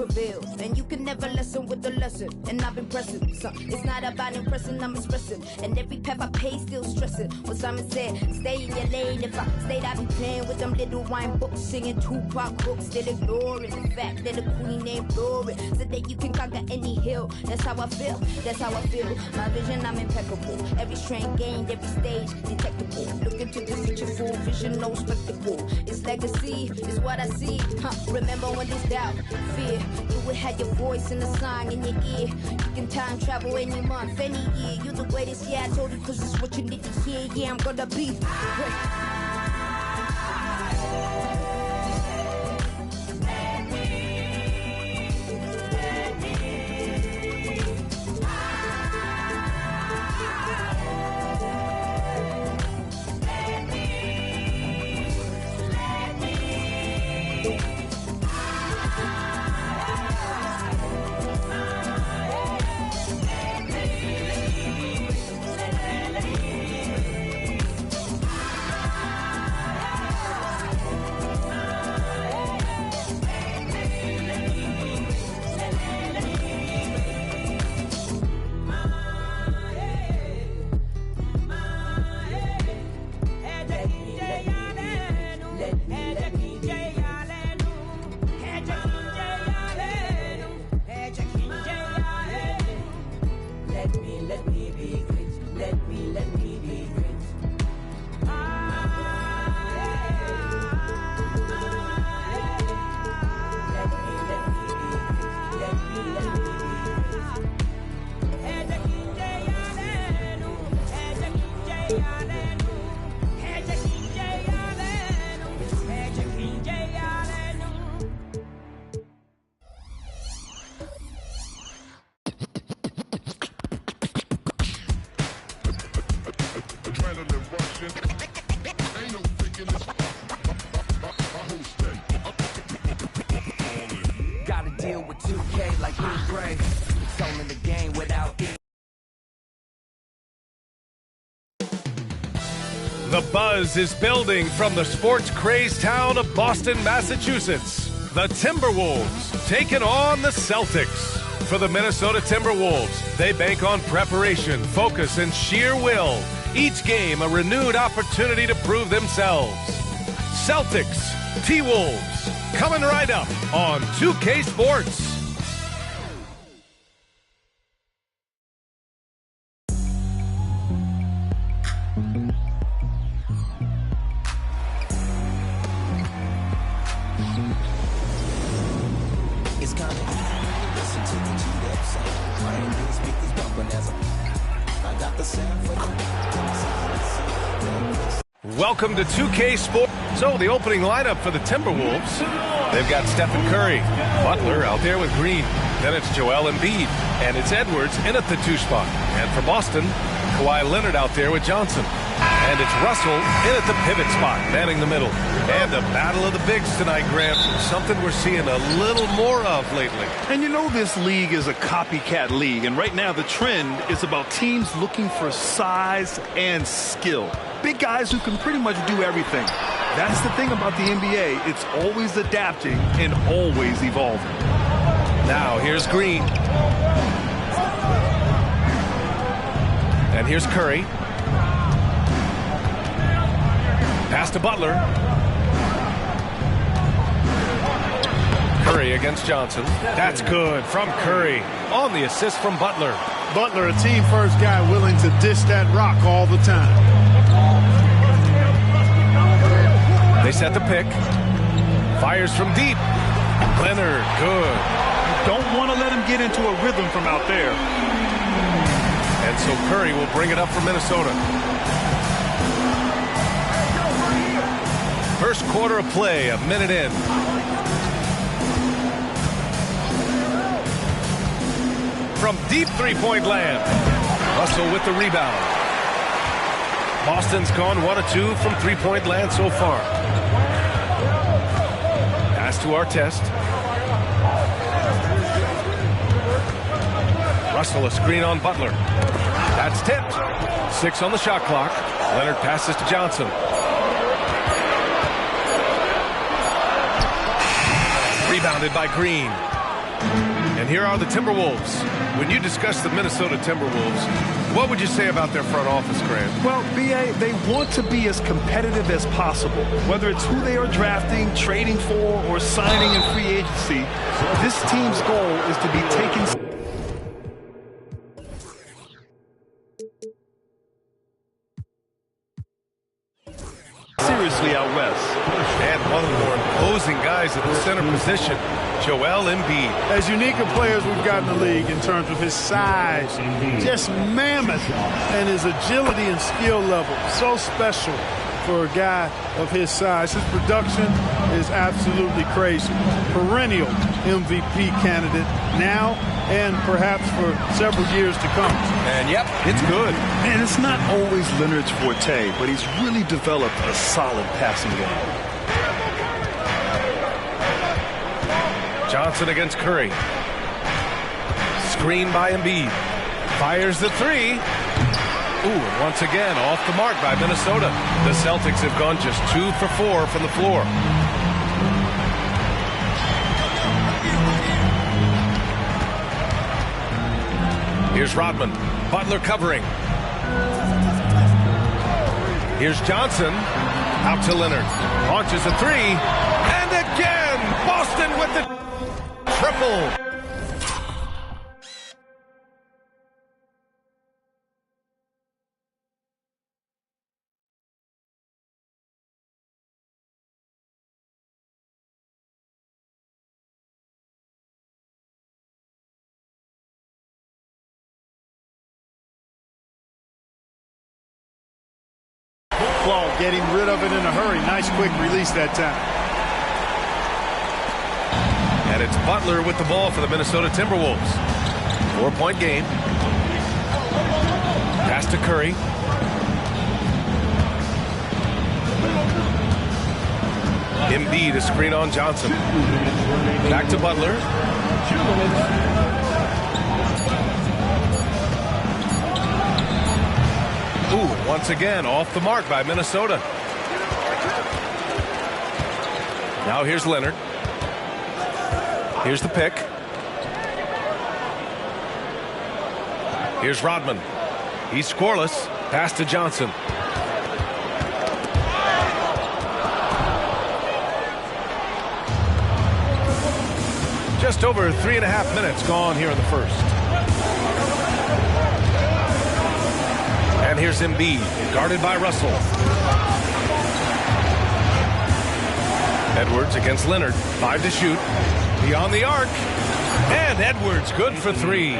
prevail, and you can never lessen with the lesson. And I've been pressing, so it's not about impressing, I'm expressing. And every path I pay, still stressing. What Simon said, stay in your lane. If I stayed, I'd be playing with them little wine books, singing Tupac books, still ignoring the fact that the queen ain't glory, so that you can conquer any hill. That's how I feel, that's how I feel. My vision, I'm impeccable. Every strain gained, every stage detectable. Look into the future, full vision, no spectacle. It's legacy, is what I see. Remember when there's doubt, fear, you would have your voice in the song in your ear. You can time travel any month, any year. You're the greatest, yeah, I told you, cause it's what you need to hear. Yeah, I'm gonna be great. Gotta deal with 2K like Pre. It's all in the game without it. The buzz is building from the sports-crazed town of Boston, Massachusetts. The Timberwolves taking on the Celtics. For the Minnesota Timberwolves, they bank on preparation, focus, and sheer will. Each game a renewed opportunity to prove themselves. Celtics, T-Wolves, coming right up on 2K Sports. It's coming. Listen to the G-Dep sound. I ain't these speakers bumping as I got the sound for Welcome to 2K Sports. So the opening lineup for the Timberwolves, they've got Stephen Curry, Butler out there with Green. Then it's Joel Embiid, and it's Edwards in at the 2 spot. And for Boston, Kawhi Leonard out there with Johnson. And it's Russell in at the pivot spot, manning the middle. And the battle of the bigs tonight, Grant. Something we're seeing a little more of lately. And you know this league is a copycat league, and right now the trend is about teams looking for size and skill. Big guys who can pretty much do everything. That's the thing about the NBA. It's always adapting and always evolving. Now here's Green. And here's Curry. Pass to Butler. Curry against Johnson. That's good from Curry on the assist from Butler. Butler, a team-first guy willing to dish that rock all the time. They set the pick. Fires from deep. Leonard, good. Don't want to let him get into a rhythm from out there. And so Curry will bring it up for Minnesota. First quarter of play, a minute in. From deep three-point land. Russell with the rebound. Boston's gone 1 of 2 from three-point land so far. Pass to Artest. Russell a screen on Butler. That's tipped. 6 on the shot clock. Leonard passes to Johnson. Rebounded by Green. And here are the Timberwolves. When you discuss the Minnesota Timberwolves, what would you say about their front office, Grant? Well, B.A., they want to be as competitive as possible. Whether it's who they are drafting, trading for, or signing in free agency, this team's goal is to be taken seriously out west. And one of the more imposing guys at the center position, Joel Embiid. As unique a player as we've got in the league in terms of his size, just mammoth, and his agility and skill level. So special for a guy of his size. His production is absolutely crazy. Perennial MVP candidate now and perhaps for several years to come. And yep, it's good. And it's not always Leonard's forte, but he's really developed a solid passing game. Johnson against Curry. Screen by Embiid. Fires the three. Ooh, and once again, off the mark by Minnesota. The Celtics have gone just 2 for 4 from the floor. Here's Rodman. Butler covering. Here's Johnson. Out to Leonard. Launches a three. And again, Boston with the triple. Ball, getting rid of it in a hurry. Nice quick release that time. And it's Butler with the ball for the Minnesota Timberwolves. 4-point game. Pass to Curry. Embiid, a screen on Johnson. Back to Butler. Ooh, once again, off the mark by Minnesota. Now here's Leonard. Here's the pick. Here's Rodman. He's scoreless. Pass to Johnson. Just over 3.5 minutes gone here in the first. And here's Embiid, guarded by Russell. Edwards against Leonard. 5 to shoot. Beyond the arc. And Edwards, good for 3.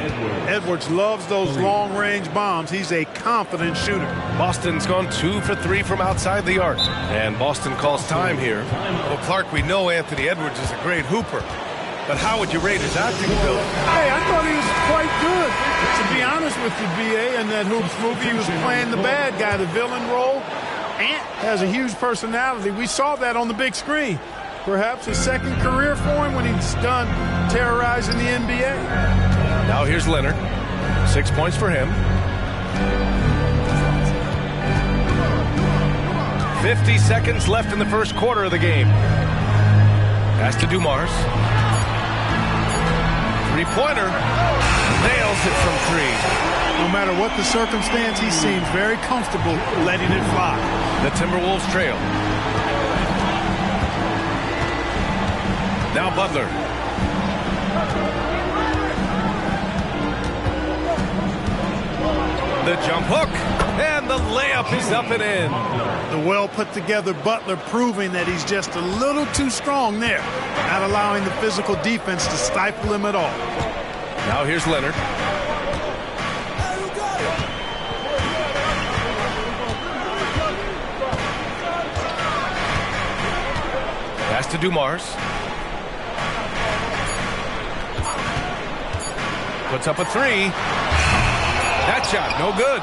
Edwards loves those long-range bombs. He's a confident shooter. Boston's gone 2 for 3 from outside the arc. And Boston calls time here. Well, Clark, we know Anthony Edwards is a great hooper. But how would you rate his acting ability? Hey, I thought he was quite good. To be honest with you, B.A., in that Hoops movie, he was playing the bad guy, the villain role. Ant has a huge personality. We saw that on the big screen. Perhaps a second career for him when he's done terrorizing the NBA. Now here's Leonard. 6 points for him. 50 seconds left in the first quarter of the game. Pass to Dumars. Three-pointer. Nails it from 3. No matter what the circumstance, he seems very comfortable letting it fly. The Timberwolves trail. Now Butler. The jump hook. And the layup is up and in. The well-put-together Butler proving that he's just a little too strong there. Not allowing the physical defense to stifle him at all. Now here's Leonard. Pass to Dumars. Puts up a 3. That shot, no good.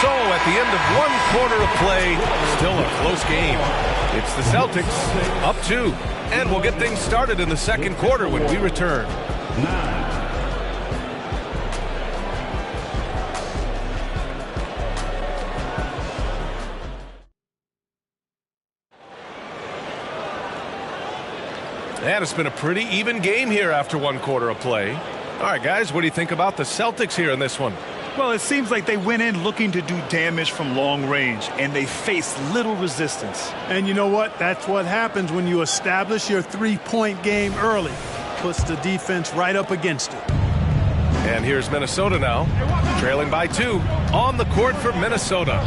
So at the end of 1 quarter of play, still a close game. It's the Celtics up 2. And we'll get things started in the second quarter when we return. And it's been a pretty even game here after 1 quarter of play. All right, guys, what do you think about the Celtics here in this one? Well, it seems like they went in looking to do damage from long range, and they faced little resistance. And you know what? That's what happens when you establish your three-point game early. Puts the defense right up against it. And here's Minnesota now, trailing by 2 on the court for Minnesota.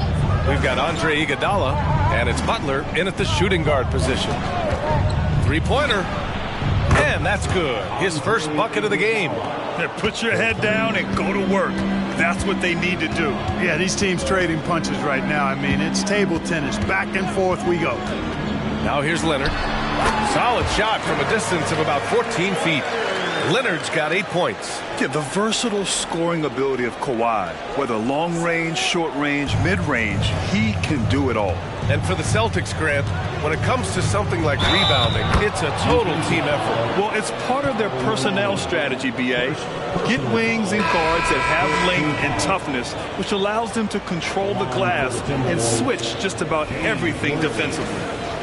We've got Andre Iguodala, and it's Butler in at the shooting guard position. Three-pointer, and that's good. His first bucket of the game. Put your head down and go to work. That's what they need to do. Yeah, these teams trading punches right now. I mean, it's table tennis. Back and forth we go. Now here's Leonard. Solid shot from a distance of about 14 feet. Leonard's got 8 points. Yeah, the versatile scoring ability of Kawhi, whether long range, short range, mid range, he can do it all. And for the Celtics, Grant, when it comes to something like rebounding, it's a total team effort. Well, it's part of their personnel strategy, B.A. Get wings and guards that have length and toughness, which allows them to control the glass and switch just about everything defensively.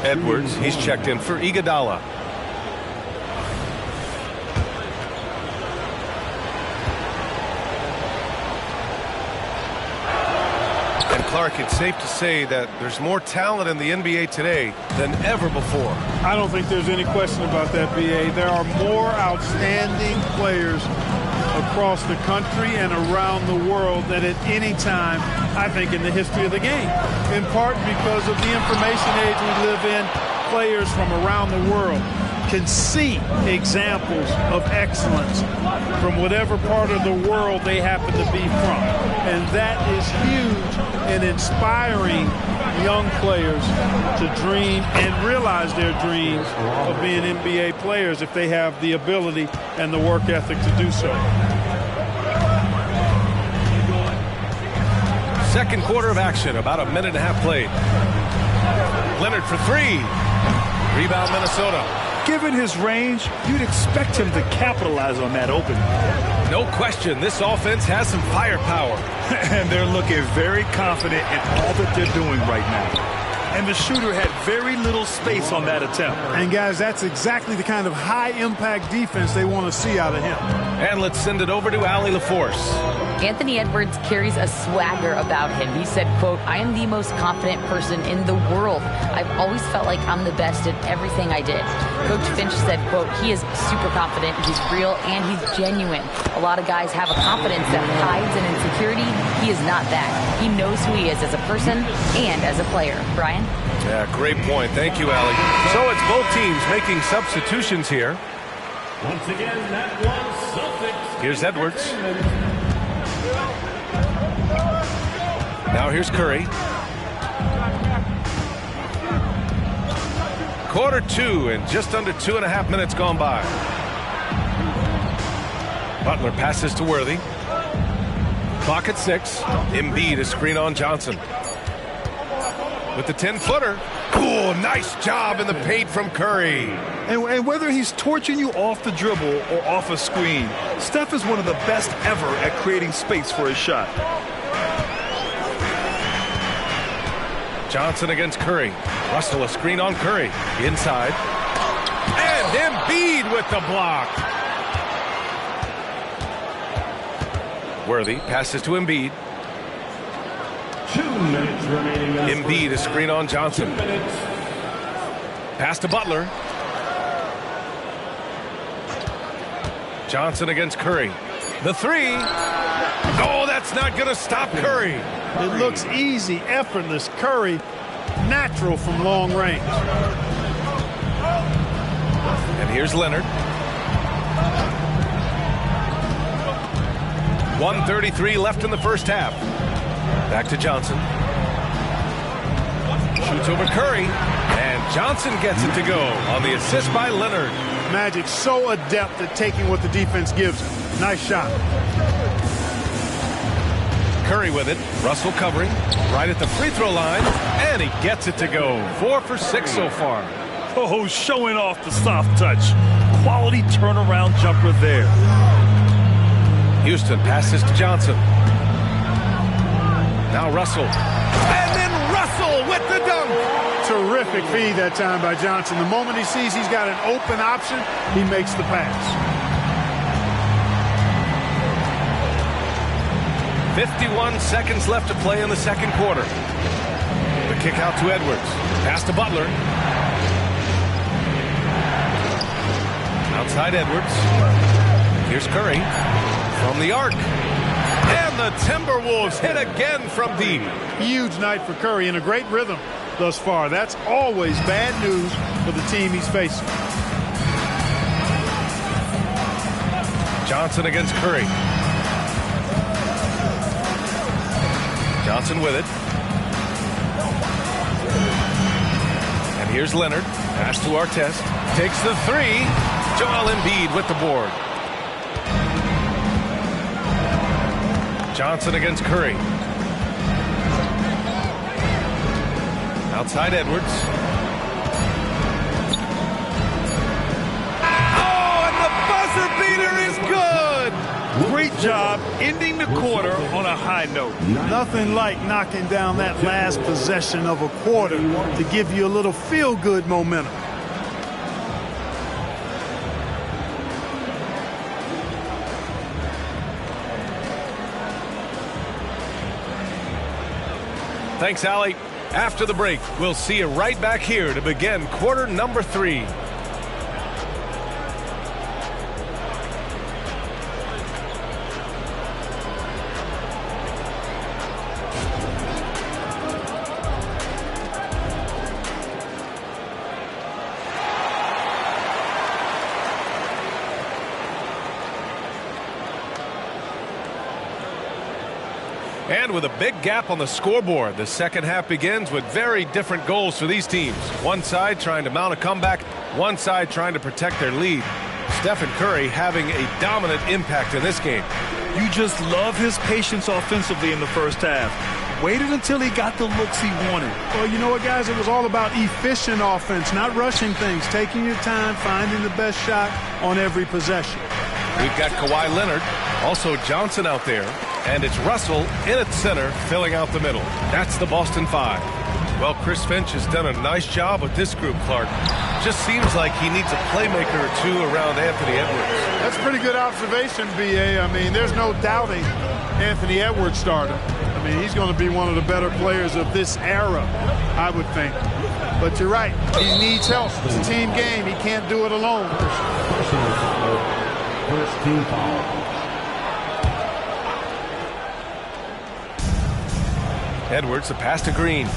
Edwards, he's checked in for Iguodala. Clark, it's safe to say that there's more talent in the NBA today than ever before. I don't think there's any question about that, B.A. There are more outstanding players across the country and around the world than at any time, I think, in the history of the game. In part because of the information age we live in, players from around the world can see examples of excellence from whatever part of the world they happen to be from. And that is huge in inspiring young players to dream and realize their dreams of being NBA players if they have the ability and the work ethic to do so. Second quarter of action, about a minute and a half played. Leonard for 3. Rebound, Minnesota. Given his range, you'd expect him to capitalize on that opening. No question, this offense has some firepower. And they're looking very confident in all that they're doing right now. And the shooter had very little space on that attempt. And guys, that's exactly the kind of high-impact defense they want to see out of him. And let's send it over to Allie LaForce. Anthony Edwards carries a swagger about him. He said, quote, "I am the most confident person in the world. I've always felt like I'm the best at everything I did." Coach Finch said, quote, "He is super confident, he's real, and he's genuine. A lot of guys have a confidence that hides an insecurity. He is not that. He knows who he is as a person and as a player." Brian? Yeah, great point. Thank you, Allie. So it's both teams making substitutions here. Once again, that one Celtics. Here's Edwards. Now here's Curry. Quarter 2 and just under 2.5 minutes gone by. Butler passes to Worthy. Clock at 6. Embiid, a screen on Johnson. With the 10-footer. Cool, nice job in the paint from Curry. And whether he's torching you off the dribble or off a screen, Steph is one of the best ever at creating space for his shot. Johnson against Curry. Russell, a screen on Curry. Inside. And Embiid with the block. Worthy passes to Embiid. 2 minutes remaining. Embiid, a screen on Johnson. 2 minutes. Pass to Butler. Johnson against Curry. The 3. Oh, that's not going to stop Curry. It looks easy, effortless. Curry, natural from long range. And here's Leonard. 1:33 left in the first half. Back to Johnson. Shoots over Curry. And Johnson gets it to go on the assist by Leonard. Magic so adept at taking what the defense gives him. Nice shot. Curry with it. Russell covering. Right at the free throw line. And he gets it to go. 4 for 6 so far. Oh, showing off the soft touch. Quality turnaround jumper there. Houston passes to Johnson. Now Russell. And then Russell with the dunk. Terrific feed that time by Johnson. The moment he sees he's got an open option, he makes the pass. 51 seconds left to play in the second quarter. The kick out to Edwards. Pass to Butler. Outside Edwards. Here's Curry from the arc. And the Timberwolves hit again from deep. Huge night for Curry and a great rhythm thus far. That's always bad news for the team he's facing. Johnson against Curry. Johnson with it. And here's Leonard. Pass to Artest. Takes the three. Joel Embiid with the board. Johnson against Curry. Outside Edwards. Oh, and the buzzer beater is good! Great job ending the quarter on a high note. Nothing like knocking down that last possession of a quarter to give you a little feel-good momentum. Thanks, Allie. After the break, we'll see you right back here to begin quarter number 3. And with a big gap on the scoreboard, the second half begins with very different goals for these teams. One side trying to mount a comeback, one side trying to protect their lead. Stephen Curry having a dominant impact in this game. You just love his patience offensively in the first half. Waited until he got the looks he wanted. Well, you know what, guys? It was all about efficient offense, not rushing things, taking your time, finding the best shot on every possession. We've got Kawhi Leonard, also Johnson out there, and it's Russell in at center, filling out the middle. That's the Boston Five. Well, Chris Finch has done a nice job with this group, Clark. Just seems like he needs a playmaker or two around Anthony Edwards. That's a pretty good observation, B.A. I mean, there's no doubting Anthony Edwards starter. I mean, he's going to be one of the better players of this era, I would think. But you're right. He needs help. It's a team game. He can't do it alone. First team foul. Edwards, the pass to Green.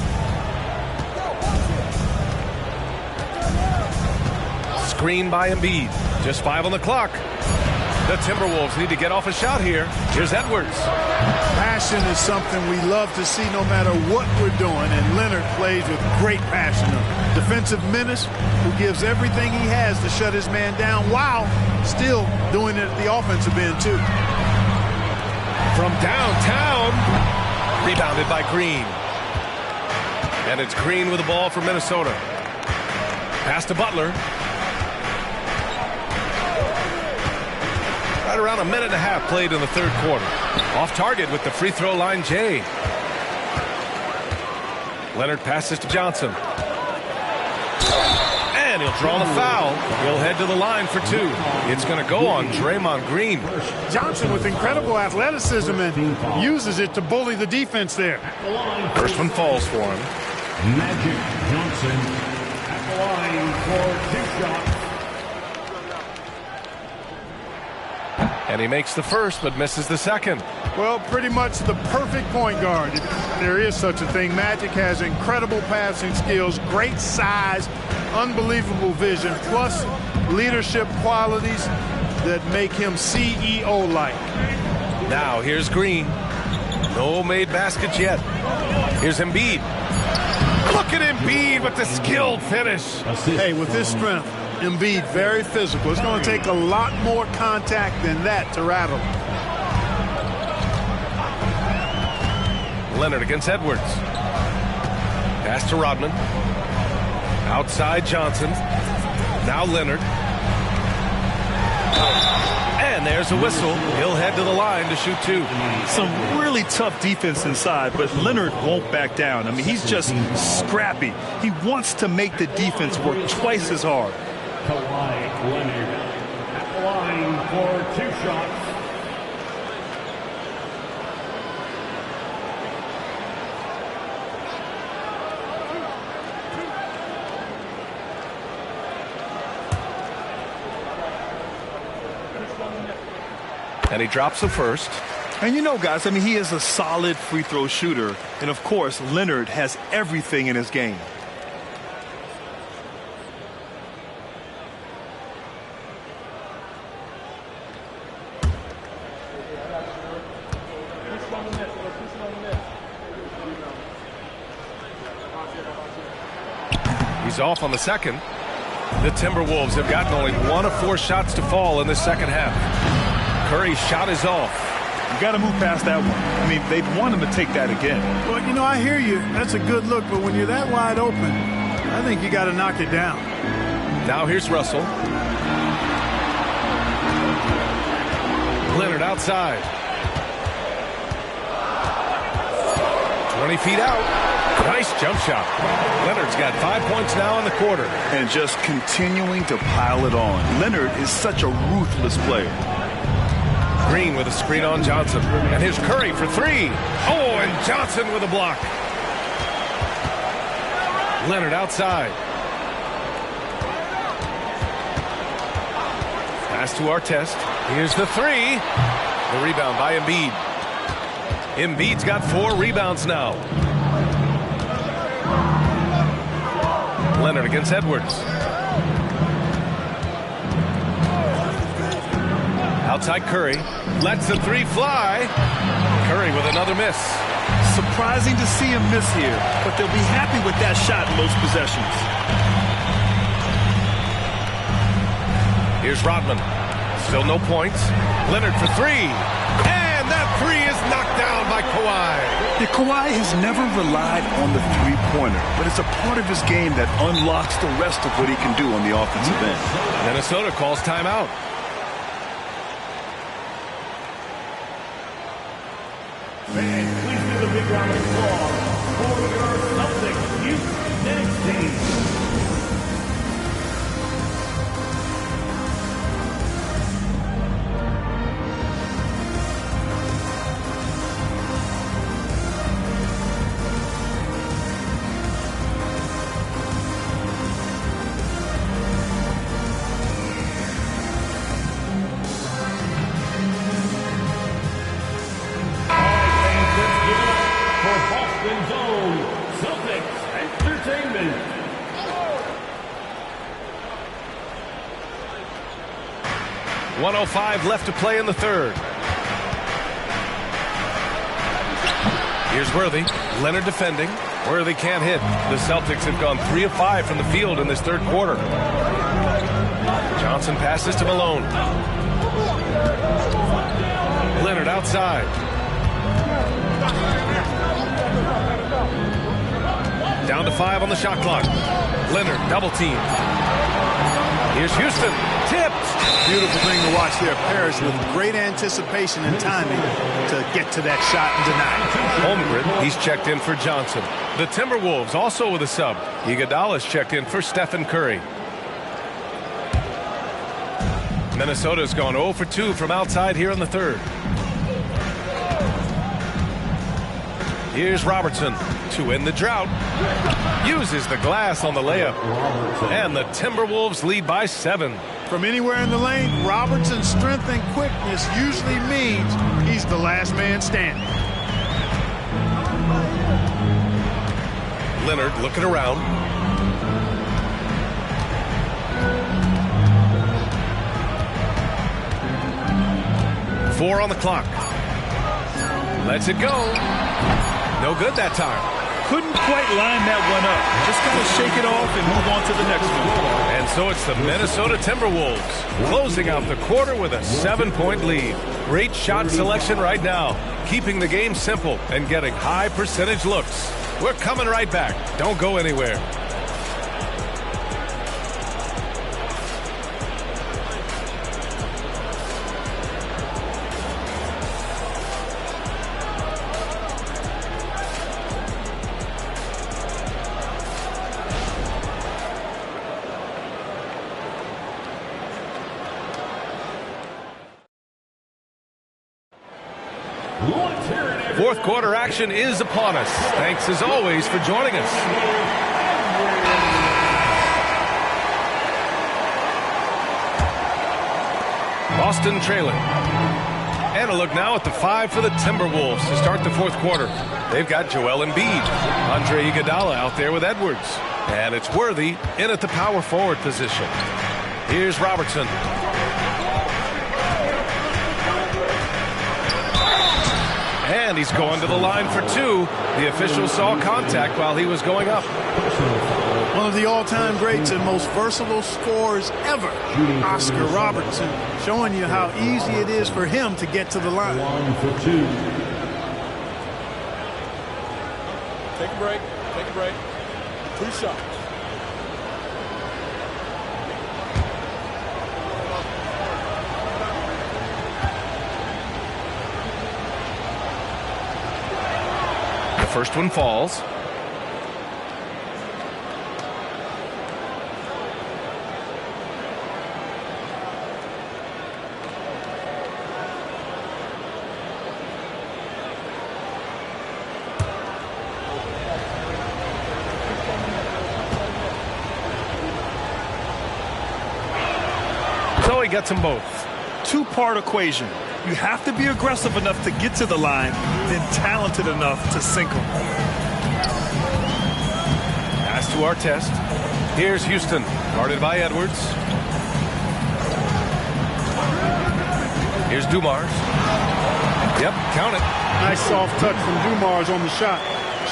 Screen by Embiid. Just 5 on the clock. The Timberwolves need to get off a shot here. Here's Edwards. Passion is something we love to see no matter what we're doing, and Leonard plays with great passion. A defensive menace who gives everything he has to shut his man down while still doing it at the offensive end, too. From downtown. Rebounded by Green. And it's Green with the ball for Minnesota. Pass to Butler. Right around a minute and a half played in the third quarter. Off target with the free throw line, Jay. Leonard passes to Johnson. And he'll draw the foul. He'll head to the line for 2. It's going to go on Draymond Green. Johnson with incredible athleticism and uses it to bully the defense there. First one falls for him. Magic Johnson at the line for 2 shots. And he makes the first, but misses the second. Well, pretty much the perfect point guard. If there is such a thing. Magic has incredible passing skills, great size, unbelievable vision, plus leadership qualities that make him CEO-like. Now, here's Green. No made baskets yet. Here's Embiid. Look at Embiid with the skilled finish. Hey, with this strength, Embiid very physical. It's going to take a lot more contact than that to rattle him. Leonard against Edwards. Pass to Rodman. Outside Johnson. Now Leonard. And And there's a whistle. He'll head to the line to shoot 2. Some really tough defense inside, but Leonard won't back down. I mean, he's just scrappy. He wants to make the defense work twice as hard. Kawhi Leonard at the line for 2 shots. And he drops the first. And you know, guys, I mean, he is a solid free throw shooter. And, of course, Leonard has everything in his game. He's off on the second. The Timberwolves have gotten only 1 of 4 shots to fall in the second half. Curry's shot is off. You got to move past that one. I mean, they'd want him to take that again. Well, you know, I hear you. That's a good look, but when you're that wide open, I think you got to knock it down. Now here's Russell. Leonard outside. 20 feet out. Nice jump shot. Leonard's got 5 points now in the quarter. And just continuing to pile it on. Leonard is such a ruthless player. Green with a screen on Johnson. And here's Curry for 3. Oh, and Johnson with a block. Leonard outside. Pass to Artest. Here's the 3. The rebound by Embiid. Embiid's got 4 rebounds now. Leonard against Edwards. Outside Curry. Lets the 3 fly. Curry with another miss. Surprising to see him miss here, but they'll be happy with that shot in most possessions. Here's Rodman. Still no points. Leonard for 3. And that 3 is knocked down by Kawhi. Yeah, Kawhi has never relied on the three-pointer, but it's a part of his game that unlocks the rest of what he can do on the offensive end. Minnesota calls timeout. Fans, please give a big round of applause for your Celtics youth next team. .05 left to play in the third. Here's Worthy. Leonard defending. Worthy can't hit. The Celtics have gone 3 of 5 from the field in this third quarter. Johnson passes to Malone. Leonard outside. Down to 5 on the shot clock. Leonard double team. Here's Houston. Tipped. Beautiful thing to watch there. Paris with great anticipation and timing to get to that shot and deny it. Holmgren, he's checked in for Johnson. The Timberwolves also with a sub. Iguodala's checked in for Stephen Curry. Minnesota's gone 0 for 2 from outside here in the third. Here's Robertson to end the drought. Uses the glass on the layup. And the Timberwolves lead by 7. From anywhere in the lane, Robertson's strength and quickness usually means he's the last man standing. Leonard looking around. Four on the clock. Lets it go. No good that time. Couldn't quite line that one up. Just got to shake it off and move on to the next one. And so it's the Minnesota Timberwolves closing out the quarter with a 7-point lead. Great shot selection right now, keeping the game simple and getting high percentage looks. We're coming right back. Don't go anywhere. Let's hear it. Fourth quarter action is upon us. Thanks as always for joining us. Boston trailing. And a look now at the 5 for the Timberwolves to start the fourth quarter. They've got Joel Embiid, Andre Iguodala out there with Edwards. And it's Worthy in at the power forward position. Here's Robertson. And he's going to the line for two. The official saw contact while he was going up. One of the all-time greats and most versatile scorers ever, Oscar Robertson, showing you how easy it is for him to get to the line. For two. Take a break. Take a break. 2 shots. The first one falls. So he gets them both. Two-part equation. You have to be aggressive enough to get to the line, then talented enough to sink them. Pass to Artest. Here's Houston, guarded by Edwards. Here's Dumars. Yep, count it. Nice soft touch from Dumars on the shot,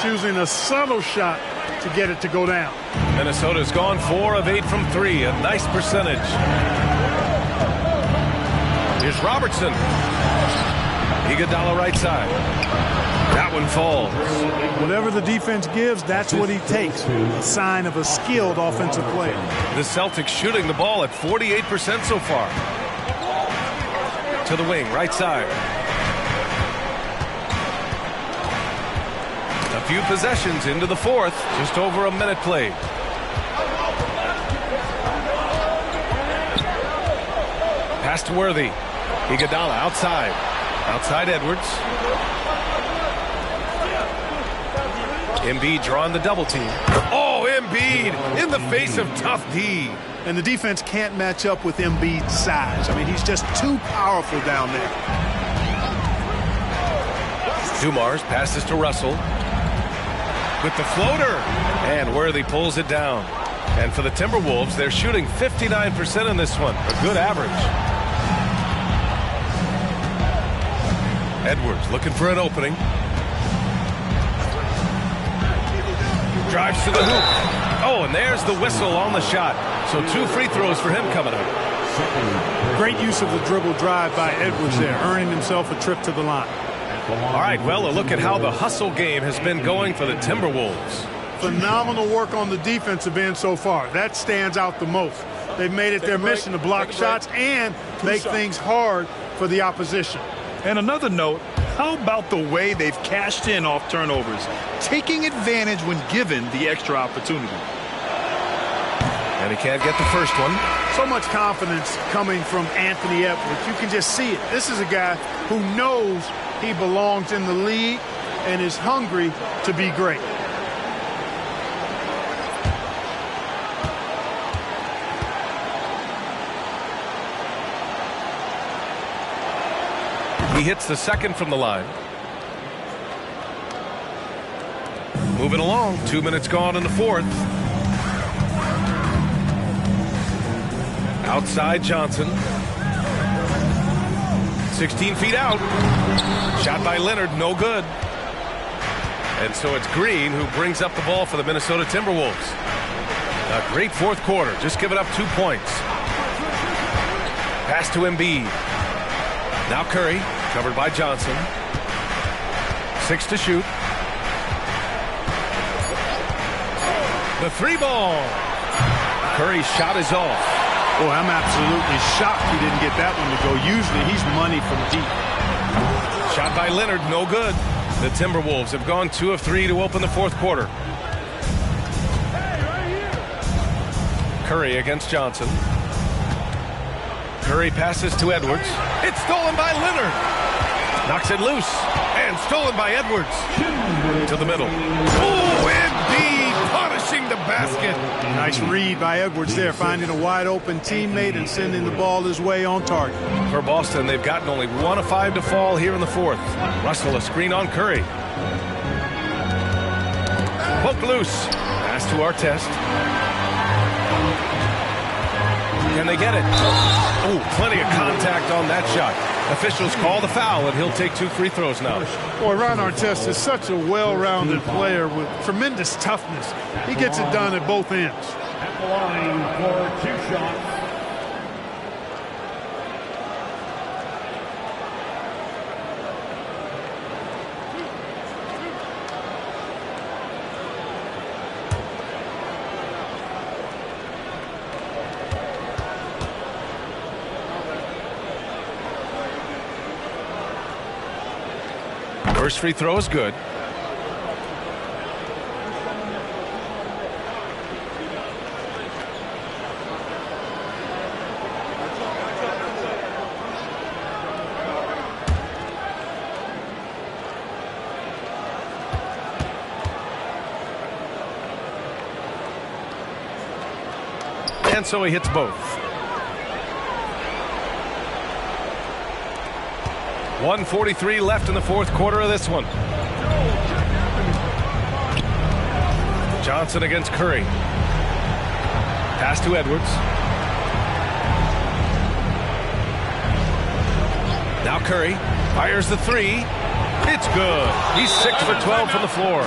choosing a subtle shot to get it to go down. Minnesota's gone 4 of 8 from 3, a nice percentage. Here's Robertson. Iguodala right side. That one falls. Whatever the defense gives, that's what he takes. A sign of a skilled offensive player. The Celtics shooting the ball at 48% so far. To the wing, right side. A few possessions into the fourth. Just over a minute played. Pass to Worthy. Iguodala outside. Outside Edwards. Embiid drawing the double team. Oh, Embiid in the face of tough D. And the defense can't match up with Embiid's size. I mean, he's just too powerful down there. Dumars passes to Russell. With the floater. And Worthy pulls it down. And for the Timberwolves, they're shooting 59% in this one. A good average. Edwards looking for an opening. Drives to the hoop. Oh, and there's the whistle on the shot. So 2 free throws for him coming up. Great use of the dribble drive by Edwards there, earning himself a trip to the line. All right, well, a look at how the hustle game has been going for the Timberwolves. Phenomenal work on the defensive end so far. That stands out the most. They've made it their mission to block shots and make things hard for the opposition. And another note, how about the way they've cashed in off turnovers, taking advantage when given the extra opportunity. And he can't get the first one. So much confidence coming from Anthony Edwards. You can just see it. This is a guy who knows he belongs in the league and is hungry to be great. He hits the second from the line. Moving along, 2 minutes gone in the fourth. Outside Johnson. 16 feet out. Shot by Leonard, no good. And so it's Green who brings up the ball for the Minnesota Timberwolves. A great fourth quarter, just giving up 2 points. Pass to Embiid. Now Curry, covered by Johnson. 6 to shoot. The 3 ball. Curry's shot is off. Boy, I'm absolutely shocked he didn't get that one to go. Usually he's money from deep. Shot by Leonard, no good. The Timberwolves have gone 2 of 3 to open the fourth quarter. Curry against Johnson. Curry passes to Edwards. It's stolen by Leonard. Knocks it loose. And stolen by Edwards. To the middle. Oh, Embiid punishing the basket. Nice read by Edwards there, finding a wide open teammate and sending the ball his way on target. For Boston, they've gotten only 1 of 5 to fall here in the fourth. Russell a screen on Curry. Poke loose. Pass to Artest. Can they get it? Oh, plenty of contact on that shot. Officials call the foul, and he'll take 2 free throws now. Boy, Ron Artest is such a well-rounded player with tremendous toughness. He gets it done at both ends. At the line for 2 shots. First free throw is good. And so he hits both. 1:43 left in the fourth quarter of this one. Johnson against Curry. Pass to Edwards. Now Curry fires the 3. It's good. He's 6 for 12 from the floor.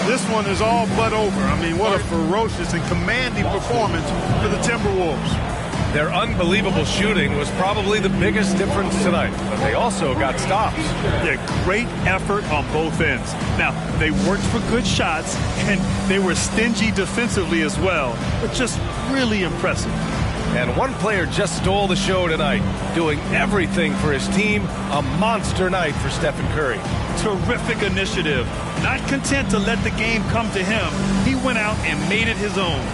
This one is all but over. I mean, what a ferocious and commanding performance for the Timberwolves. Their unbelievable shooting was probably the biggest difference tonight, but they also got stops. Yeah, great effort on both ends. Now, they worked for good shots, and they were stingy defensively as well, but just really impressive. And one player just stole the show tonight, doing everything for his team. A monster night for Stephen Curry. Terrific initiative. Not content to let the game come to him, he went out and made it his own.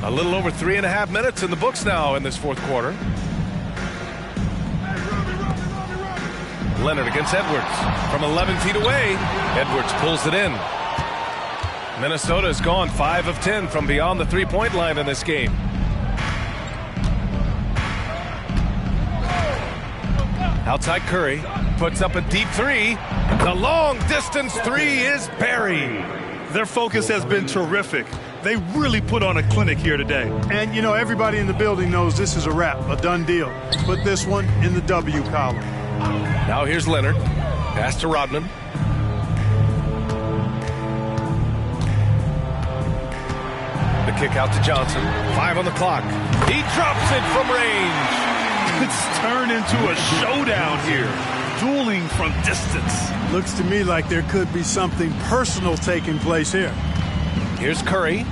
A little over 3.5 minutes in the books now in this fourth quarter. Leonard against Edwards from 11 feet away. Edwards pulls it in. Minnesota has gone 5 of 10 from beyond the three-point line in this game. Outside Curry puts up a deep 3. The long distance 3 is buried. Their focus has been terrific. They really put on a clinic here today. And, you know, everybody in the building knows this is a wrap, a done deal. Put this one in the W column. Now here's Leonard. Pass to Rodman. The kick out to Johnson. 5 on the clock. He drops it from range. It's turned into a showdown here. Dueling from distance. Looks to me like there could be something personal taking place here. Here's Curry.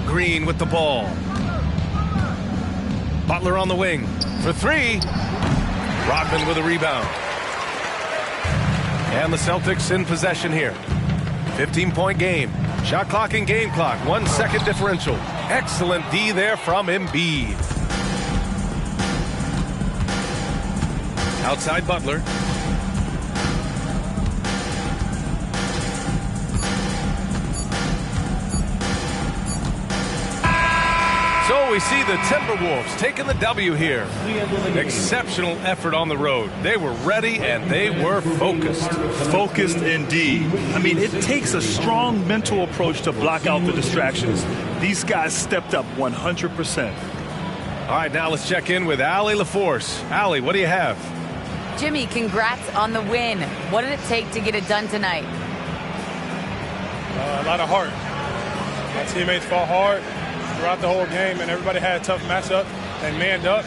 Green with the ball. Butler on the wing for 3. Rodman with a rebound. And the Celtics in possession here. 15-point game. Shot clock and game clock. 1 second differential. Excellent D there from Embiid. Outside Butler. So we see the Timberwolves taking the W here. Exceptional effort on the road. They were ready and they were focused. Focused indeed. I mean, it takes a strong mental approach to block out the distractions. These guys stepped up 100%. All right, now let's check in with Allie LaForce. Allie, what do you have? Jimmy, congrats on the win. What did it take to get it done tonight? A lot of heart. My teammates fought hard throughout the whole game, and everybody had a tough matchup. They manned up.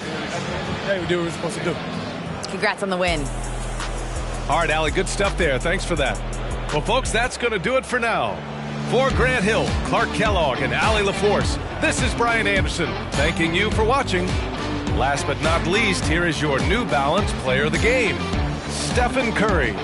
Hey, we did what we were supposed to do. Congrats on the win. All right, Allie, good stuff there. Thanks for that. Well, folks, that's going to do it for now. For Grant Hill, Clark Kellogg, and Allie LaForce, this is Brian Anderson, thanking you for watching. Last but not least, here is your New Balance Player of the Game, Stephen Curry.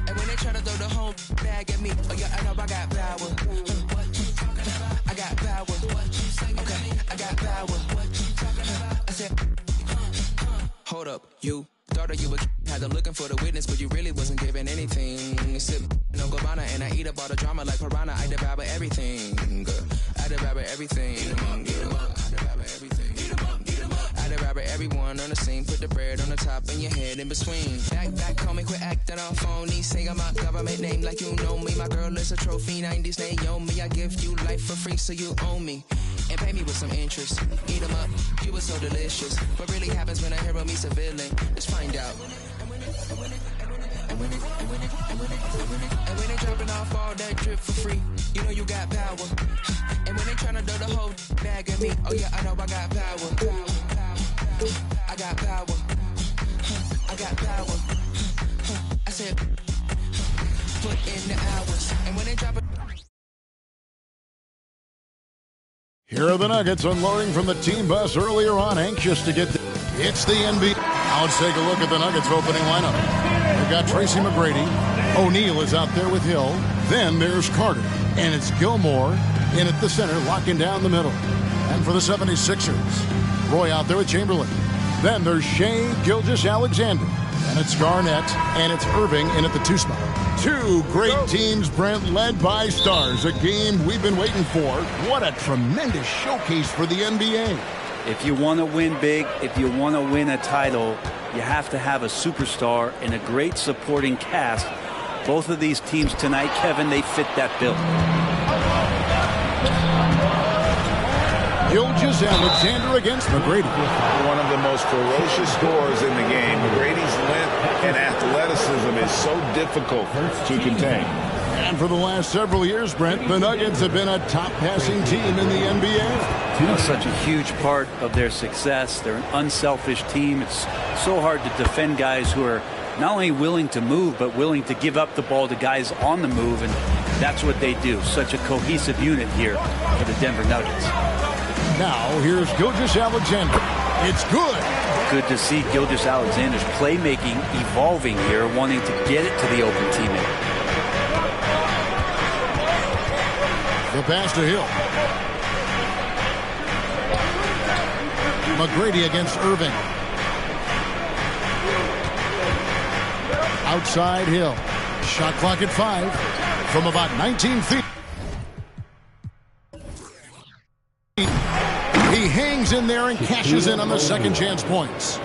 And when they try to throw the whole bag at me, oh yeah, I know I got power. I got power. Okay, I got power. I said, hold up, you thought you had them looking for the witness, but you really wasn't giving anything. Sip no Gabbana, and I eat up all the drama like piranha. I devour everything. I devour everything. I devour everything. I devour everyone on the scene. Put the bread on the top and your head in between. Back, call me, quit acting all phony. Say I'm my government name like you know me. My girl is a trophy, 90s Naomi. I give you life for free, so you own me. And pay me with some interest. Eat them up, you were so delicious. What really happens when a hero meets a villain? Let's find out. And And when they dropping off all that drip for free, you know you got power. And when they tryna throw the whole bag at me, oh yeah, I know I got power. I got power. I got power. I said, put in the hours. And when they drop it. Here are the Nuggets unloading from the team bus earlier on, anxious to get it's the NBA. Now let's take a look at the Nuggets opening lineup. They've got Tracy McGrady. O'Neal is out there with Hill. Then there's Carter. And it's Gilmore in at the center, locking down the middle. And for the 76ers, Roy out there with Chamberlain. Then there's Shea Gilgeous-Alexander. And it's Garnett, and it's Irving in at the 2 spot. Two great teams, Brent, led by stars. A game we've been waiting for. What a tremendous showcase for the NBA. If you want to win big, if you want to win a title, you have to have a superstar and a great supporting cast. Both of these teams tonight, Kevin, they fit that bill. Gilgeous-Alexander against McGrady. One of the most ferocious scorers in the game. McGrady's length and athleticism is so difficult to contain. And for the last several years, Brent, the Nuggets have been a top passing team in the NBA. Such a huge part of their success. They're an unselfish team. It's so hard to defend guys who are not only willing to move, but willing to give up the ball to guys on the move, and that's what they do. Such a cohesive unit here for the Denver Nuggets. Now, here's Gilgeous-Alexander. It's good. Good to see Gilgeous-Alexander's playmaking evolving here, wanting to get it to the open teammate. The pass to Hill. McGrady against Irving. Outside Hill. Shot clock at 5 from about 19 feet. He hangs in there and cashes in on the second chance points.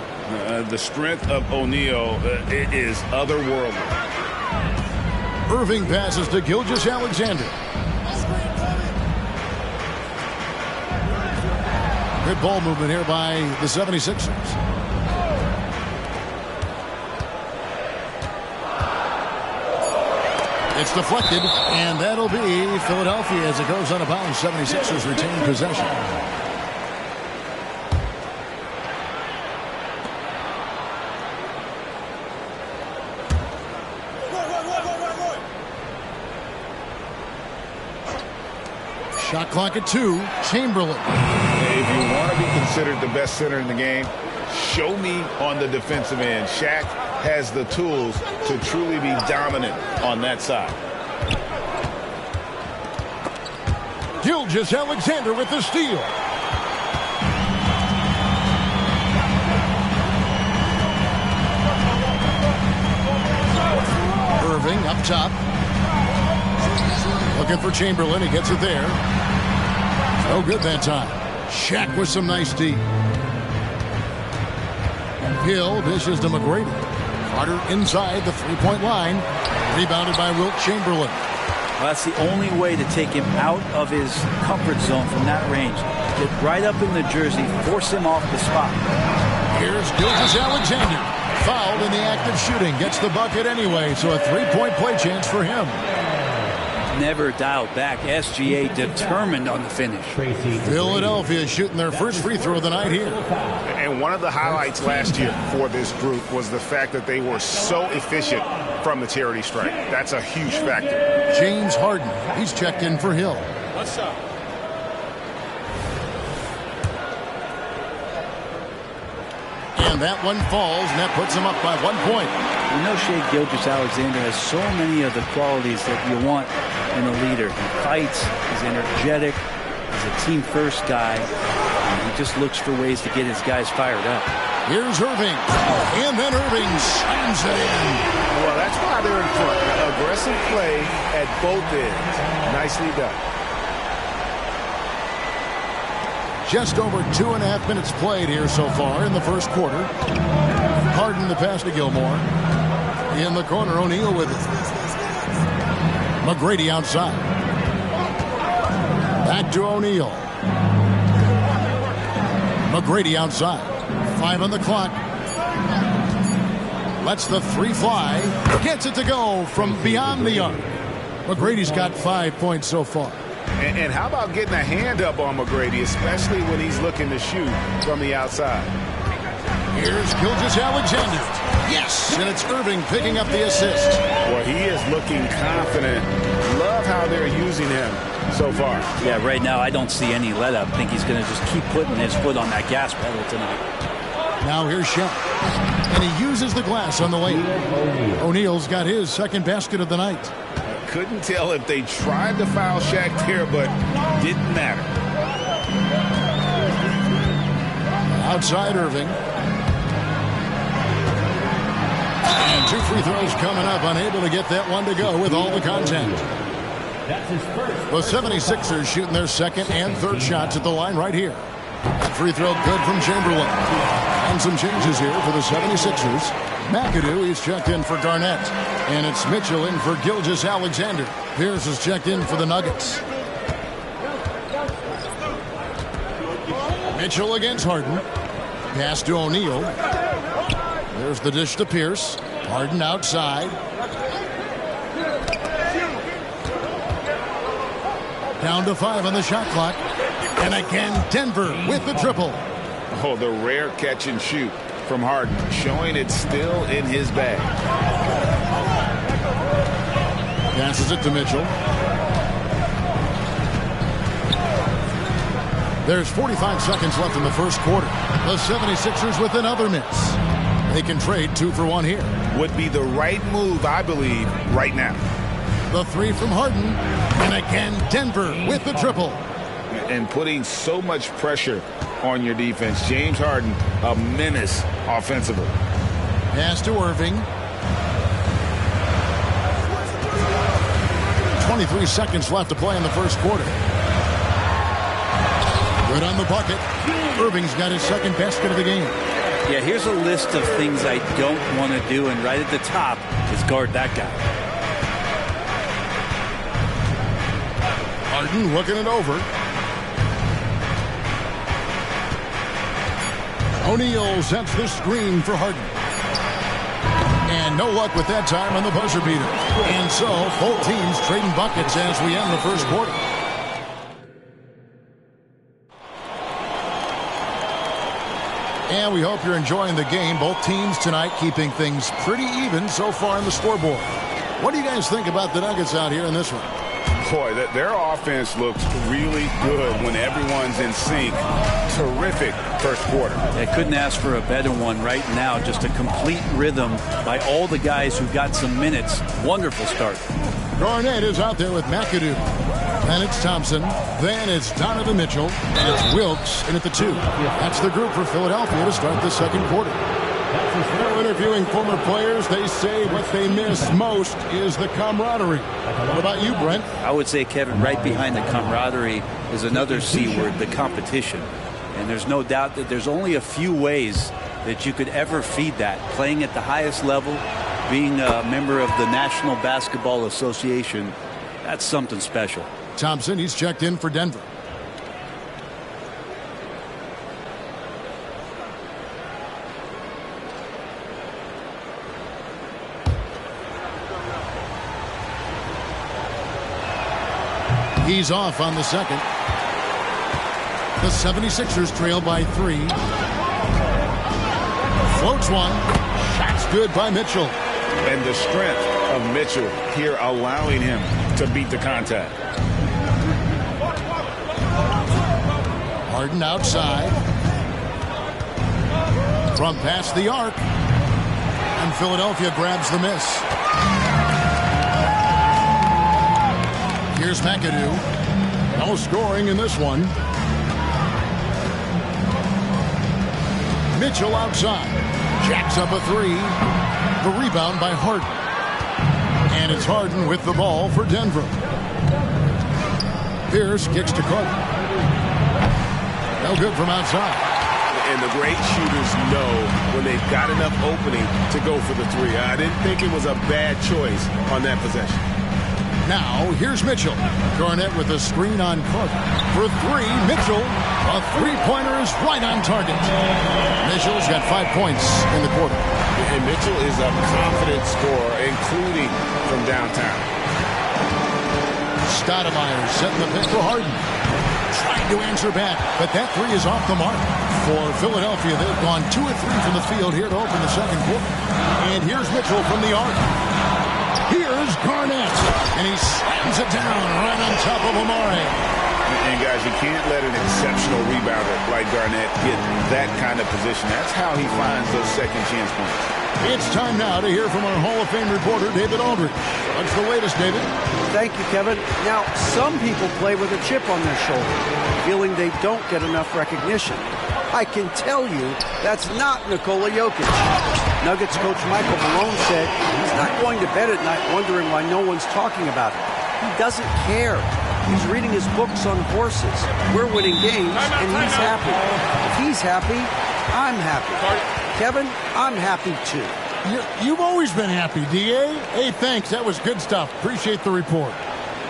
The strength of O'Neal is otherworldly. Irving passes to Gilgeous-Alexander. Good ball movement here by the 76ers. It's deflected, and that'll be Philadelphia as it goes out of bounds. 76ers retain possession. Shot clock at 2. Chamberlain. If you want to be considered the best center in the game, show me on the defensive end. Shaq has the tools to truly be dominant on that side. Gilgeous-Alexander with the steal. Irving up top. Looking for Chamberlain. He gets it there. No good that time. Shaq with some nice D. Hill dishes to McGrady. Carter inside the three-point line. Rebounded by Wilt Chamberlain. Well, that's the only way to take him out of his comfort zone from that range. Get right up in the jersey, force him off the spot. Here's Gilgeous-Alexander. Fouled in the act of shooting. Gets the bucket anyway, so a three-point play chance for him. Never dialed back. SGA determined on the finish. Philadelphia shooting their first free throw of the night here. And one of the highlights last year for this group was the fact that they were so efficient from the charity stripe. That's a huge factor. James Harden, he's checked in for Hill. What's up? And that one falls, and that puts him up by 1 point. You know, Shea Gilgeous-Alexander has so many of the qualities that you want in a leader. He fights, he's energetic, he's a team-first guy, and he just looks for ways to get his guys fired up. Here's Irving, and then Irving slams it in. Well, that's why they're in front. Aggressive play at both ends. Nicely done. Just over 2.5 minutes played here so far in the first quarter. Harden the pass to Gilmore. In the corner, O'Neal with it. McGrady outside. Back to O'Neal. McGrady outside. 5 on the clock. Lets the three fly. Gets it to go from beyond the arc. McGrady's got 5 points so far. And how about getting a hand up on McGrady, especially when he's looking to shoot from the outside? Here's Gilgeous-Alexander. Yes, and it's Irving picking up the assist. Well, he is looking confident. Love how they're using him so far. Yeah, right now I don't see any let up. I think he's going to just keep putting his foot on that gas pedal tonight. Now here's Shaq. And he uses the glass on the lane. O'Neal's got his second basket of the night. Couldn't tell if they tried to foul Shaq there, but didn't matter. Outside Irving. And 2 free throws coming up. Unable to get that one to go with all the contact. The 76ers shooting their second and third shots at the line right here. Free throw good from Chamberlain. And some changes here for the 76ers. McAdoo, he's checked in for Garnett. And it's Mitchell in for Gilgeous-Alexander. Pierce is checked in for the Nuggets. Mitchell against Harden. Pass to O'Neal. There's the dish to Pierce. Harden outside. Down to 5 on the shot clock. And again, Denver with the triple. Oh, the rare catch and shoot from Harden, showing it's still in his bag. Passes it to Mitchell. There's 45 seconds left in the first quarter. The 76ers with another miss. They can trade 2 for 1 here. Would be the right move, I believe, right now. The 3 from Harden. And again, Denver with the triple. And putting so much pressure on your defense. James Harden, a menace offensively. Pass to Irving. 23 seconds left to play in the first quarter. Good on the bucket. Irving's got his second basket of the game. Yeah, here's a list of things I don't want to do, and right at the top is guard that guy. Harden looking it over. O'Neal sets the screen for Harden. And no luck with that time on the buzzer beater. And so, both teams trading buckets as we end the first quarter. And we hope you're enjoying the game. Both teams tonight keeping things pretty even so far on the scoreboard. What do you guys think about the Nuggets out here in this one? Boy, their offense looks really good when everyone's in sync. Terrific first quarter. I couldn't ask for a better one right now. Just a complete rhythm by all the guys who got some minutes. Wonderful start. Garnett is out there with McAdoo. Then it's Thompson. Then it's Donovan Mitchell. And it's Wilkes in at the 2. That's the group for Philadelphia to start the second quarter. Now interviewing former players, they say what they miss most is the camaraderie. What about you, Brent? I would say, Kevin, right behind the camaraderie is another C word, the competition. And there's no doubt that there's only a few ways that you could ever feed that. Playing at the highest level, being a member of the National Basketball Association, that's something special. Thompson, he's checked in for Denver. He's off on the second. The 76ers trail by 3. Floats one. Shot's good by Mitchell. And the strength of Mitchell here allowing him to beat the contact. Harden outside. From past the arc. And Philadelphia grabs the miss. Here's McAdoo. No scoring in this one. Mitchell outside. Jacks up a 3. The rebound by Harden. And it's Harden with the ball for Denver. Pierce kicks to Carter. No good from outside. And the great shooters know when they've got enough opening to go for the 3. I didn't think it was a bad choice on that possession. Now, here's Mitchell. Garnett with a screen on Carter. For 3, Mitchell. A three-pointer is right on target. Mitchell's got 5 points in the quarter. And Mitchell is a confident scorer, including from downtown. Stoudemire setting the pick for Harden. Trying to answer back, but that three is off the mark. For Philadelphia, they've gone 2 of 3 from the field here to open the second quarter. And here's Mitchell from the arc. Here's Garnett, and he slams it down right on top of Amare. And guys, you can't let an exceptional rebounder like Garnett get that kind of position. That's how he finds those second chance points. It's time now to hear from our Hall of Fame reporter, David Aldridge. What's the latest, David? Thank you, Kevin. Now, some people play with a chip on their shoulder, feeling they don't get enough recognition. I can tell you that's not Nikola Jokic. Nuggets coach Michael Malone said he's not going to bed at night wondering why no one's talking about it. He doesn't care. He's reading his books on horses. We're winning games, and he's happy. If he's happy, I'm happy. Kevin, I'm happy too. You've always been happy, D.A. Hey, thanks. That was good stuff. Appreciate the report.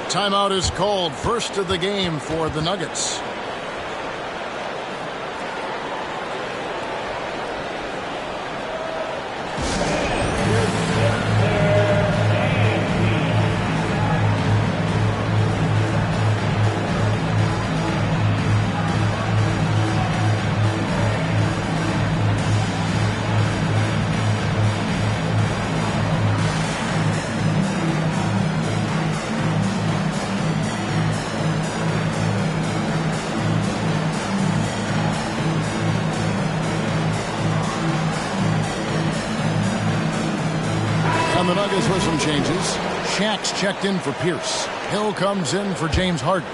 Timeout is called. First of the game for the Nuggets. The Nuggets with some changes. Shaq's checked in for Pierce. Hill comes in for James Harden.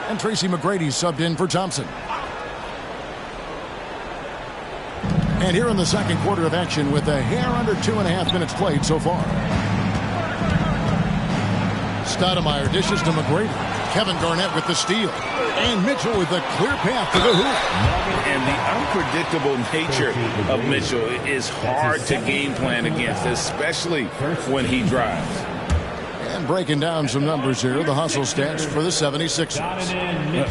And Tracy McGrady subbed in for Thompson. And here in the second quarter of action with a hair under 2.5 minutes played so far. Stoudemire dishes to McGrady. Kevin Garnett with the steal. And Mitchell with a clear path to the hoop. And the unpredictable nature of Mitchell is hard to game plan against, especially when he drives. And breaking down some numbers here, the hustle stats for the 76ers.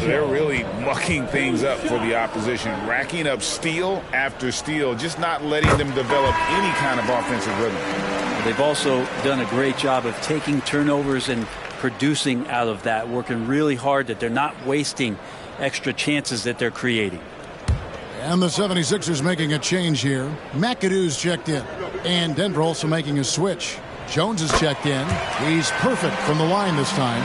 They're really mucking things up for the opposition, racking up steal after steal, just not letting them develop any kind of offensive rhythm. They've also done a great job of taking turnovers and producing out of that, working really hard that they're not wasting extra chances that they're creating. And the 76ers making a change here. McAdoo's checked in. And Denver also making a switch. Jones is checked in. He's perfect from the line this time.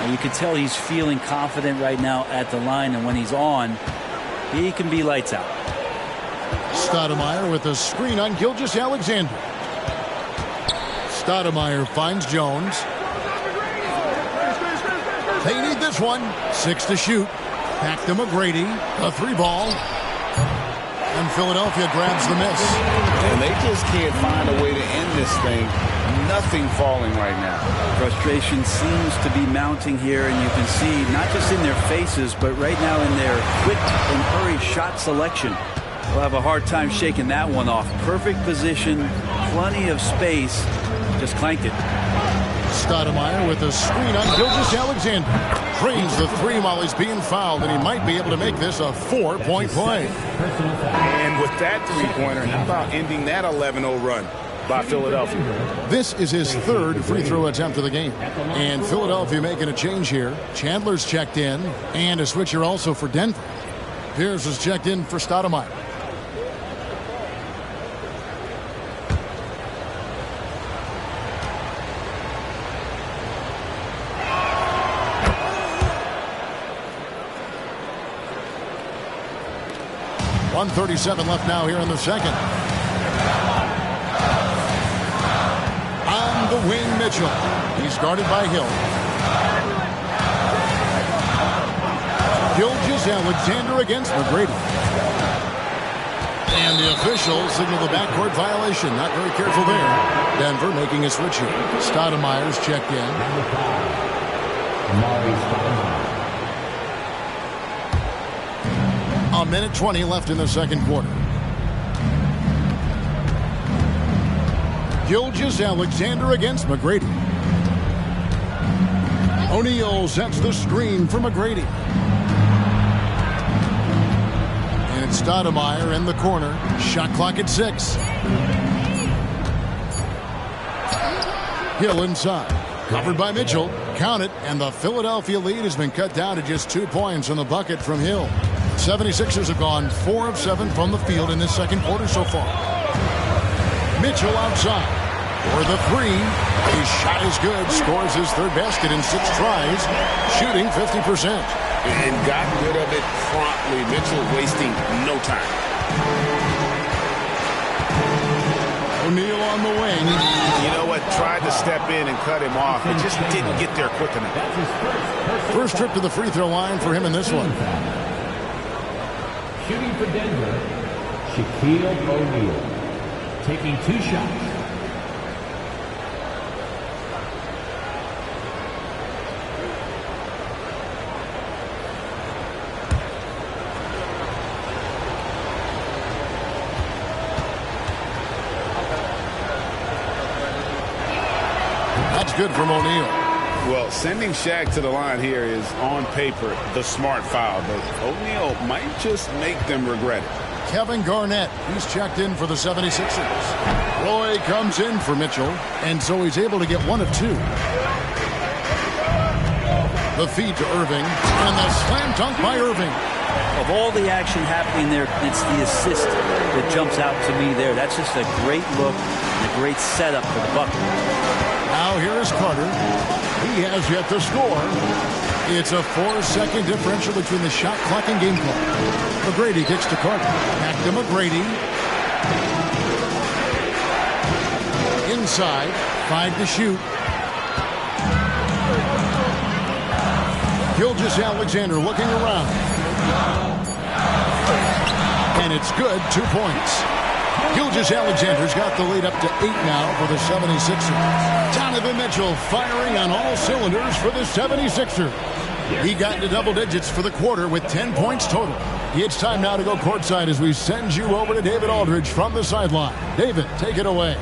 And you can tell he's feeling confident right now at the line, and when he's on, he can be lights out. Stoudemire with a screen on Gilgeous-Alexander. Stoudemire finds Jones. They need this one. 6 to shoot. Back to McGrady. A 3-ball. And Philadelphia grabs the miss. And they just can't find a way to end this thing. Nothing falling right now. Frustration seems to be mounting here, and you can see not just in their faces, but right now in their quick and hurry shot selection. They'll have a hard time shaking that one off. Perfect position, plenty of space. Just clanked it. Stoudemire with a screen on Gilgeous-Alexander. Drains the 3 while he's being fouled, and he might be able to make this a 4-point play. And with that 3-pointer, how about ending that 11-0 run by Philadelphia? This is his 3rd free throw attempt of the game. And Philadelphia making a change here. Chandler's checked in, and a switcher also for Denver. Pierce is checked in for Stoudemire. .137 left now here in the second. On the wing, Mitchell. He's guarded by Hill. Gilgeous-Alexander against McGrady. And the officials signal the backcourt violation. Not very careful there. Denver making a switch here. Stoudemire's checked in. A minute 20 left in the second quarter. Gilgeous-Alexander against McGrady. O'Neal sets the screen for McGrady. And it's Stoudemire in the corner. Shot clock at 6. Hill inside. Covered by Mitchell. Count it, and the Philadelphia lead has been cut down to just 2 points in the bucket from Hill. 76ers have gone 4 of 7 from the field in this second quarter so far. Mitchell outside for the three. His shot is good. Scores his third basket in 6 tries. Shooting 50%. And got rid of it promptly. Mitchell wasting no time. O'Neal on the wing. You know what? Tried to step in and cut him off, but just didn't get there quick enough. First trip to the free throw line for him in this one. Shooting for Denver, Shaquille O'Neal. Taking 2 shots. That's good from O'Neal. Well, sending Shaq to the line here is, on paper, the smart foul, but O'Neal might just make them regret it. Kevin Garnett, he's checked in for the 76ers. Roy comes in for Mitchell, and so he's able to get 1 of 2. The feed to Irving, and the slam dunk by Irving. Of all the action happening there, it's the assist that jumps out to me there. That's just a great look and a great setup for the bucket. Now here is Carter. He has yet to score. It's a 4-second differential between the shot clock and game clock. McGrady kicks to Carter. Back to McGrady. Inside. 5 to shoot. Gilgeous-Alexander looking around. And it's good. 2 points. Gilgeous-Alexander's got the lead up to 8 now for the 76ers. Donovan Mitchell firing on all cylinders for the 76ers. He got into double digits for the quarter with 10 points total. It's time now to go courtside as we send you over to David Aldridge from the sideline. David, take it away.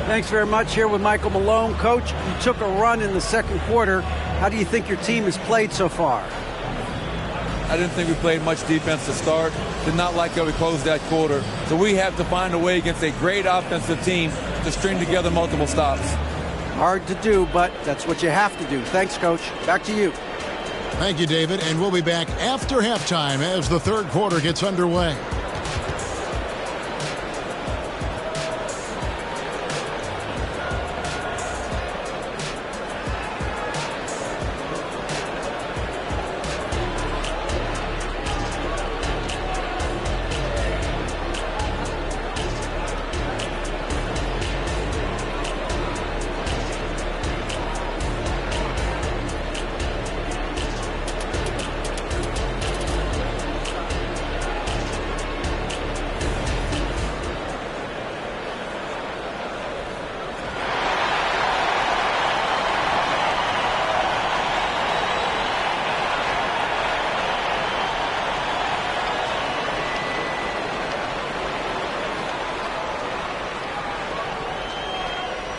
Thanks very much. Here with Michael Malone. Coach, you took a run in the second quarter. How do you think your team has played so far? I didn't think we played much defense to start. Did not like how we closed that quarter. So we have to find a way against a great offensive team to string together multiple stops. Hard to do, but that's what you have to do. Thanks, Coach. Back to you. Thank you, David. And we'll be back after halftime as the third quarter gets underway.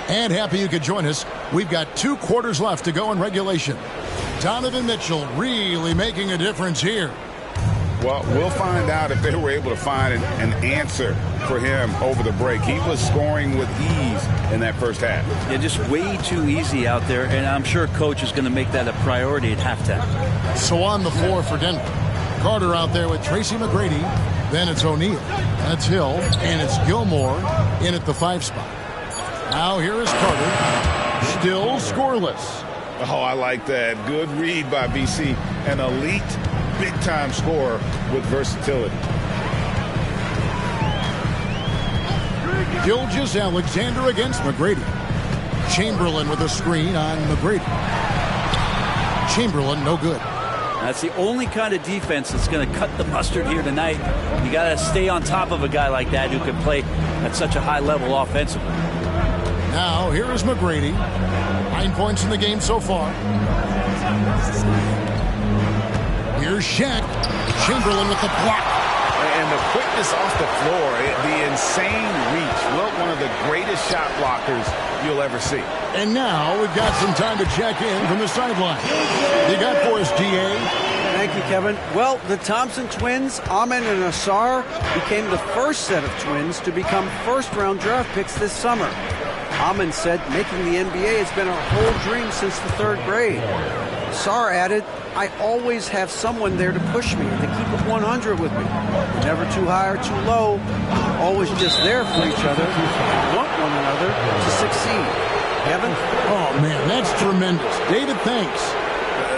And happy you could join us. We've got 2 quarters left to go in regulation. Donovan Mitchell really making a difference here. Well, we'll find out if they were able to find an answer for him over the break. He was scoring with ease in that first half. Yeah, just way too easy out there, and I'm sure Coach is going to make that a priority at halftime. So on the floor for Denver. Carter out there with Tracy McGrady. Then it's O'Neal. That's Hill. And it's Gilmore in at the 5 spot. Now here is Carter, still scoreless. Oh, I like that. Good read by BC. An elite, big-time scorer with versatility. Gilgeous-Alexander against McGrady. Chamberlain with a screen on McGrady. Chamberlain, no good. That's the only kind of defense that's going to cut the mustard here tonight. You got to stay on top of a guy like that who can play at such a high level offensively. Now, here is McGrady. 9 points in the game so far. Here's Shaq. Chamberlain with the block. And the quickness off the floor, the insane reach. Well, one of the greatest shot blockers you'll ever see. And now we've got some time to check in from the sideline. You got for us, DA? Thank you, Kevin. Well, the Thompson twins, Amen and Asar, became the first set of twins to become first-round draft picks this summer. Amon said making the NBA has been our whole dream since the 3rd grade. Sarr added, I always have someone there to push me, to keep it 100 with me. We're never too high or too low. We're always just there for each other. We want one another to succeed. Kevin? Oh, man, that's tremendous. David, thanks.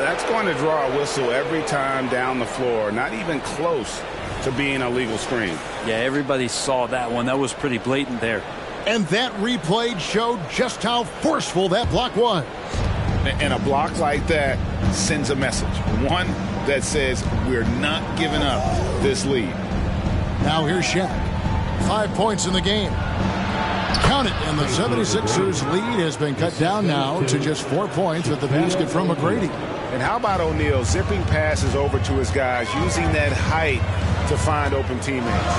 That's going to draw a whistle every time down the floor. Not even close to being a legal screen. Yeah, everybody saw that one. That was pretty blatant there. And that replay showed just how forceful that block was. And a block like that sends a message. One that says we're not giving up this lead. Now here's Shaq. 5 points in the game. Count it, and the 76ers lead has been cut down now to just 4 points with the basket from McGrady. And how about O'Neal zipping passes over to his guys, using that height to find open teammates.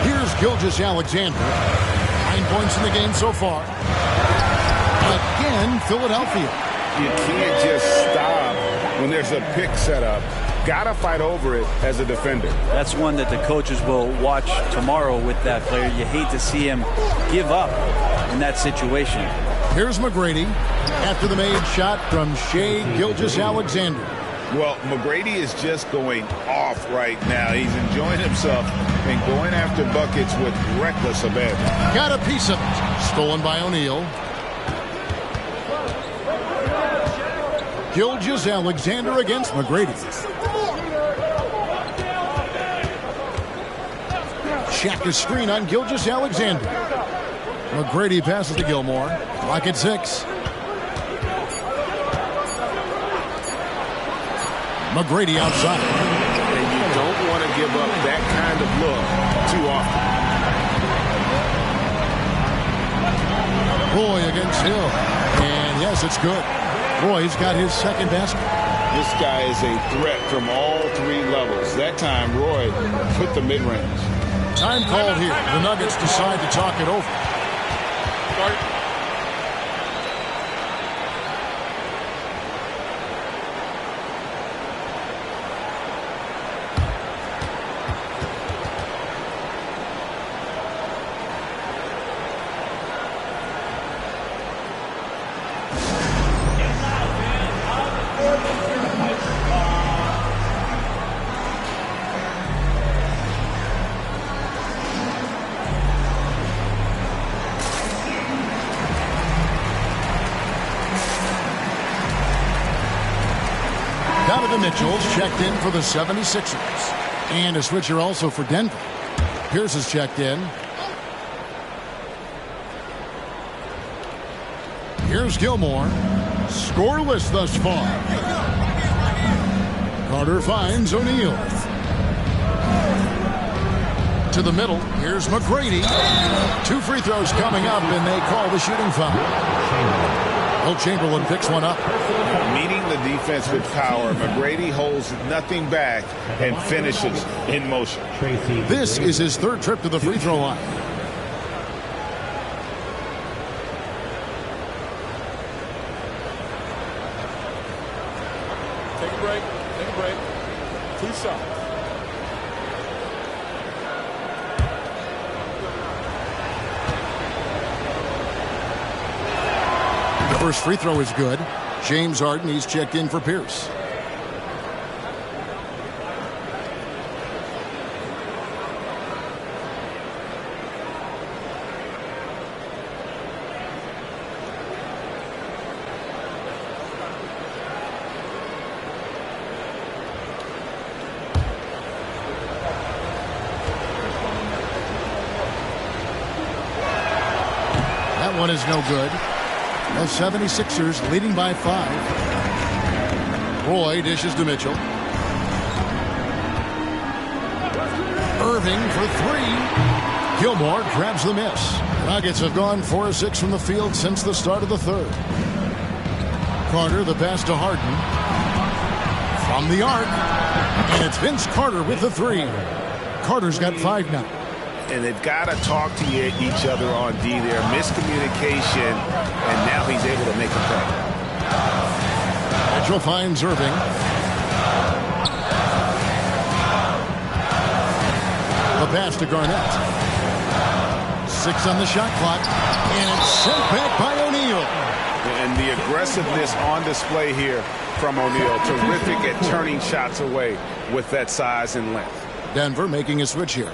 Here's Gilgeous-Alexander. 9 points in the game so far. Again, Philadelphia. You can't just stop when there's a pick set up. Gotta fight over it as a defender. That's one that the coaches will watch tomorrow with that player. You hate to see him give up in that situation. Here's McGrady after the made shot from Shai Gilgeous-Alexander. Well, McGrady is just going off right now. He's enjoying himself and going after buckets with reckless abandon. Got a piece of it. Stolen by O'Neal. Gilgeous-Alexander against McGrady. Shaq is screen on Gilgeous-Alexander. McGrady passes to Gilmore. Clock at 6. McGrady outside. And you don't want to give up that kind of look too often. Roy against Hill. And yes, it's good. Roy's got his second basket. This guy is a threat from all 3 levels. That time, Roy put the mid-range. Time called here. The Nuggets decide to talk it over. Mitchell's checked in for the 76ers. And a switcher also for Denver. Pierce is checked in. Here's Gilmore. Scoreless thus far. Carter finds O'Neal. To the middle. Here's McGrady. 2 free throws coming up, and they call the shooting foul. Will Chamberlain picks one up. Meeting the defense with power, McGrady holds nothing back and finishes in motion. This is his 3rd trip to the free throw line. Take a break. Take a break. 2 shots. The first free throw is good. James Harden, he's checked in for Pierce. That one is no good. The 76ers leading by 5. Roy dishes to Mitchell. Irving for 3. Gilmore grabs the miss. Nuggets have gone 4 of 6 from the field since the start of the 3rd. Carter, the pass to Harden. From the arc. And it's Vince Carter with the 3. Carter's got 5 now. And they've got to talk to each other on D there. Miscommunication, and now he's able to make a play. Mitchell finds Irving. The pass to Garnett. 6 on the shot clock. And it's sent back by O'Neal. And the aggressiveness on display here from O'Neal. Terrific at turning shots away with that size and length. Denver making a switch here.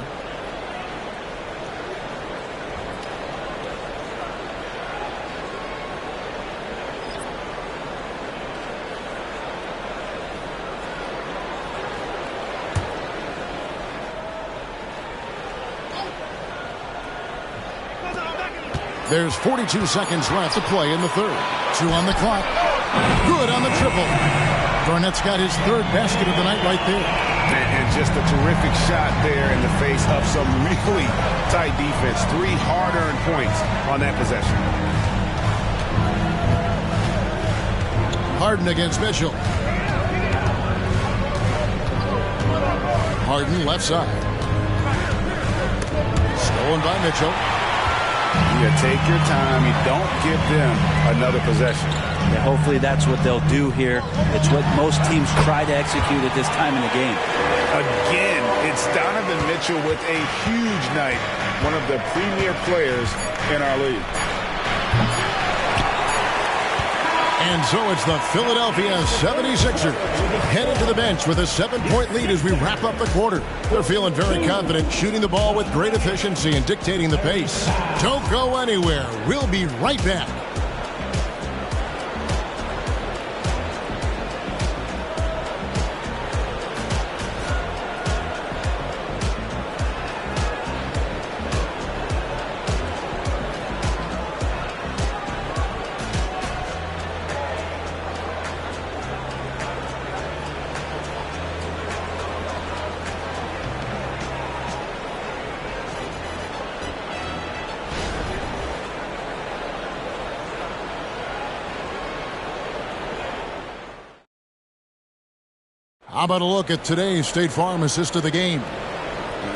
There's 42 seconds left to play in the third. 2 on the clock. Good on the triple. Garnett's got his third basket of the night right there. And just a terrific shot there in the face of some really tight defense. 3 hard-earned points on that possession. Harden against Mitchell. Harden left side. Stolen by Mitchell. You take your time. You don't give them another possession. Yeah, hopefully that's what they'll do here. It's what most teams try to execute at this time in the game. Again, it's Donovan Mitchell with a huge night. One of the premier players in our league. And so it's the Philadelphia 76ers headed to the bench with a 7-point lead as we wrap up the quarter. They're feeling very confident, shooting the ball with great efficiency and dictating the pace. Don't go anywhere. We'll be right back. How about a look at today's State Farm assist of the game?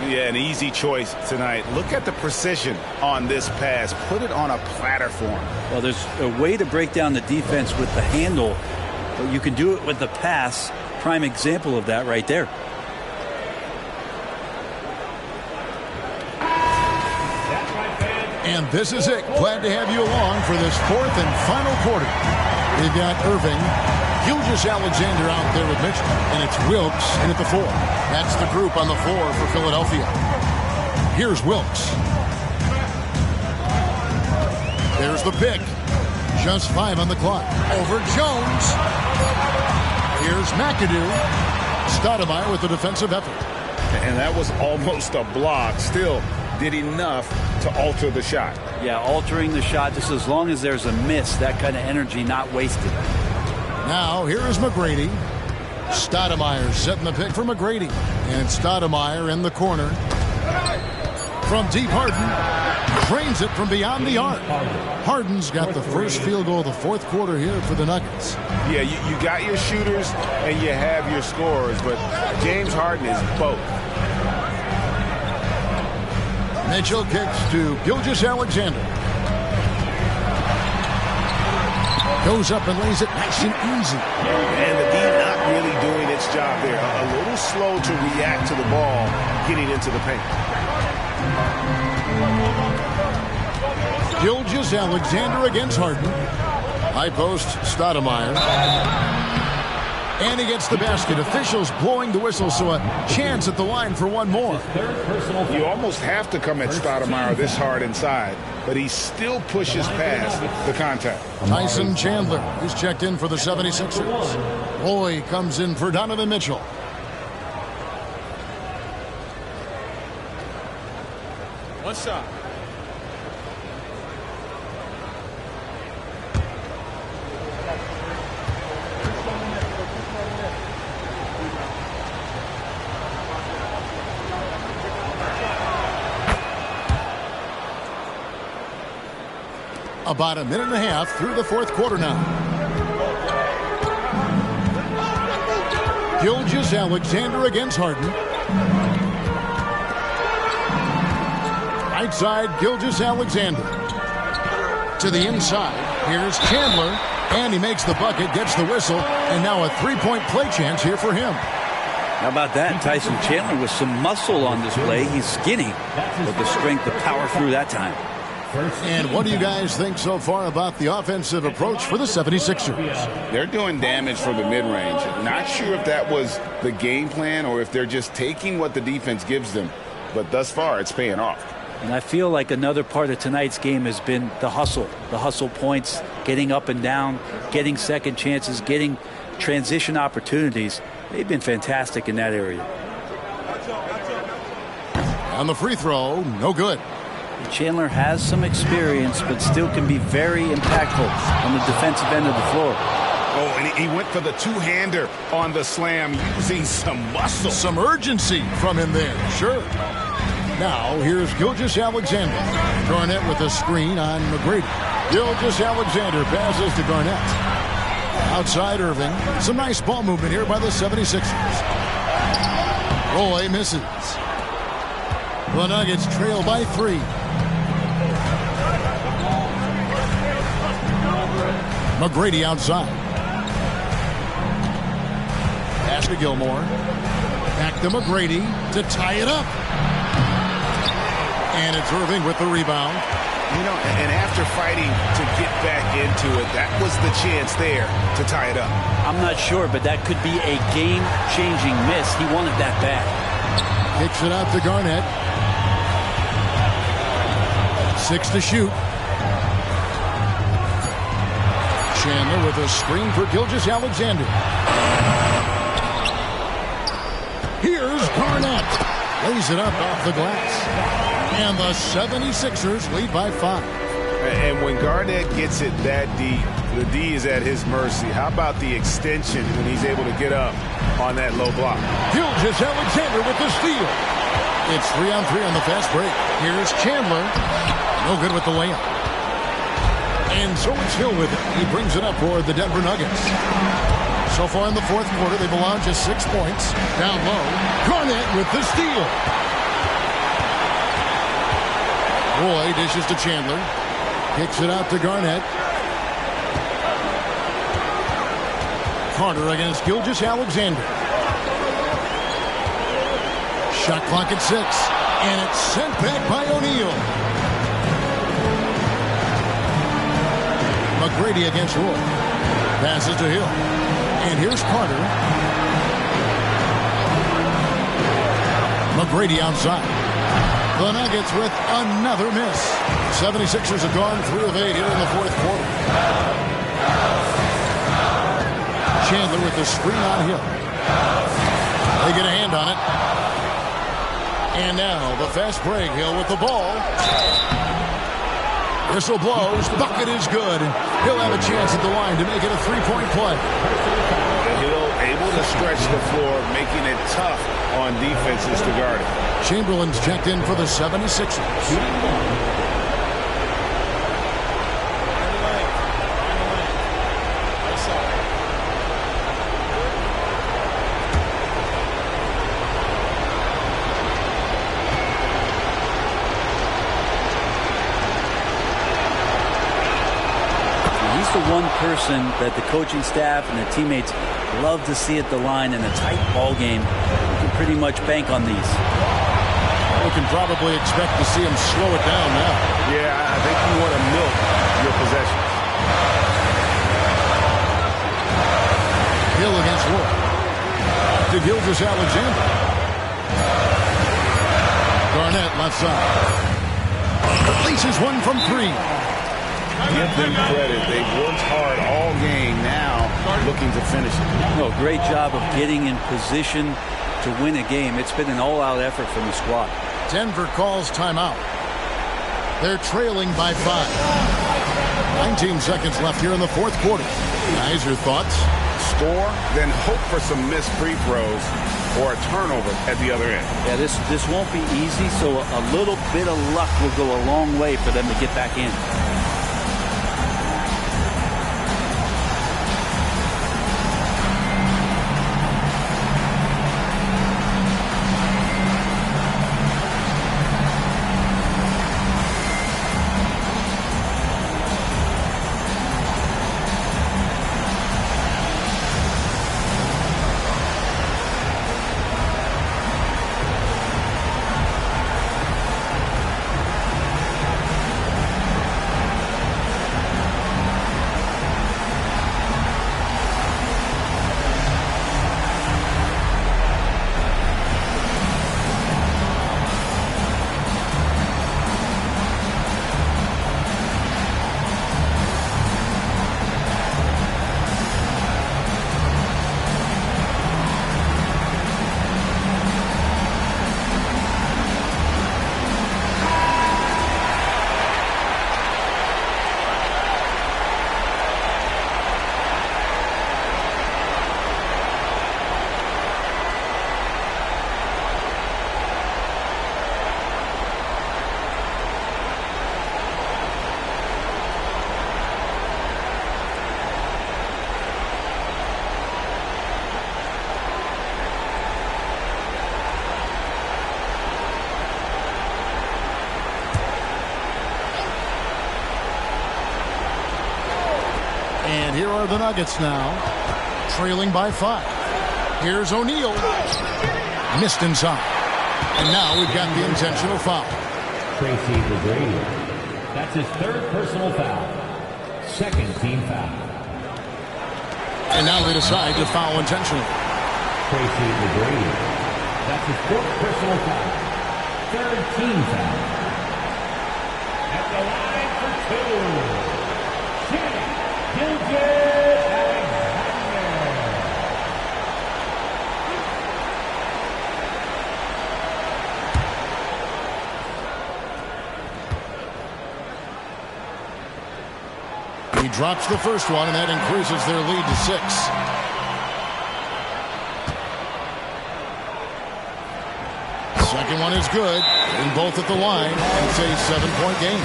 Yeah, an easy choice tonight. Look at the precision on this pass. Put it on a platter for him. Well, there's a way to break down the defense with the handle, but you can do it with the pass. Prime example of that right there. And this is it. Glad to have you along for this 4th and final quarter. We've got Irving, Gilgeous-Alexander out there with Mitchell, and it's Wilkes in at the 4. That's the group on the 4 for Philadelphia. Here's Wilkes. There's the pick. Just 5 on the clock. Over Jones. Here's McAdoo. Stoudemire with the defensive effort. And that was almost a block. Still did enough to alter the shot. Yeah, altering the shot just as long as there's a miss. That kind of energy not wasted. Now, here is McGrady. Stoudemire setting the pick for McGrady. And Stoudemire in the corner. From deep, Harden drains it from beyond the arc. Harden's got the first field goal of the 4th quarter here for the Nuggets. Yeah, you got your shooters and you have your scorers, but James Harden is both. Mitchell kicks to Gilgeous-Alexander. Goes up and lays it nice and easy. And the D not really doing its job there. A little slow to react to the ball getting into the paint. Gilgeous-Alexander against Harden. High post, Stoudemire. And he gets the basket. Officials blowing the whistle, so a chance at the line for one more. You almost have to come at Stoudemire this hard inside, but he still pushes past the contact. Tyson Chandler is checked in for the 76ers. Roy comes in for Donovan Mitchell. One shot. About a minute and a half through the 4th quarter now. Gilgeous-Alexander against Harden. Right side, Gilgeous-Alexander. To the inside, here's Chandler. And he makes the bucket, gets the whistle, and now a 3-point play chance here for him. How about that? Tyson Chandler with some muscle on display. He's skinny, but the strength, the power through that time. And what do you guys think so far about the offensive approach for the 76ers? They're doing damage from the mid-range. Not sure if that was the game plan or if they're just taking what the defense gives them. But thus far, it's paying off. And I feel like another part of tonight's game has been the hustle points, getting up and down, getting second chances, getting transition opportunities. They've been fantastic in that area. On the free throw, no good. Chandler has some experience, but still can be very impactful on the defensive end of the floor. Oh, and he went for the two-hander on the slam, using some muscle. Some urgency from him there, sure. Now, here's Gilgeous-Alexander. Garnett with a screen on McGrady. Gilgeous-Alexander passes to Garnett. Outside Irving. Some nice ball movement here by the 76ers. Roy misses. The Nuggets trail by 3. McGrady outside. Pass to Gilmore. Back to McGrady to tie it up. And it's Irving with the rebound. You know, and after fighting to get back into it, that was the chance there to tie it up. I'm not sure, but that could be a game-changing miss. He wanted that bad. Kicks it out to Garnett. 6 to shoot. Chandler with a screen for Gilgeous-Alexander. Here's Garnett. Lays it up off the glass. And the 76ers lead by 5. And when Garnett gets it that deep, the D is at his mercy. How about the extension when he's able to get up on that low block? Gilgeous-Alexander with the steal. It's 3-on-3 on the fast break. Here's Chandler. No good with the layup. And so it's Hill with it. He brings it up for the Denver Nuggets. So far in the fourth quarter, they've allowed just 6 points. Down low, Garnett with the steal. Roy dishes to Chandler. Kicks it out to Garnett. Carter against Gilgeous-Alexander. Shot clock at 6. And it's sent back by O'Neal. McGrady against Roy. Passes to Hill. And here's Carter. McGrady outside. The Nuggets with another miss. 76ers have gone 3 of 8 here in the fourth quarter. Chandler with the screen on Hill. They get a hand on it. And now the fast break. Hill with the ball. Whistle blows. The bucket is good. He'll have a chance at the line to make it a 3-point play. Hill able to stretch the floor, making it tough on defenses to guard it. Chamberlain's checked in for the 76ers. He's the one person that the coaching staff and the teammates love to see at the line in a tight ball game. You can pretty much bank on these. We can probably expect to see him slow it down now. Yeah, I think you want to milk your possessions. Hill against Roy. To Gilgeous-Alexander. Garnett left side. Releases one from 3. Give them credit. They've worked hard all game now, looking to finish it. No, great job of getting in position to win a game. It's been an all-out effort from the squad. Denver calls timeout. They're trailing by 5. 19 seconds left here in the fourth quarter. Guys, your thoughts? Score, then hope for some missed free throws or a turnover at the other end. Yeah, this won't be easy, so a little bit of luck will go a long way for them to get back in. are the Nuggets now, trailing by 5. Here's O'Neal. Missed inside. And now we've got the intentional foul. Tracy McGrady. That's his 3rd personal foul. 2nd team foul. And now they decide to foul intentionally. Tracy McGrady. That's his 4th personal foul. 3rd team foul. At the line for 2. Shaq Gilgeous-Alexander. He drops the first one, and that increases their lead to 6. Second one is good. Getting both at the line. It's a 7-point game.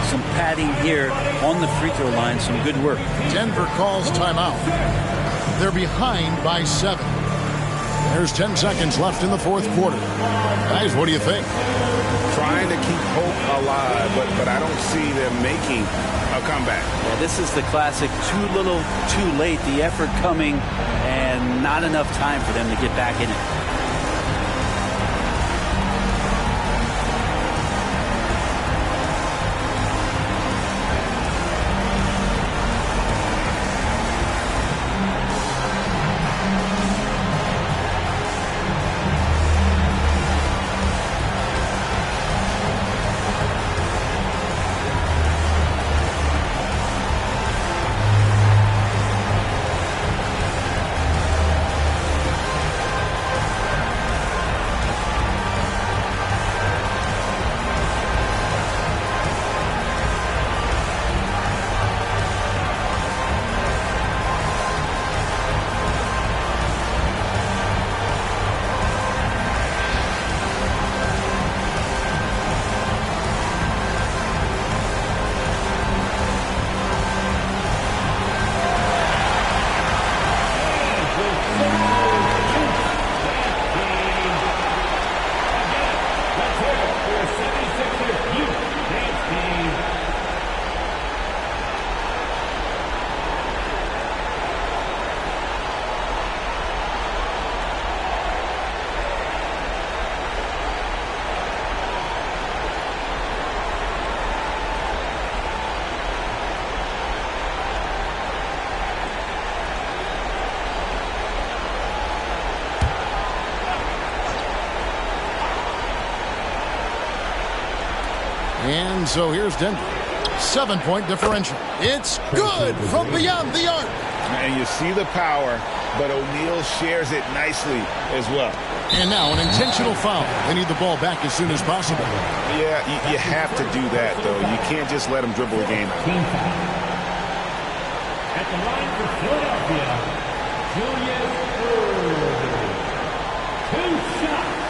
Some padding here on the free throw line. Some good work. Denver calls timeout. They're behind by 7. There's 10 seconds left in the 4th quarter. Guys, what do you think? Trying to keep hope alive, but I don't see them making a comeback. Yeah, this is the classic too little, too late. The effort coming and not enough time for them to get back in it. And so here's Denver. 7-point differential. It's good from beyond the arc. And you see the power, but O'Neal shares it nicely as well. And now an intentional foul. They need the ball back as soon as possible. Yeah, you have to do that, though. You can't just let them dribble a game out. At the line for Philadelphia, Julius Erving. 2 shots.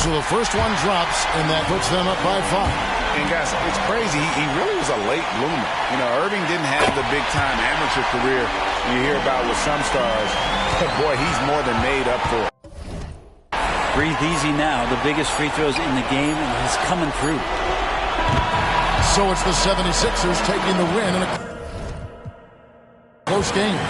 So the first one drops, and that puts them up by 5. And guys, it's crazy. He really was a late bloomer. You know, Irving didn't have the big-time amateur career you hear about with some stars. But boy, he's more than made up for it. Breathe easy now. The biggest free throws in the game, and he's coming through. So it's the 76ers taking the win in a close game.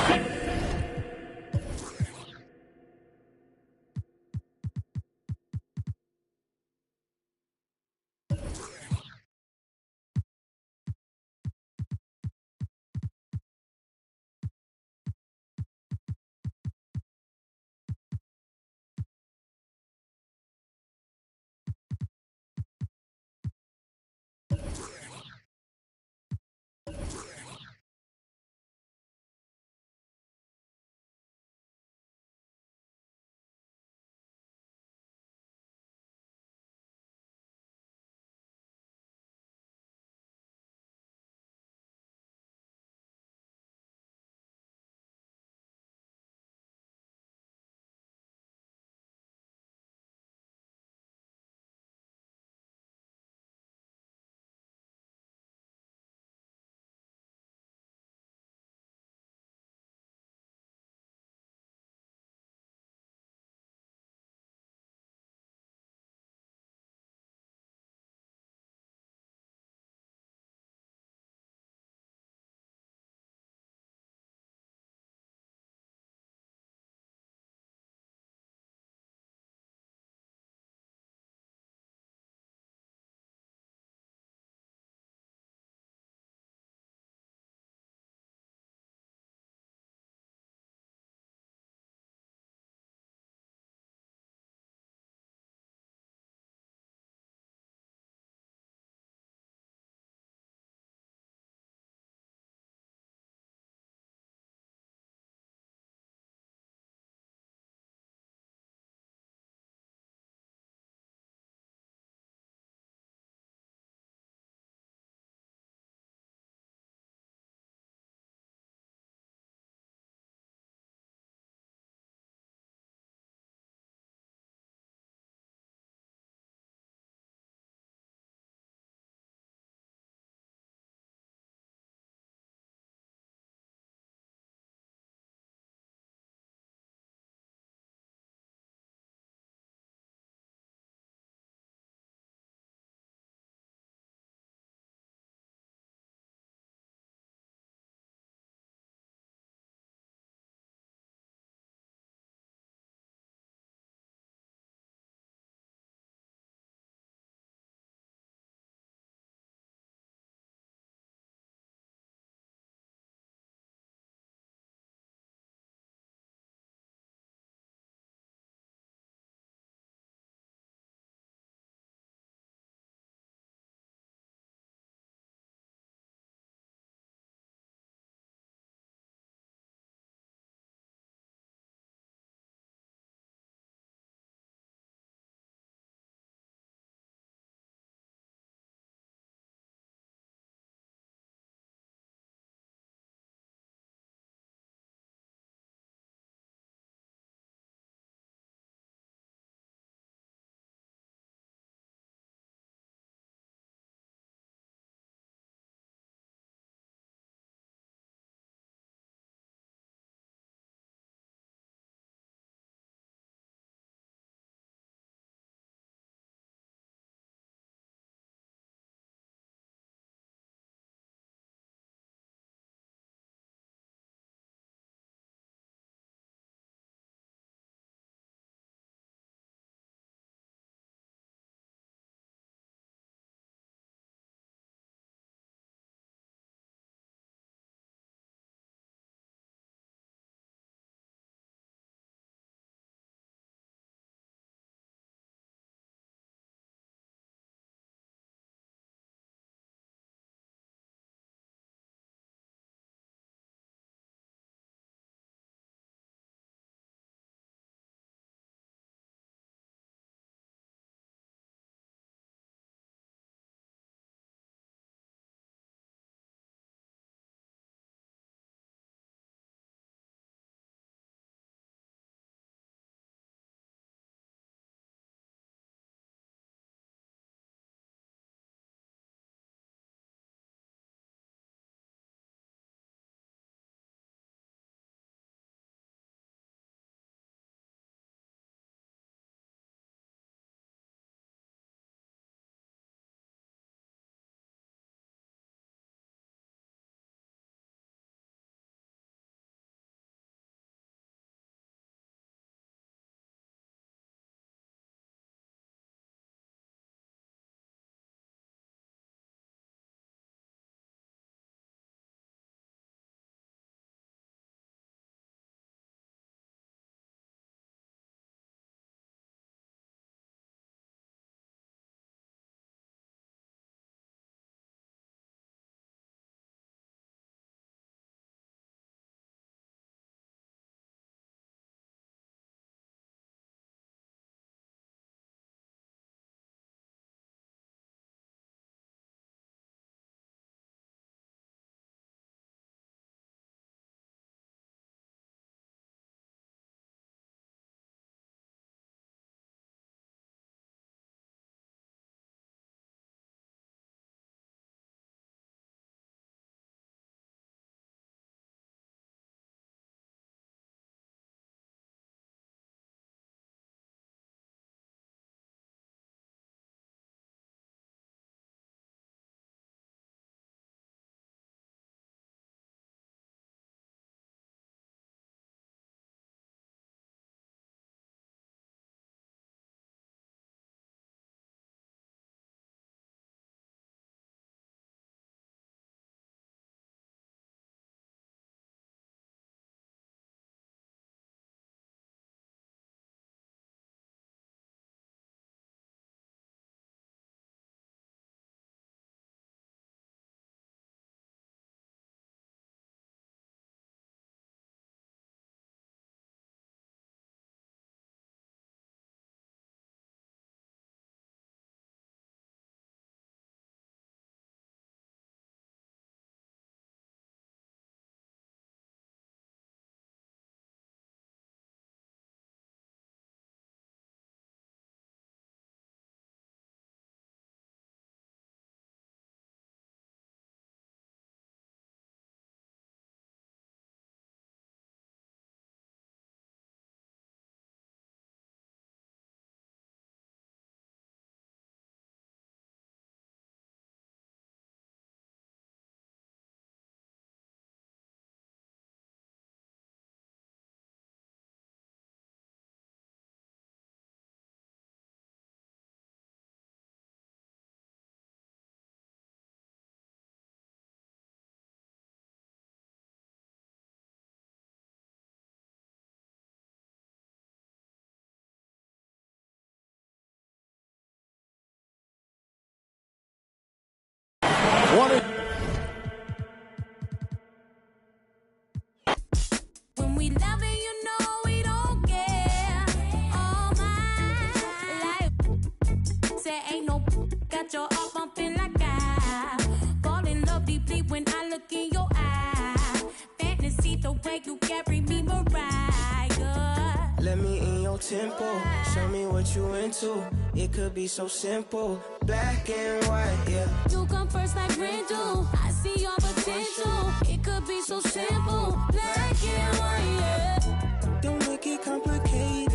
your tempo. Show me what you into. It could be so simple. Black and white, yeah. You come first like rain do. I see your potential. It could be so simple. Black and white, yeah. Don't make it complicated.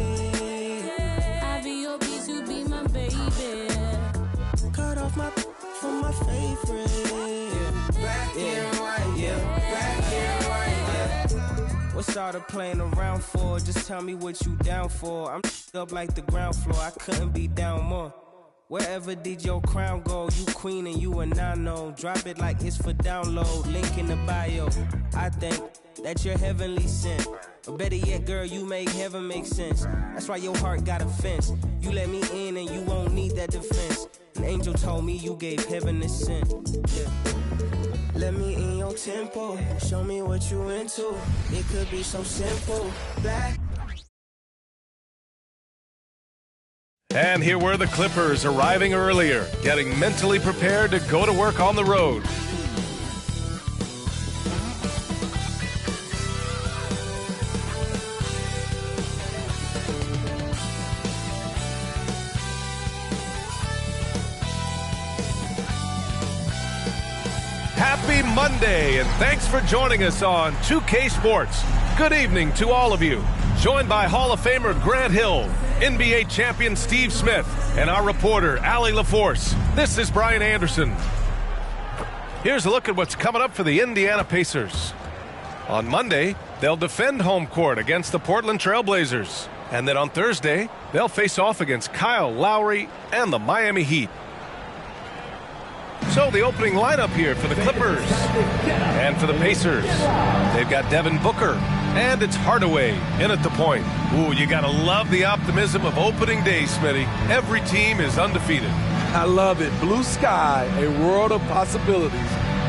I be your beat, you be my baby. Cut off my from my favorite. Yeah. Black and white, yeah. Black and white, yeah. What's all the playing around for? Just tell me what you down for. I'm up like the ground floor. I couldn't be down more. Wherever did your crown go? You queen and you a nano. Drop it like it's for download. Link in the bio. I think that you're heavenly sent. Or better yet, girl, you make heaven make sense. That's why your heart got a fence. You let me in and you won't need that defense. An angel told me you gave heaven a scent. Yeah. Let me in your tempo. Show me what you into. It could be so simple. Black. And here were the Clippers arriving earlier, getting mentally prepared to go to work on the road. Happy Monday, and thanks for joining us on 2K Sports. Good evening to all of you. Joined by Hall of Famer Grant Hill, NBA champion Steve Smith, and our reporter, Allie LaForce. This is Brian Anderson. Here's a look at what's coming up for the Indiana Pacers. On Monday, they'll defend home court against the Portland Trail Blazers. And then on Thursday, they'll face off against Kyle Lowry and the Miami Heat. So the opening lineup here for the Clippers and for the Pacers. They've got Devin Booker, and it's Hardaway in at the point. Ooh, you gotta love the optimism of opening day, Smitty. Every team is undefeated. I love it. Blue sky, a world of possibilities.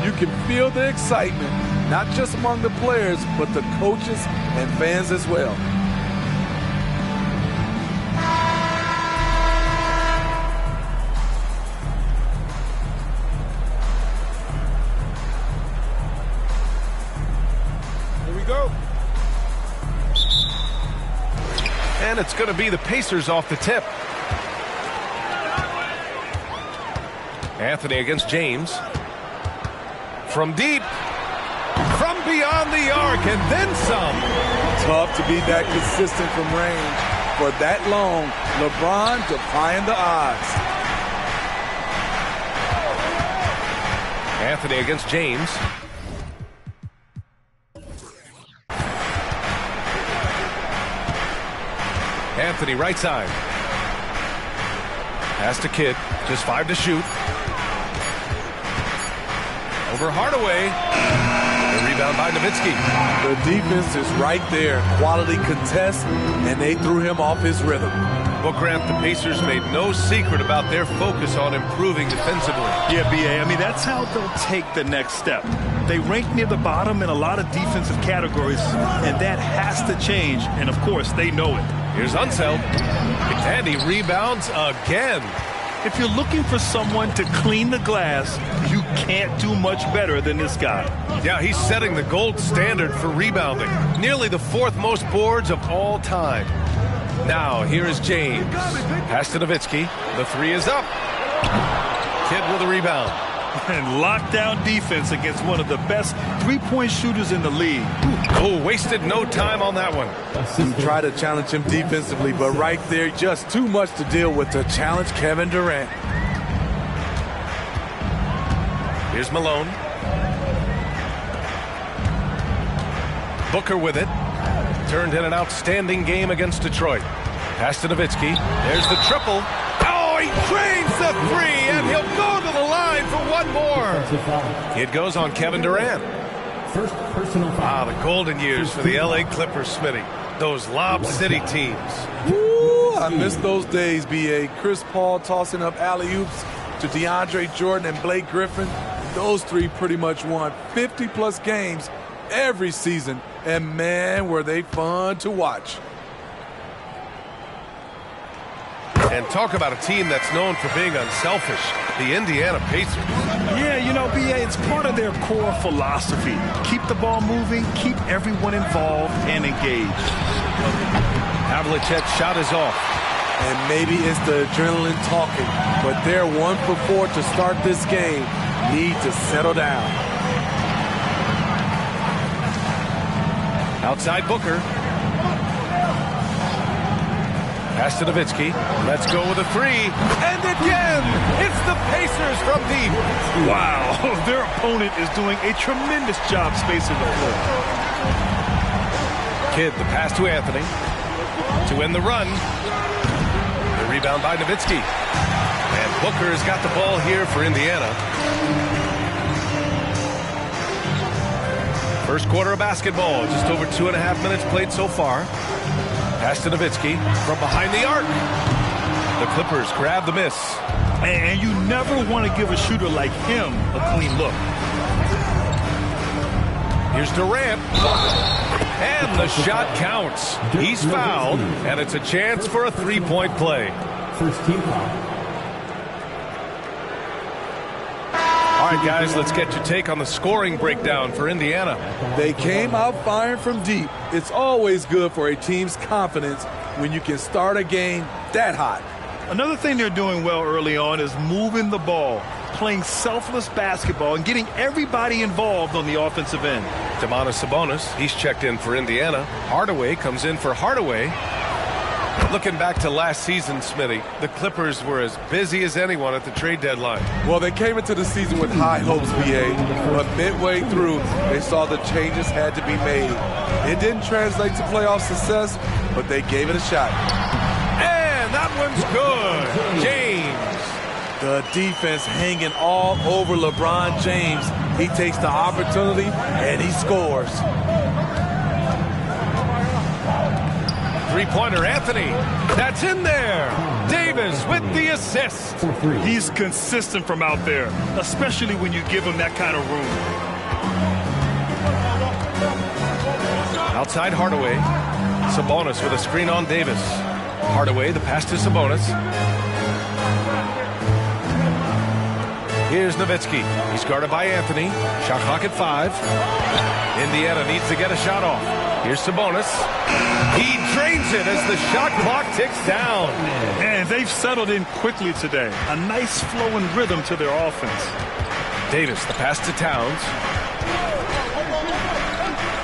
You can feel the excitement, not just among the players, but the coaches and fans as well. And it's going to be the Pacers off the tip. Anthony against James. From deep. From beyond the arc, and then some. Tough to be that consistent from range. For that long, LeBron defying the odds. Anthony against James. Anthony right side. Pass to Kidd. Just 5 to shoot. Over Hardaway. The rebound by Nowitzki. The defense is right there. Quality contest, and they threw him off his rhythm. Well, Grant, the Pacers made no secret about their focus on improving defensively. Yeah, B.A., I mean, that's how they'll take the next step. They rank near the bottom in a lot of defensive categories, and that has to change, and, of course, they know it. Here's Unseld, and he rebounds again. If you're looking for someone to clean the glass, you can't do much better than this guy. Yeah, he's setting the gold standard for rebounding. Nearly the 4th most boards of all time. Now, here is James. Pass to Nowitzki. The 3 is up. Kidd with a rebound. And lockdown defense against one of the best three-point shooters in the league. Oh, wasted no time on that one. Try to challenge him defensively, but right there, just too much to deal with to challenge Kevin Durant. Here's Malone. Booker with it. Turned in an outstanding game against Detroit. Pass to Nowitzki. There's the triple. Oh, he drains the 3, and he'll go to the line for one more. It goes on Kevin Durant. First personal foul. The golden years for the LA Clippers, Smitty. Those Lob City teams. Woo, I miss those days, B.A. Chris Paul tossing up alley-oops to DeAndre Jordan and Blake Griffin. Those 3 pretty much won 50-plus games every season, and man, were they fun to watch. And talk about a team that's known for being unselfish, the Indiana Pacers. Yeah, you know, B.A., it's part of their core philosophy. Keep the ball moving, keep everyone involved and engaged. Havlicek's shot is off. And maybe it's the adrenaline talking, but they're 1 for 4 to start this game. Need to settle down. Outside Booker. Pass to Nowitzki. Let's go with a three. And again, it's the Pacers from deep. Wow, their opponent is doing a tremendous job spacing the floor. Kidd, the pass to Anthony. To end the run. The rebound by Nowitzki. And Booker has got the ball here for Indiana. First quarter of basketball. Just over 2.5 minutes played so far. Pass to Nowitzki from behind the arc. The Clippers grab the miss. And you never want to give a shooter like him a clean look. Here's Durant. And the shot counts. He's fouled, and it's a chance for a three-point play. First team foul. All right, guys, let's get your take on the scoring breakdown for Indiana. They came out firing from deep. It's always good for a team's confidence when you can start a game that hot. Another thing they're doing well early on is moving the ball, playing selfless basketball, and getting everybody involved on the offensive end. Domantas Sabonis, he's checked in for Indiana. Hardaway comes in for Hardaway. Looking back to last season, Smitty, the Clippers were as busy as anyone at the trade deadline. Well, they came into the season with high hopes, BA, but midway through, they saw the changes had to be made. It didn't translate to playoff success, but they gave it a shot. And that one's good. James. The defense hanging all over LeBron James. He takes the opportunity, and he scores. Three-pointer, Anthony. That's in there. Davis with the assist. He's consistent from out there, especially when you give him that kind of room. Outside Hardaway. Sabonis with a screen on Davis. Hardaway, the pass to Sabonis. Here's Nowitzki. He's guarded by Anthony. Shot clock at 5. Indiana needs to get a shot off. Here's Sabonis. He drains it as the shot clock ticks down. And they've settled in quickly today. A nice flowing rhythm to their offense. Davis, the pass to Towns.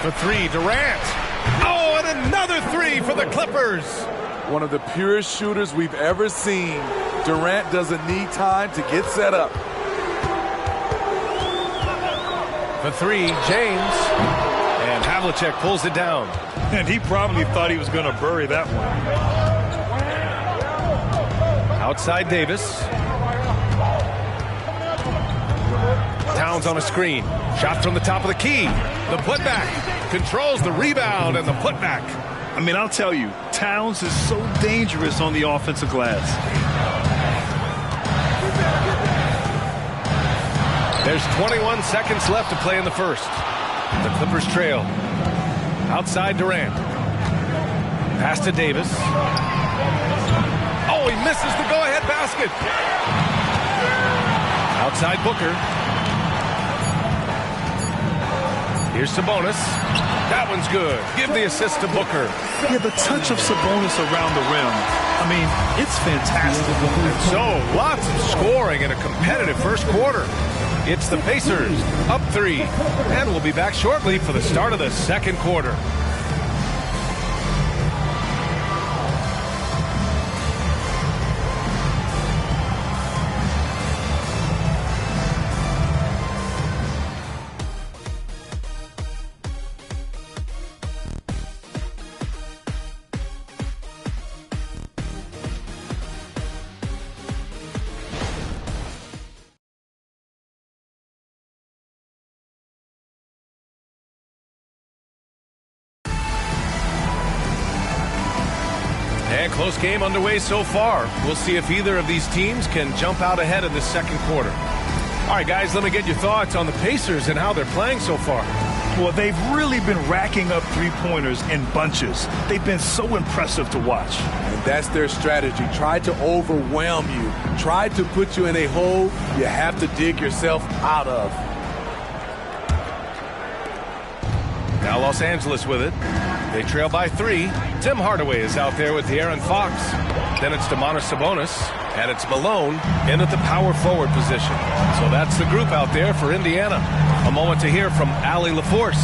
For three, Durant. Oh, and another three for the Clippers. One of the purest shooters we've ever seen. Durant doesn't need time to get set up. For three, James. And Havlicek pulls it down. And he probably thought he was going to bury that one. Outside Davis. Towns on a screen. Shot from the top of the key. The putback. Controls the rebound and the putback. I mean, I'll tell you, Towns is so dangerous on the offensive glass. There's 21 seconds left to play in the first. The Clippers trail. Outside Durant. Pass to Davis. Oh, he misses the go-ahead basket. Outside Booker. Here's Sabonis. That one's good. Give the assist to Booker. Yeah, the touch of Sabonis around the rim. I mean, it's fantastic. So, lots of scoring in a competitive first quarter. It's the Pacers up 3. And we'll be back shortly for the start of the second quarter. And close game underway so far. We'll see if either of these teams can jump out ahead in this second quarter. All right, guys, let me get your thoughts on the Pacers and how they're playing so far. Well, they've really been racking up three-pointers in bunches. They've been so impressive to watch. And that's their strategy. Try to overwhelm you. Try to put you in a hole you have to dig yourself out of. Now Los Angeles with it. They trail by 3. Tim Hardaway is out there with De'Aaron Fox. Then it's Domantas Sabonis, and it's Malone in at the power forward position. So that's the group out there for Indiana. A moment to hear from Allie LaForce.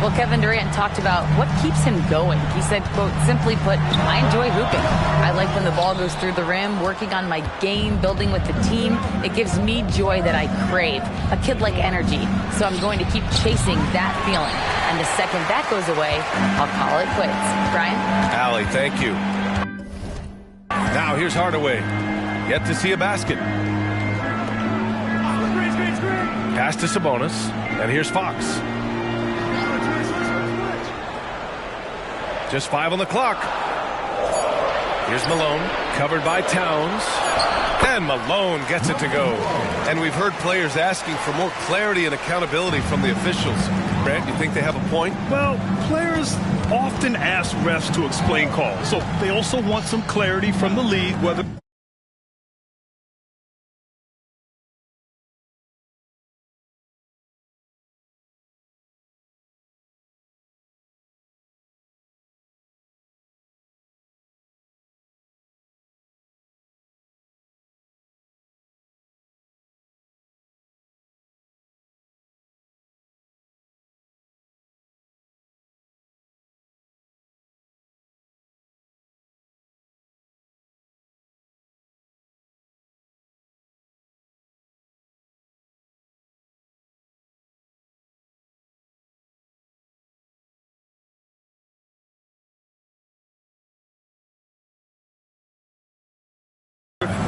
Well, Kevin Durant talked about what keeps him going. He said, quote, simply put, I enjoy hooping. I like when the ball goes through the rim, working on my game, building with the team. It gives me joy that I crave, a kid-like energy. So I'm going to keep chasing that feeling. And the second that goes away, I'll call it quits. Brian? Allie, thank you. Now here's Hardaway. Yet to see a basket. Pass to Sabonis. And here's Fox. Just 5 on the clock. Here's Malone, covered by Towns. And Malone gets it to go. And we've heard players asking for more clarity and accountability from the officials. Grant, you think they have a point? Well, players often ask refs to explain calls. So they also want some clarity from the league whether...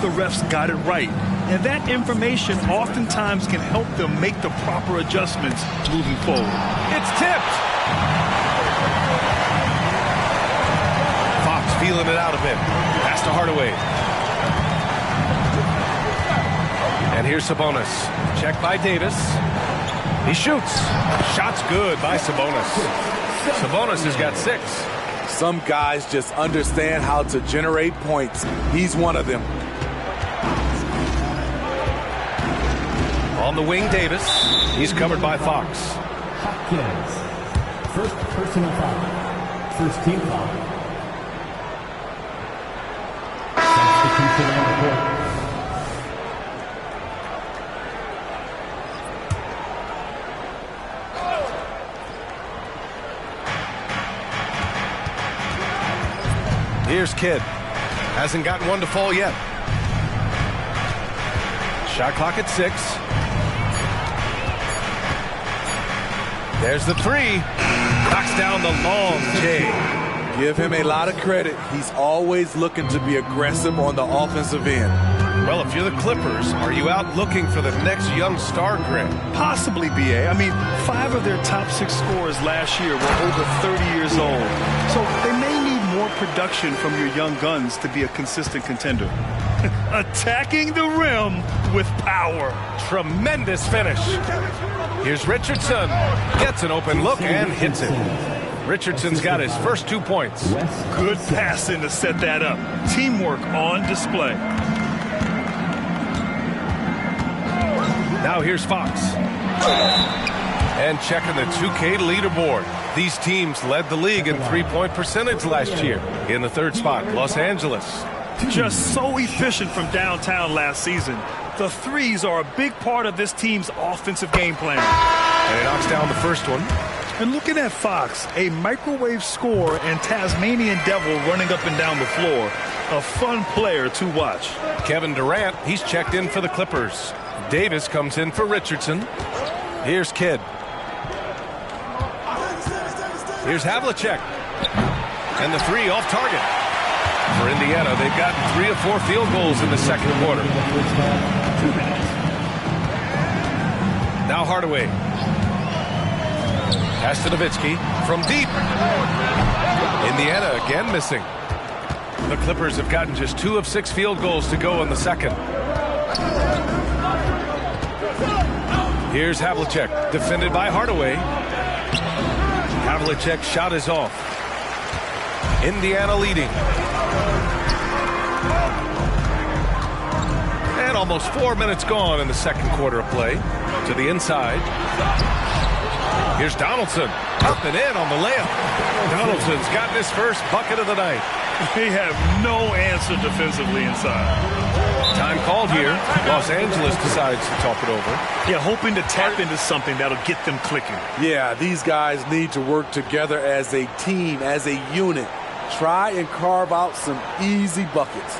the refs got it right. And that information oftentimes can help them make the proper adjustments moving forward. It's tipped. Fox feeling it out a bit. Pass to Hardaway. And here's Sabonis. Check by Davis. He shoots. Shot's good by Sabonis. Sabonis has got 6. Some guys just understand how to generate points. He's one of them. On the wing, Davis. He's covered by Fox. Hopkins. First personal foul. First team foul. Substitution on the court. Here's Kidd. Hasn't gotten one to fall yet. Shot clock at 6. There's the 3. Knocks down the long J. Give him a lot of credit. He's always looking to be aggressive on the offensive end. Well, if you're the Clippers, are you out looking for the next young star, Grant? Possibly, BA. I mean, 5 of their top 6 scorers last year were over 30 years old. So they may need more production from your young guns to be a consistent contender. Attacking the rim with power. Tremendous finish. Here's Richardson. Gets an open look and hits it. Richardson's got his first 2 points. Good passing to set that up. Teamwork on display. Now here's Fox. And checking the 2K leaderboard. These teams led the league in three-point percentage last year. In the 3rd spot, Los Angeles. Just so efficient from downtown last season. The threes are a big part of this team's offensive game plan. And he knocks down the first one. And looking at Fox, a microwave scorer and Tasmanian devil running up and down the floor. A fun player to watch. Kevin Durant, he's checked in for the Clippers. Davis comes in for Richardson. Here's Kidd. Here's Havlicek. And the 3 off target. For Indiana, they've gotten 3 of 4 field goals in the second quarter. Now Hardaway. Pass to Nowitzki from deep. Indiana again missing. The Clippers have gotten just 2 of 6 field goals to go in the second. Here's Havlicek, defended by Hardaway. Havlicek's shot is off. Indiana leading. And almost 4 minutes gone in the second quarter of play. To the inside. Here's Donaldson. Up and in on the layup. Donaldson's gotten his first bucket of the night. They have no answer defensively inside. Time called here. Los Angeles decides to talk it over. Yeah, hoping to tap into something that'll get them clicking. Yeah, these guys need to work together as a team, as a unit. Try and carve out some easy buckets.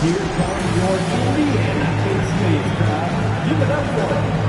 Here comes your Indiana Casemates crowd. Give it up for them.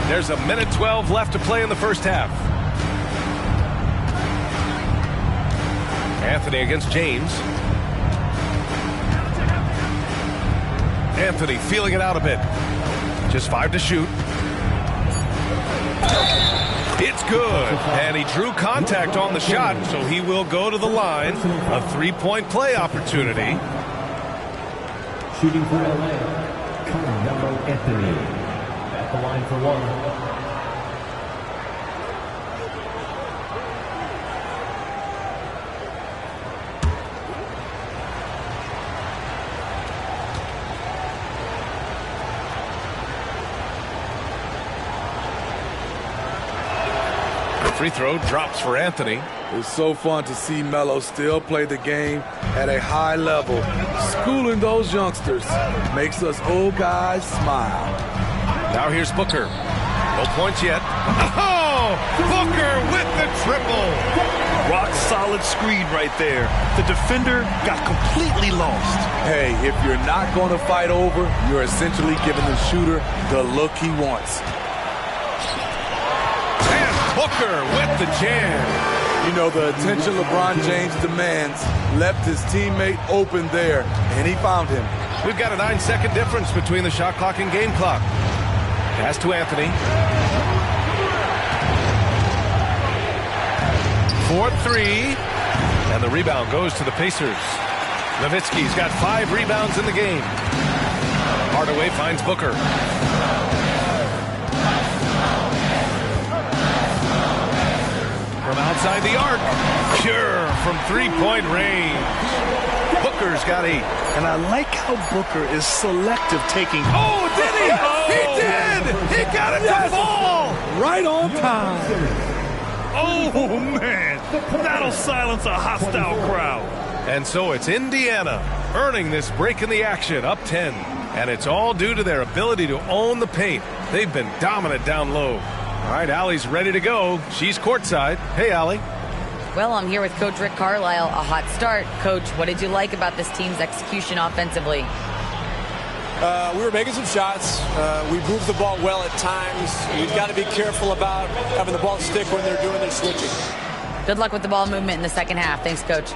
There's a minute 12 left to play in the first half. Anthony against James. Anthony feeling it out a bit. Just 5 to shoot. It's good. And he drew contact on the shot, so he will go to the line. A 3-point play opportunity. Shooting for LA, Carmelo Anthony. At the line for one. Free throw drops for Anthony. It's so fun to see Melo still play the game at a high level. Schooling those youngsters makes us old guys smile. Now here's Booker. No points yet. Oh! Booker with the triple. Rock solid screen right there. The defender got completely lost. Hey, if you're not going to fight over, you're essentially giving the shooter the look he wants. And Booker with the jam. You know, the attention LeBron James demands left his teammate open there, and he found him. We've got a 9-second difference between the shot clock and game clock. Pass to Anthony. 4-3. And the rebound goes to the Pacers. Nowitzki's got 5 rebounds in the game. Hardaway finds Booker. From outside the arc. Pure from 3-point range. Booker's got 8. And I like how Booker is selective taking. Oh, did he? He did! He got it to fall! Right on time. Oh, man. That'll silence a hostile crowd. And so it's Indiana earning this break in the action, up 10. And it's all due to their ability to own the paint. They've been dominant down low. All right, Allie's ready to go. She's courtside. Hey, Allie. Well, I'm here with Coach Rick Carlisle. A hot start. Coach, what did you like about this team's execution offensively? We were making some shots. We moved the ball well at times. You've got to be careful about having the ball stick when they're doing their switching. Good luck with the ball movement in the second half. Thanks, Coach.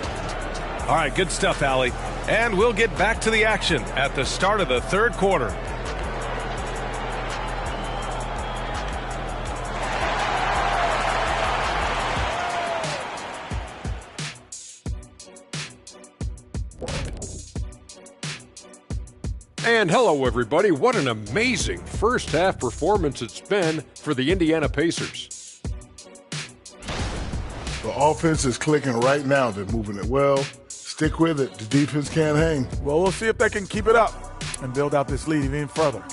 All right, good stuff, Allie. And we'll get back to the action at the start of the third quarter. And hello, everybody. What an amazing first half performance it's been for the Indiana Pacers. The offense is clicking right now. They're moving it well. Stick with it. The defense can't hang. Well, we'll see if they can keep it up and build out this lead even further.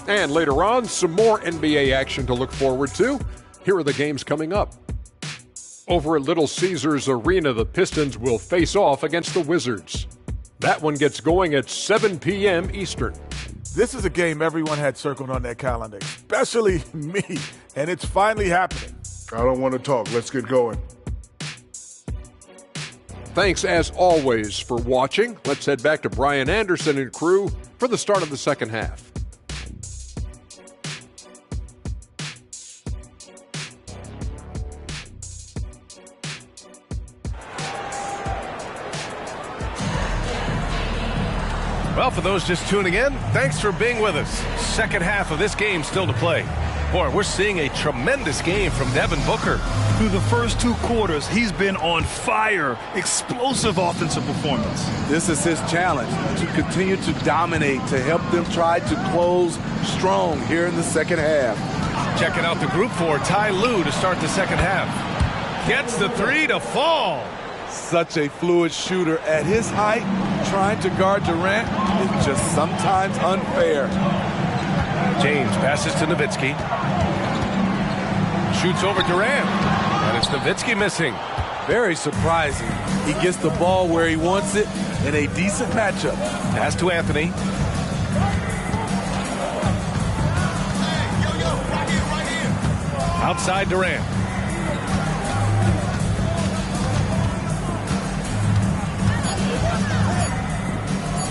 And later on, some more NBA action to look forward to. Here are the games coming up. Over at Little Caesars Arena, the Pistons will face off against the Wizards. That one gets going at 7 p.m. Eastern. This is a game everyone had circled on their calendar, especially me, and it's finally happening. I don't want to talk. Let's get going. Thanks, as always, for watching. Let's head back to Brian Anderson and crew for the start of the second half. Well, for those just tuning in, thanks for being with us. Second half of this game still to play. Boy, we're seeing a tremendous game from Devin Booker. Through the first 2 quarters, he's been on fire. Explosive offensive performance. This is his challenge, to continue to dominate, to help them try to close strong here in the second half. Checking out the group for Ty Lue to start the second half. Gets the 3 to fall. Such a fluid shooter at his height. Trying to guard Durant is just sometimes unfair. James passes to Nowitzki. Shoots over Durant. And it's Nowitzki missing. Very surprising. He gets the ball where he wants it in a decent matchup. Pass to Anthony. Outside Durant.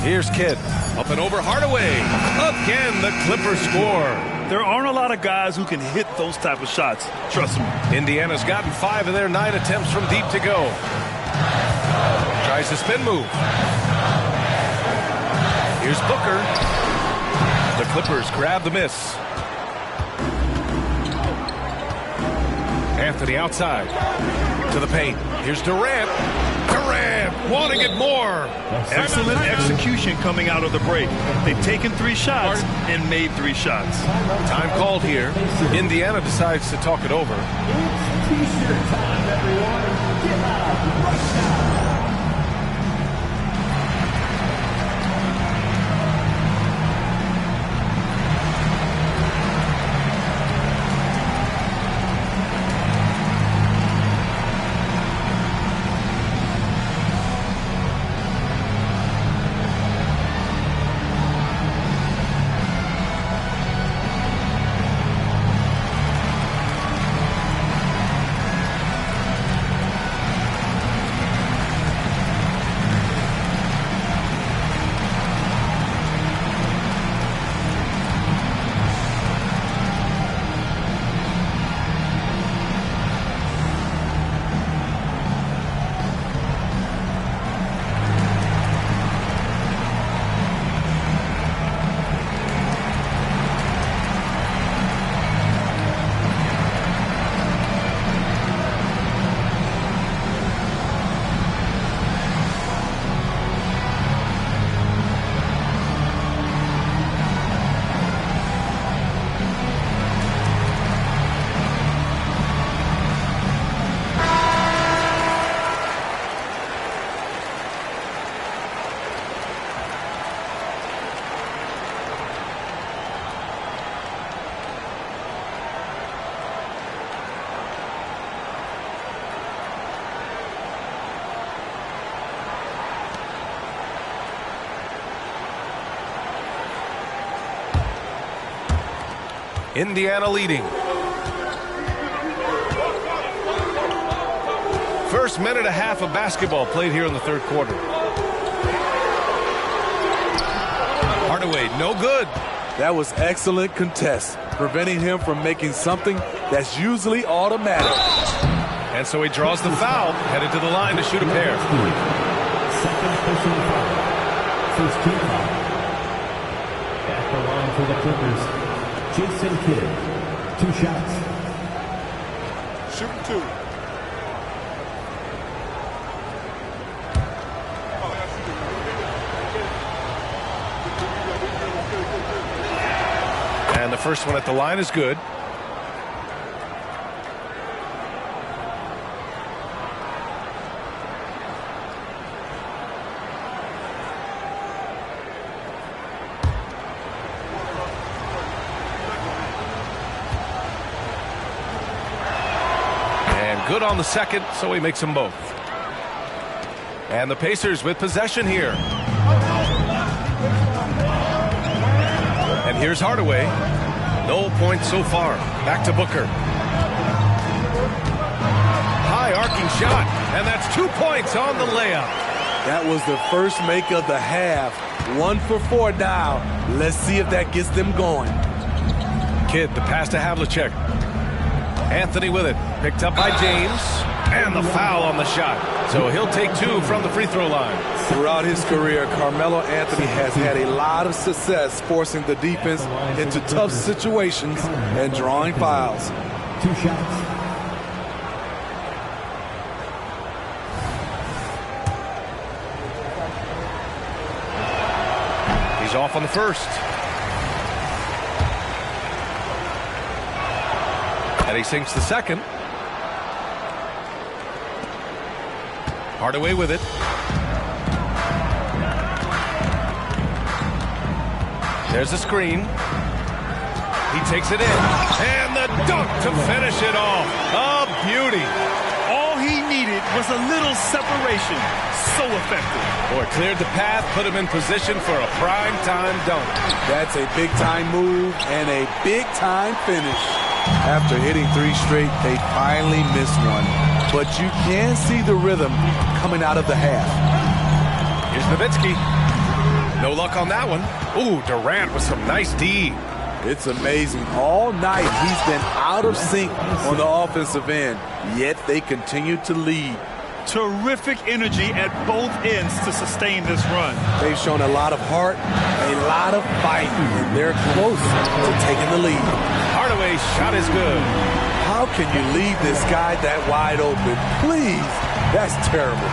Here's Kidd. Up and over Hardaway. Again, the Clippers score. There aren't a lot of guys who can hit those type of shots. Trust me. Indiana's gotten 5 of their 9 attempts from deep to go. Tries the spin move. Here's Booker. The Clippers grab the miss. Anthony outside. To the paint. Here's Durant. Durant wanting it more. Excellent execution coming out of the break. They've taken 3 shots and made 3 shots. Time called here. Indiana decides to talk it over. It's t-shirt time, everyone. Get out right now. Indiana leading. First minute and a half of basketball played here in the third quarter. Hardaway, no good. That was excellent contest, preventing him from making something that's usually automatic. And so he draws the foul, headed to the line to shoot a pair. Second personal foul. First team foul. At the line for the Clippers, Jason Kidd. 2 shots. Shooting 2. And the first one at the line is good. And good on the second, so he makes them both. And the Pacers with possession here. And here's Hardaway. No points so far. Back to Booker. High arcing shot. And that's 2 points on the layup. That was the first make of the half. 1 for 4 now. Let's see if that gets them going. Kidd, the pass to Havlicek. Anthony with it. Picked up by James. And the foul on the shot. So he'll take 2 from the free throw line. Throughout his career, Carmelo Anthony has had a lot of success forcing the defense into tough situations and drawing fouls. 2 shots. He's off on the first. And he sinks the second. Hardaway with it. There's a screen. He takes it in. And the dunk to finish it off. A beauty. All he needed was a little separation. So effective. Boy, cleared the path, put him in position for a prime-time dunk. That's a big-time move and a big-time finish. After hitting 3 straight, they finally missed one. But you can see the rhythm coming out of the half. Here's Nowitzki. No luck on that one. Ooh, Durant with some nice D. It's amazing. All night he's been out of sync on the offensive end, yet they continue to lead. Terrific energy at both ends to sustain this run. They've shown a lot of heart, a lot of fight, and they're close to taking the lead. Hardaway's shot is good. How can you leave this guy that wide open? Please, that's terrible.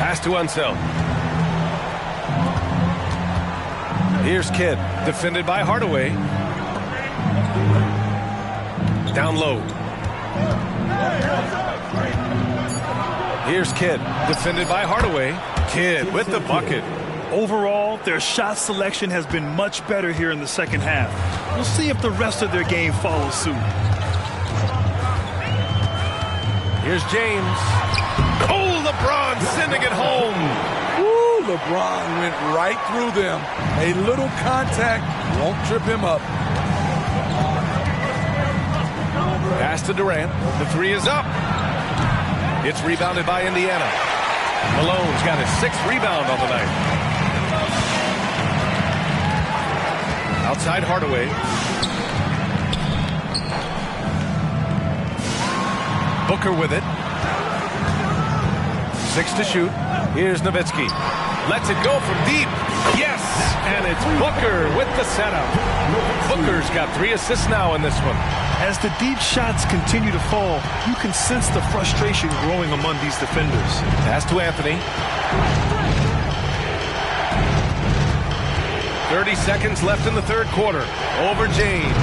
Pass to Unseld. Here's Kidd, defended by Hardaway. Down low. Here's Kidd, defended by Hardaway. Kidd with the bucket. Overall, their shot selection has been much better here in the second half. We'll see if the rest of their game follows suit. Here's James. Oh, LeBron sending it home. Ooh, LeBron went right through them. A little contact won't trip him up. Pass to Durant. The 3 is up. It's rebounded by Indiana. Malone's got his 6th rebound on the night. Outside Hardaway. Booker with it. 6 to shoot. Here's Nowitzki. Lets it go from deep. Yes! And it's Booker with the setup. Booker's got 3 assists now in this one. As the deep shots continue to fall, you can sense the frustration growing among these defenders. Pass to Anthony. 30 seconds left in the third quarter. Over James.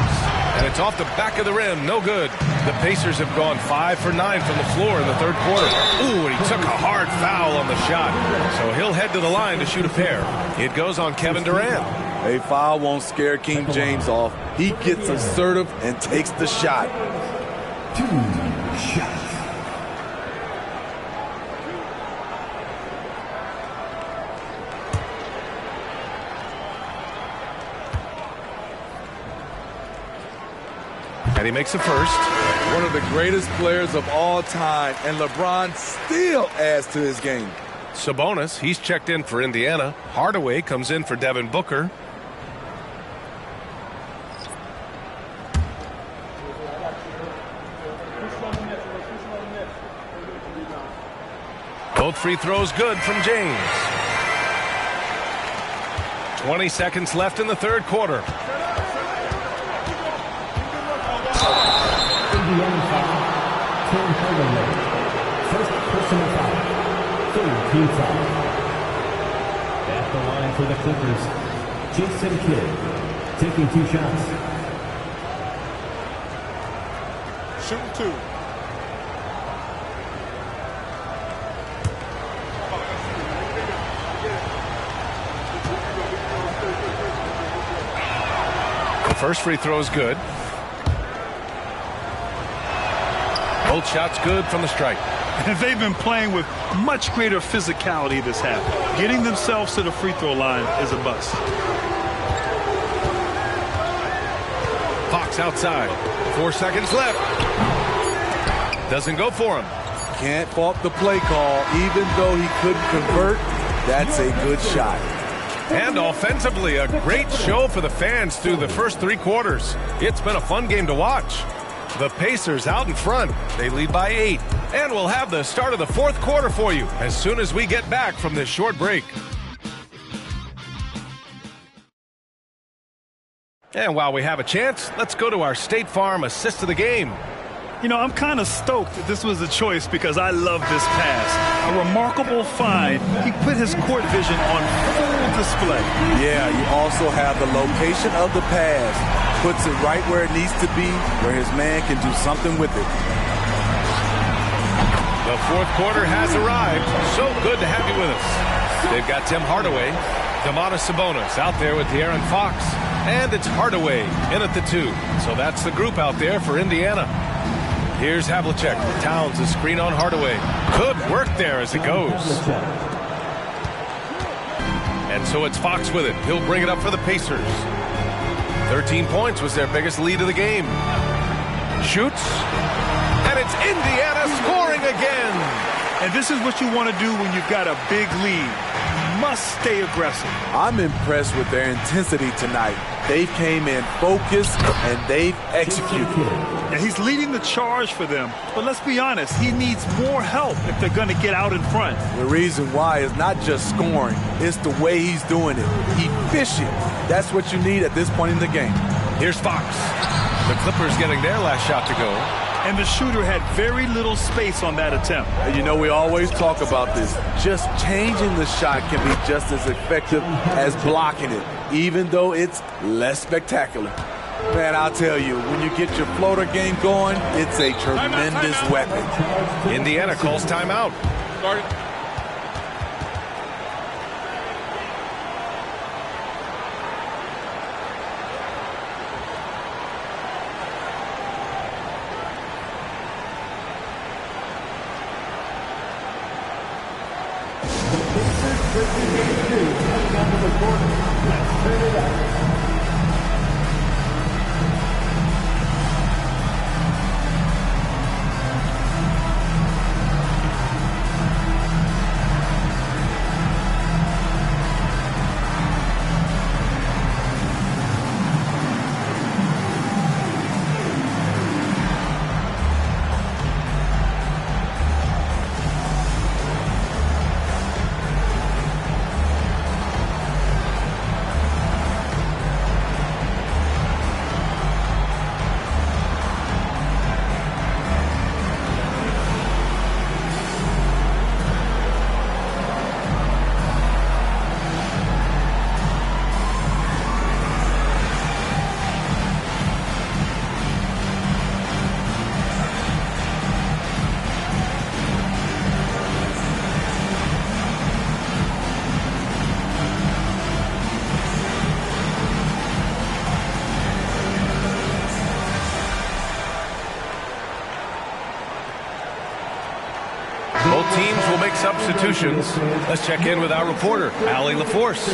And it's off the back of the rim. No good. The Pacers have gone 5 for 9 from the floor in the third quarter. Ooh, and he took a hard foul on the shot. So he'll head to the line to shoot a pair. It goes on Kevin Durant. A foul won't scare King James off. He gets assertive and takes the shot. 2 shots. And he makes the first. One of the greatest players of all time, and LeBron still adds to his game. Sabonis, he's checked in for Indiana. Hardaway comes in for Devin Booker. Both free throws good from James. 20 seconds left in the third quarter. Indiana foul. Tim Hardaway. First personal foul. 13 foul. At the line for the Clippers, Jason Kidd, taking 2 shots. Shooting 2. The first free throw is good. Both shots good from the stripe. And they've been playing with much greater physicality this half. Getting themselves to the free throw line is a bust. Fox outside. 4 seconds left. Doesn't go for him. Can't fault the play call. Even though he couldn't convert, that's a good shot. And offensively, a great show for the fans through the first 3 quarters. It's been a fun game to watch. The Pacers out in front. They lead by 8. And we'll have the start of the 4th quarter for you as soon as we get back from this short break. And while we have a chance, let's go to our State Farm assist of the game. You know, I'm kind of stoked that this was a choice because I love this pass. A remarkable find. He put his court vision on full display. Yeah, you also have the location of the pass. Puts it right where it needs to be, where his man can do something with it. The 4th quarter has arrived. So good to have you with us. They've got Tim Hardaway, Domantas Sabonis out there with De'Aaron Fox, and it's Hardaway in at the 2. So that's the group out there for Indiana. Here's Havlicek. Towns a screen on Hardaway. Good work there as it goes. And so it's Fox with it. He'll bring it up for the Pacers. 13 points was their biggest lead of the game. Shoots. And it's Indiana scoring again. And this is what you want to do when you've got a big lead. You must stay aggressive. I'm impressed with their intensity tonight. They came in focused and they've executed. And he's leading the charge for them. But let's be honest, he needs more help if they're going to get out in front. The reason why is not just scoring, it's the way he's doing it. Efficient. That's what you need at this point in the game. Here's Fox. The Clippers getting their last shot to go. And the shooter had very little space on that attempt. You know, we always talk about this. Just changing the shot can be just as effective as blocking it, even though it's less spectacular. Man, I'll tell you, when you get your floater game going, it's a tremendous weapon. Indiana calls timeout. Start it. Both teams will make substitutions. Let's check in with our reporter, Allie LaForce.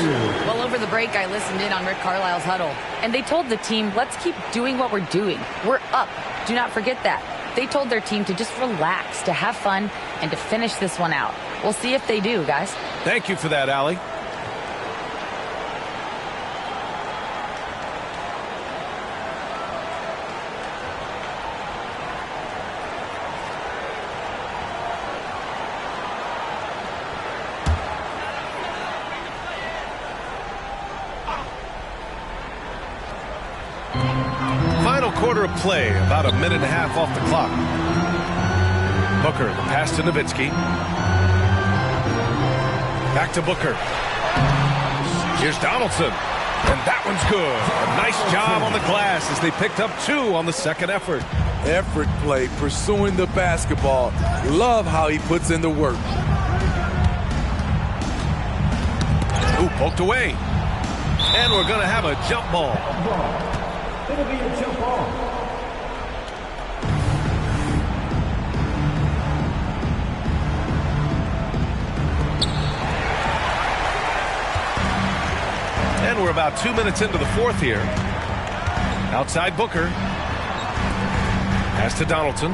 Well, over the break, I listened in on Rick Carlisle's huddle, and they told the team, let's keep doing what we're doing. We're up. Do not forget that. They told their team to just relax, to have fun, and to finish this one out. We'll see if they do, guys. Thank you for that, Allie. Final quarter of play, about a minute and a half off the clock. Booker, the pass to Nowitzki. Back to Booker. Here's Donaldson. And that one's good. A nice job on the glass as they picked up 2 on the second effort. Effort play, pursuing the basketball. Love how he puts in the work. Ooh, poked away. And we're going to have a jump ball. It'll be a jump ball. And we're about 2 minutes into the fourth here. Outside Booker. Pass to Donaldson.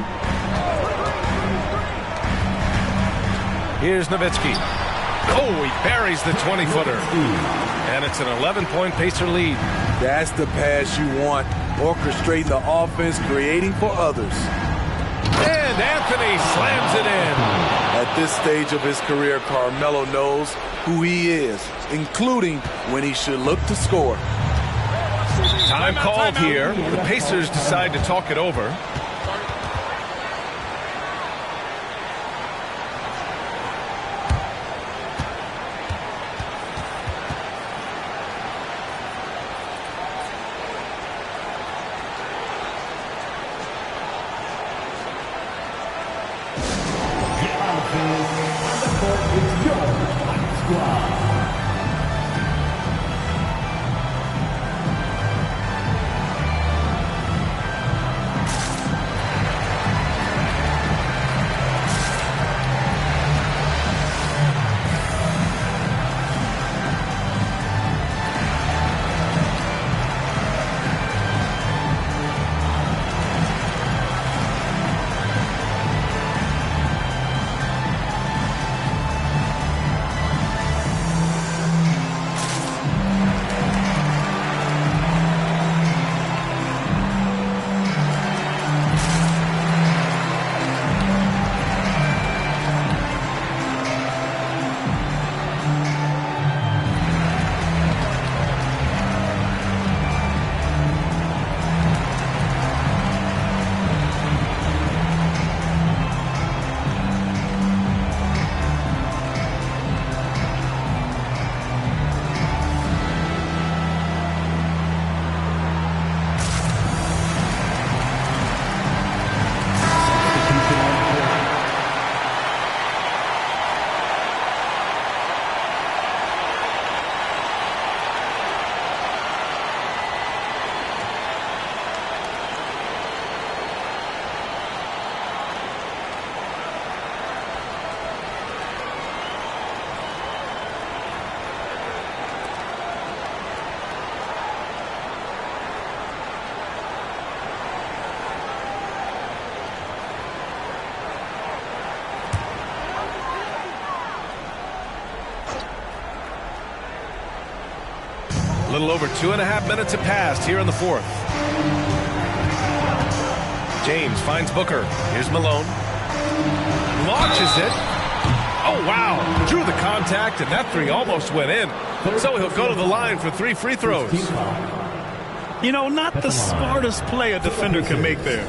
Here's Nowitzki. Oh, he buries the 20-footer. And it's an 11-point Pacer lead. That's the pass you want. Orchestrating the offense, creating for others. And Anthony slams it in. At this stage of his career, Carmelo knows who he is, including when he should look to score. Time called here. The Pacers decide to talk it over. A little over 2.5 minutes have passed here in the fourth. James finds Booker. Here's Malone. Launches it. Oh, wow. Drew the contact, and that three almost went in. So he'll go to the line for 3 free throws. You know, not the smartest play a defender can make there.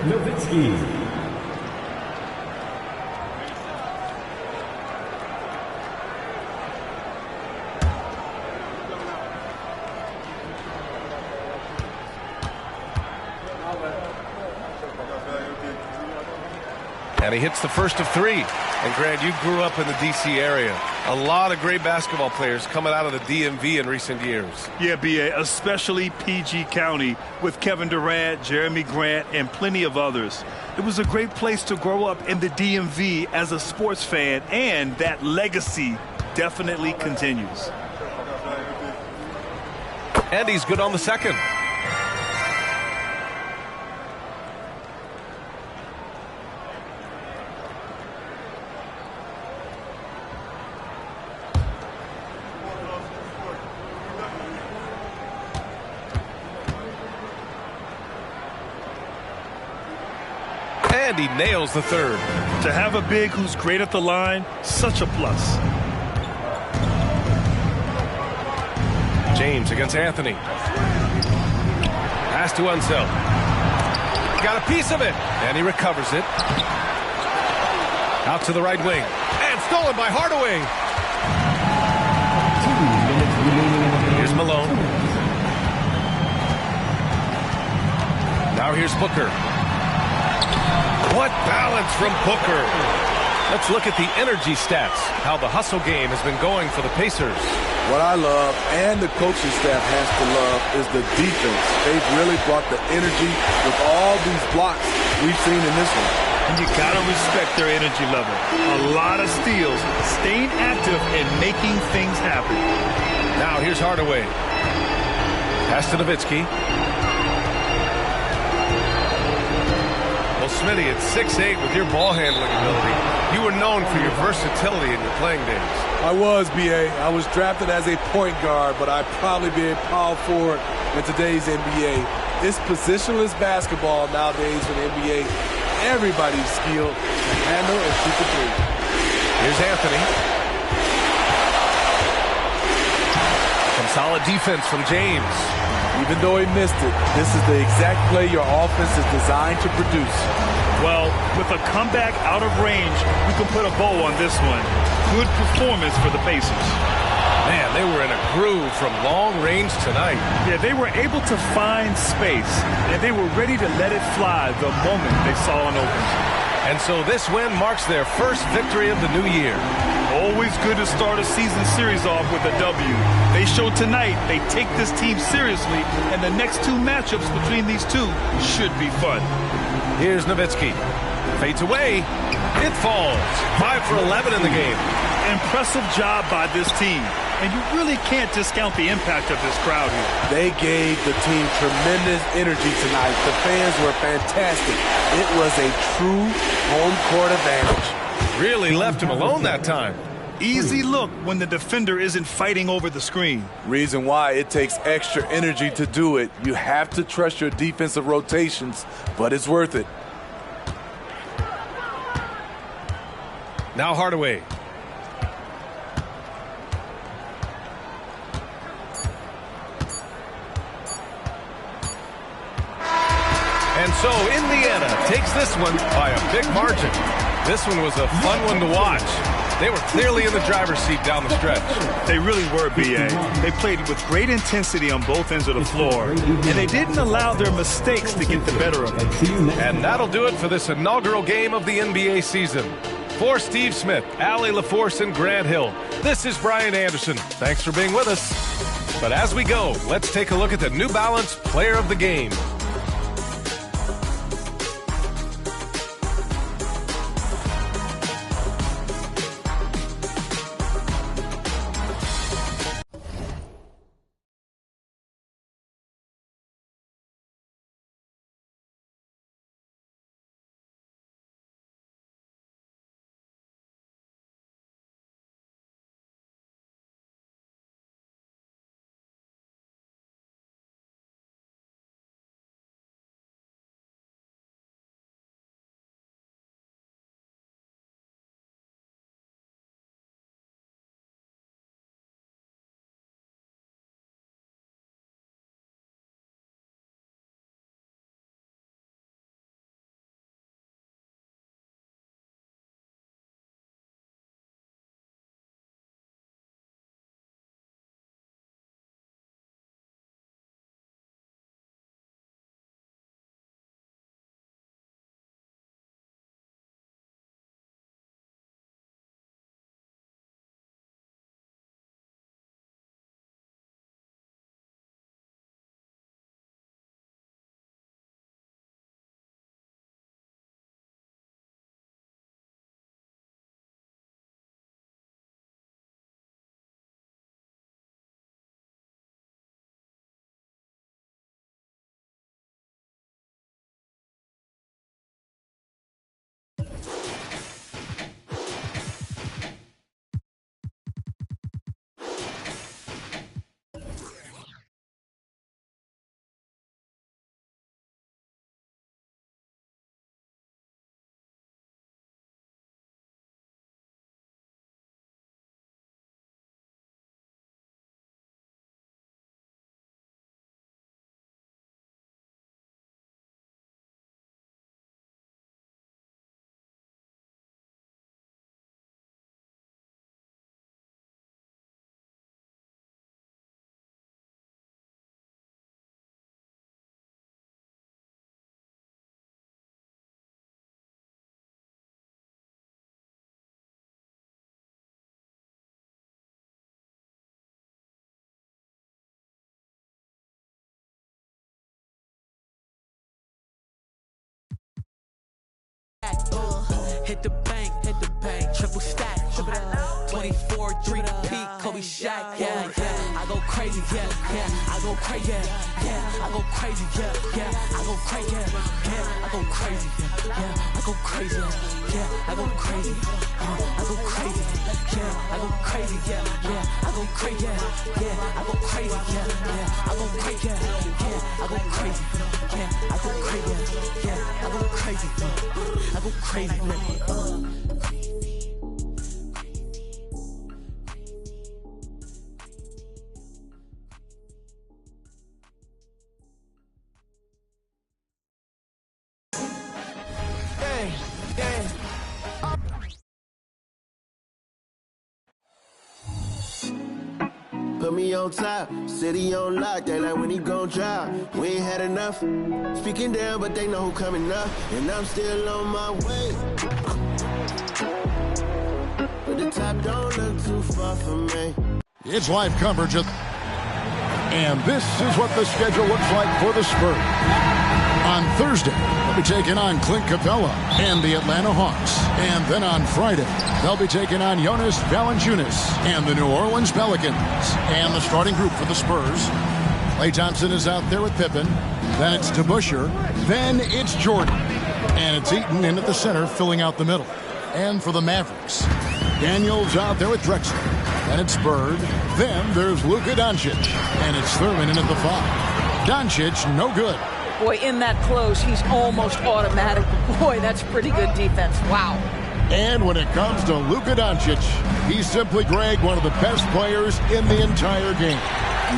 Nowitzki. And he hits the first of 3. And Grant, you grew up in the D.C. area. A lot of great basketball players coming out of the DMV in recent years. Yeah, B.A., especially PG County with Kevin Durant, Jeremy Grant, and plenty of others. It was a great place to grow up in the DMV as a sports fan, and that legacy definitely continues. And he's good on the second. And he nails the third. To have a big who's great at the line, such a plus. James against Anthony. Pass to Unseld. Got a piece of it. And he recovers it. Out to the right wing. And stolen by Hardaway. 2 minutes remaining in the game. Here's Malone. here's Booker. What balance from Booker. Let's look at the energy stats, how the hustle game has been going for the Pacers. What I love, and the coaching staff has to love, is the defense. They've really brought the energy with all these blocks we've seen in this one. And you got to respect their energy level. A lot of steals, staying active and making things happen. Now here's Hardaway. Pass to Nowitzki. Well, Smitty, at 6'8" with your ball handling ability, you were known for your versatility in your playing days. I was, B.A. I was drafted as a point guard, but I'd probably be a power forward in today's NBA. It's positionless basketball nowadays in the NBA. Everybody's skilled to handle and shoot the three. Here's Anthony. Some solid defense from James. Even though he missed it, this is the exact play your offense is designed to produce. Well, with a comeback out of range, you can put a bow on this one. Good performance for the Pacers. Man, they were in a groove from long range tonight. Yeah, they were able to find space, and they were ready to let it fly the moment they saw an opening. And so this win marks their first victory of the new year. Always good to start a season series off with a W. They showed tonight they take this team seriously, and the next two matchups between these two should be fun. Here's Nowitzki. Fades away. It falls. 5 for 11 in the game. Impressive job by this team. And you really can't discount the impact of this crowd here. They gave the team tremendous energy tonight. The fans were fantastic. It was a true home court advantage. Really left him alone that time. Easy look when the defender isn't fighting over the screen. Reason why it takes extra energy to do it. You have to trust your defensive rotations, but it's worth it. Now Hardaway. And so Indiana takes this one by a big margin. This one was a fun one to watch. They were clearly in the driver's seat down the stretch. They really were, B.A. They played with great intensity on both ends of the floor, and they didn't allow their mistakes to get the better of them. And that'll do it for this inaugural game of the NBA season. For Steve Smith, Allie LaForce, and Grant Hill, this is Brian Anderson. Thanks for being with us. But as we go, let's take a look at the New Balance Player of the Game. hit the bank, triple stack, 24-3 peak, Kobe Shaq, yeah, I go crazy, I go crazy, I go crazy, I go crazy, I go crazy, I go crazy, I go crazy, I go crazy, I go crazy, I go crazy, I go crazy, I go crazy, I go crazy, I go crazy, I go crazy, I go crazy, Put me on top, city on lock, they like when he gon' drop. We ain't had enough, speaking down, but they know who coming up, and I'm still on my way. But the top don't look too far from me. It's live coverage of... And this is what the schedule looks like for the Spurs. On Thursday, they'll be taking on Clint Capella and the Atlanta Hawks. And then on Friday, they'll be taking on Jonas Valanciunas and the New Orleans Pelicans. And the starting group for the Spurs: Klay Thompson is out there with Pippen. Then it's DeBusschere. Then it's Jordan. And it's Eaton in at the center, filling out the middle. And for the Mavericks, Daniels out there with Drexler. Then it's Bird. Then there's Luka Doncic. And it's Thurman in at the 5. Doncic, no good. Boy, in that close, he's almost automatic. Boy, that's pretty good defense. Wow. And when it comes to Luka Doncic, he's simply, Greg, one of the best players in the entire game.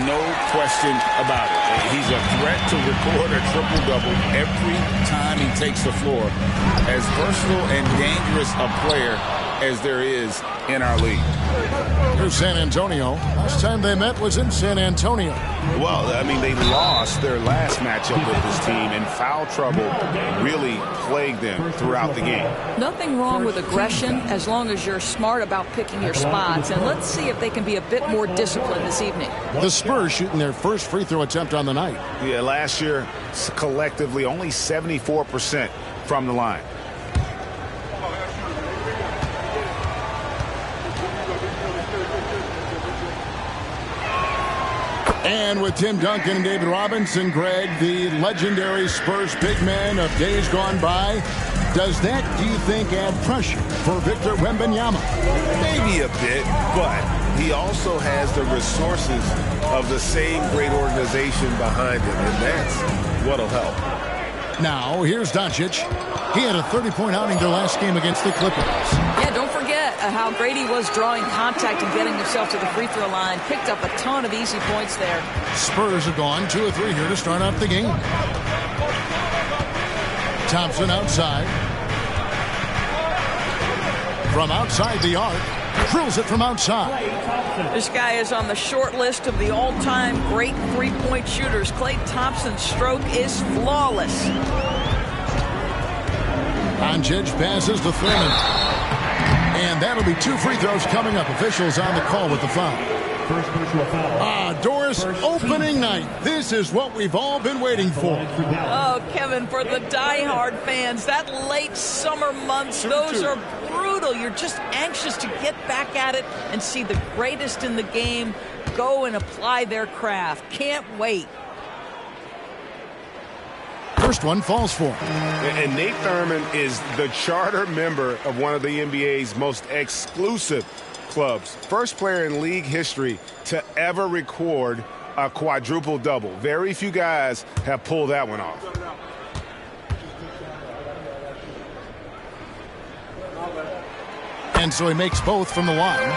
No question about it. He's a threat to record a triple-double every time he takes the floor. As versatile and dangerous a player as there is in our league. Here's San Antonio. Last time they met was in San Antonio. Well, I mean, they lost their last matchup with this team, and foul trouble really plagued them throughout the game. Nothing wrong with aggression as long as you're smart about picking your spots. And let's see if they can be a bit more disciplined this evening. The Spurs shooting their first free throw attempt on the night. Yeah, last year, collectively, only 74% from the line. And with Tim Duncan and David Robinson, Greg, the legendary Spurs big man of days gone by, does that, do you think, add pressure for Victor Wembanyama? Maybe a bit, but he also has the resources of the same great organization behind him, and that's what'll help. Now, here's Doncic. He had a 30-point outing their last game against the Clippers. Yeah, don't forget how great he was drawing contact and getting himself to the free throw line. Picked up a ton of easy points there. Spurs have gone 2 of 3 here to start off the game. Thompson outside. From outside the arc. Drills it from outside. This guy is on the short list of the all-time great three-point shooters. Klay Thompson's stroke is flawless. Doncic passes to Thurman. And that'll be 2 free throws coming up. Officials on the call with the foul. First personal foul. Doris, opening night. This is what we've all been waiting for. Oh, Kevin, for the diehard fans, that late summer months, those are brutal. You're just anxious to get back at it and see the greatest in the game go and apply their craft. Can't wait. First one falls for him. And Nate Thurman is the charter member of one of the NBA's most exclusive clubs. First player in league history to ever record a quadruple-double. Very few guys have pulled that one off. And so he makes both from the line.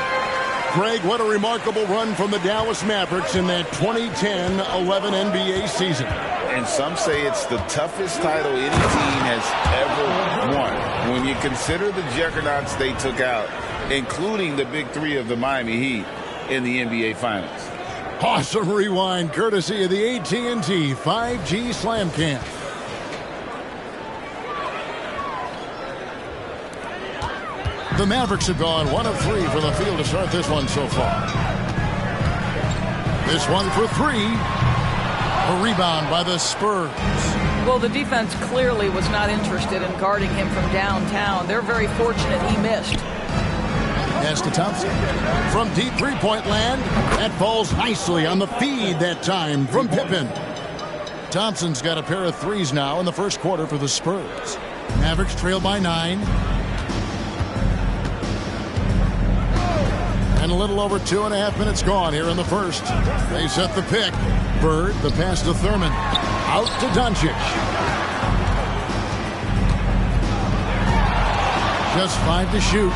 Greg, what a remarkable run from the Dallas Mavericks in that 2010-11 NBA season. And some say it's the toughest title any team has ever won. When you consider the juggernauts they took out, including the big 3 of the Miami Heat in the NBA Finals. Awesome rewind, courtesy of the AT&T 5G Slam Cam. The Mavericks have gone 1 of 3 from the field to start this one so far. This one for 3. A rebound by the Spurs. Well, the defense clearly was not interested in guarding him from downtown. They're very fortunate he missed. Pass to Thompson. From deep three-point land, that falls nicely on the feed that time from Pippen. Thompson's got a pair of threes now in the first quarter for the Spurs. Mavericks trail by 9. And a little over 2.5 minutes gone here in the first. They set the pick. Bird, the pass to Thurman. Out to Doncic. Just 5 to shoot.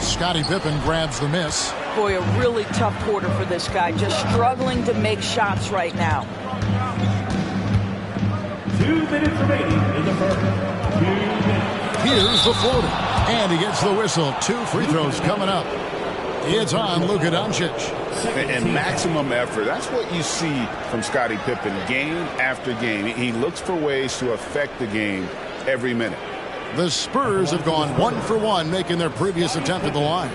Scottie Pippen grabs the miss. Boy, a really tough quarter for this guy. Just struggling to make shots right now. 2 minutes remaining in the first. 2 minutes. Here's the floater. And he gets the whistle. 2 free throws coming up. It's on Luka Doncic. And maximum effort. That's what you see from Scottie Pippen game after game. He looks for ways to affect the game every minute. The Spurs have gone 1 for 1, making their previous attempt at the line.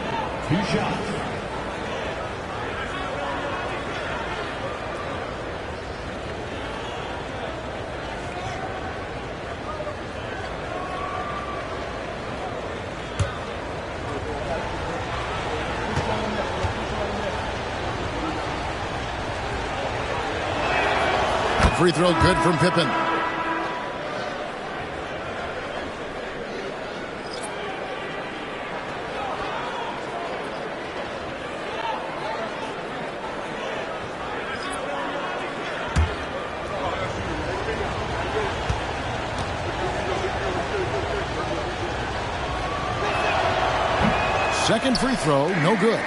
2 shots. Free throw good from Pippen. Second free throw, no good.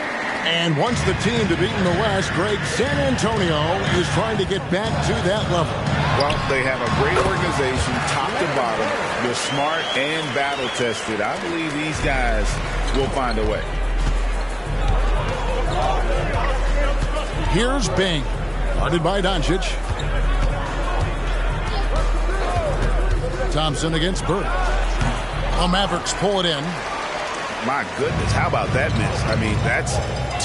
And once the team to beat in the West, Greg, San Antonio is trying to get back to that level. Well, they have a great organization, top to bottom. They're smart and battle-tested. I believe these guys will find a way. Here's Bing, guarded by Doncic. Thompson against Bird. The Mavericks pull it in. My goodness, how about that miss? I mean, that's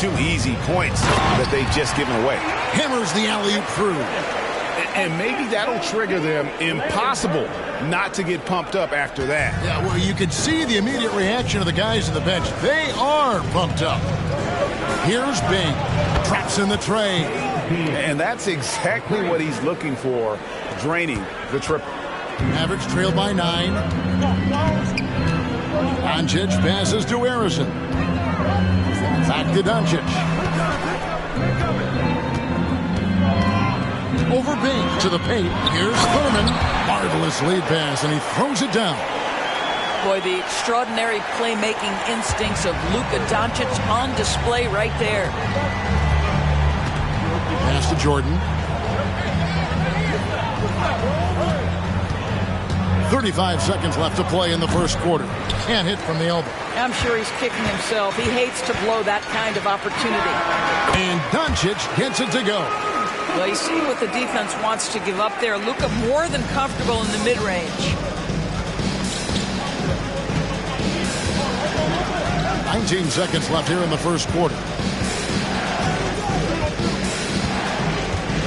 2 easy points that they've just given away. Hammers the alley-oop through. And maybe that'll trigger them. Impossible not to get pumped up after that. Yeah, well, you can see the immediate reaction of the guys on the bench. They are pumped up. Here's Bing. Traps in the tray. And that's exactly what he's looking for, draining the triple. Mavericks trail by 9. Doncic passes to Harrison. Back to Doncic. Over Bing to the paint. Here's Thurman. Marvelous lead pass, and he throws it down. Boy, the extraordinary playmaking instincts of Luka Doncic on display right there. Pass to Jordan. 35 seconds left to play in the first quarter. Can't hit from the elbow. I'm sure he's kicking himself. He hates to blow that kind of opportunity. And Doncic gets it to go. Well, you see what the defense wants to give up there. Luka more than comfortable in the mid-range. 19 seconds left here in the first quarter.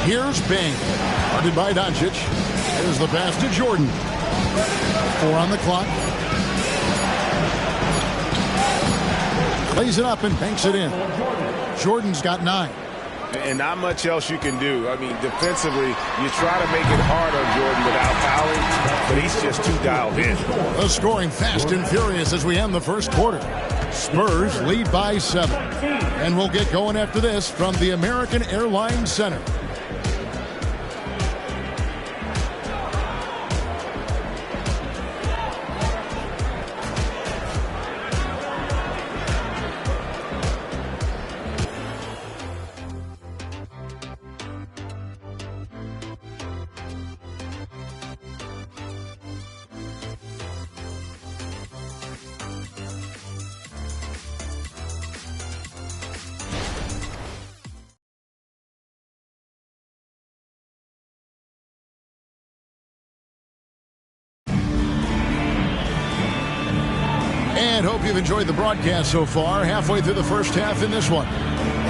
Here's Bing. Guarded by Doncic. Here's the pass to Jordan. 4 on the clock. Lays it up and banks it in. Jordan's got 9. And not much else you can do. I mean, defensively, you try to make it hard on Jordan without fouling, but he's just too dialed in. The scoring fast and furious as we end the first quarter. Spurs lead by 7. And we'll get going after this from the American Airlines Center. And hope you've enjoyed the broadcast so far. Halfway through the first half in this one.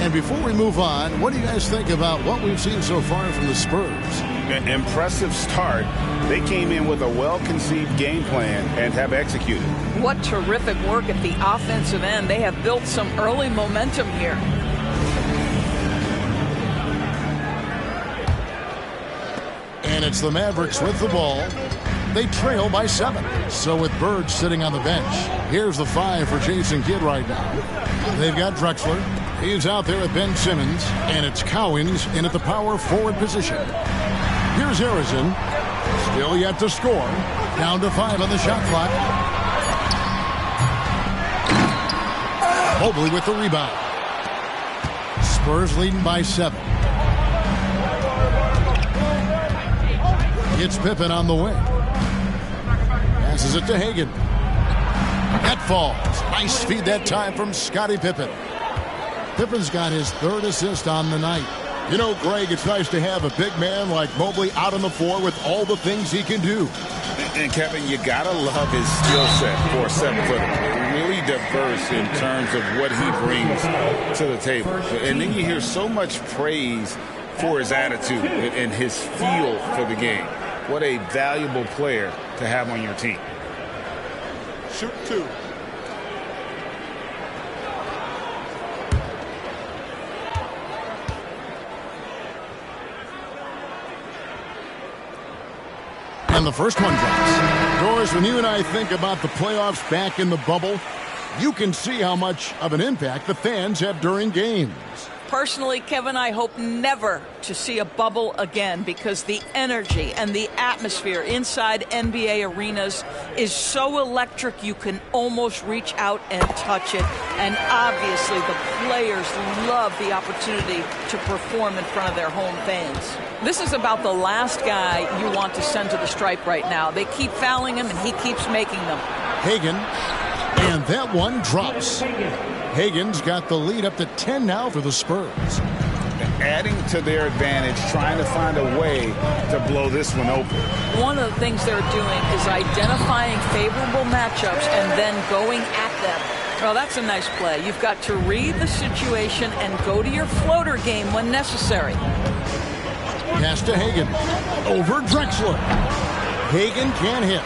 And before we move on, what do you guys think about what we've seen so far from the Spurs? An impressive start. They came in with a well-conceived game plan and have executed. What terrific work at the offensive end. They have built some early momentum here. And it's the Mavericks with the ball. They trail by 7. So with Bird sitting on the bench, here's the 5 for Jason Kidd right now. They've got Drexler. He's out there with Ben Simmons. And it's Cowens in at the power forward position. Here's Harrison. Still yet to score. Down to 5 on the shot clock. Mobley with the rebound. Spurs leading by 7. It's Pippen on the wing. Passes it to Hagan. That falls. Nice feed that time from Scottie Pippen. Pippen's got his 3rd assist on the night. You know, Greg, it's nice to have a big man like Mobley out on the floor with all the things he can do. And Kevin, you got to love his skill set for a 7-footer. Really diverse in terms of what he brings to the table. And then you hear so much praise for his attitude and his feel for the game. What a valuable player to have on your team. Shoot 2. And the first one drops. Doris, when you and I think about the playoffs back in the bubble, you can see how much of an impact the fans have during games. Personally, Kevin, I hope never to see a bubble again because the energy and the atmosphere inside NBA arenas is so electric you can almost reach out and touch it. And obviously the players love the opportunity to perform in front of their home fans. This is about the last guy you want to send to the stripe right now. They keep fouling him and he keeps making them. Hagan, and that one drops. Hagan's got the lead up to 10 now for the Spurs. Adding to their advantage, trying to find a way to blow this one open. One of the things they're doing is identifying favorable matchups and then going at them. Well, that's a nice play. You've got to read the situation and go to your floater game when necessary. Pass to Hagan. Over Drexler. Hagan can't hit.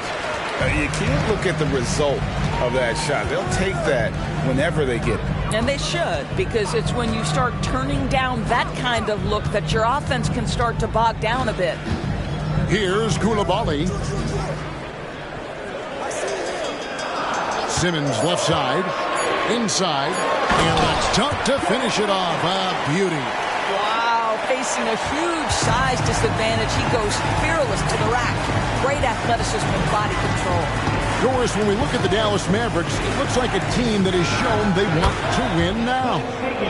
You can't look at the result of that shot. They'll take that whenever they get it. And they should, because it's when you start turning down that kind of look that your offense can start to bog down a bit. Here's Koulibaly. Simmons left side. Inside. And that's tough to finish it off. A beauty. Wow, facing a huge size disadvantage. He goes fearless to the rack. Great athleticism and body control. Doris, when we look at the Dallas Mavericks, it looks like a team that has shown they want to win now.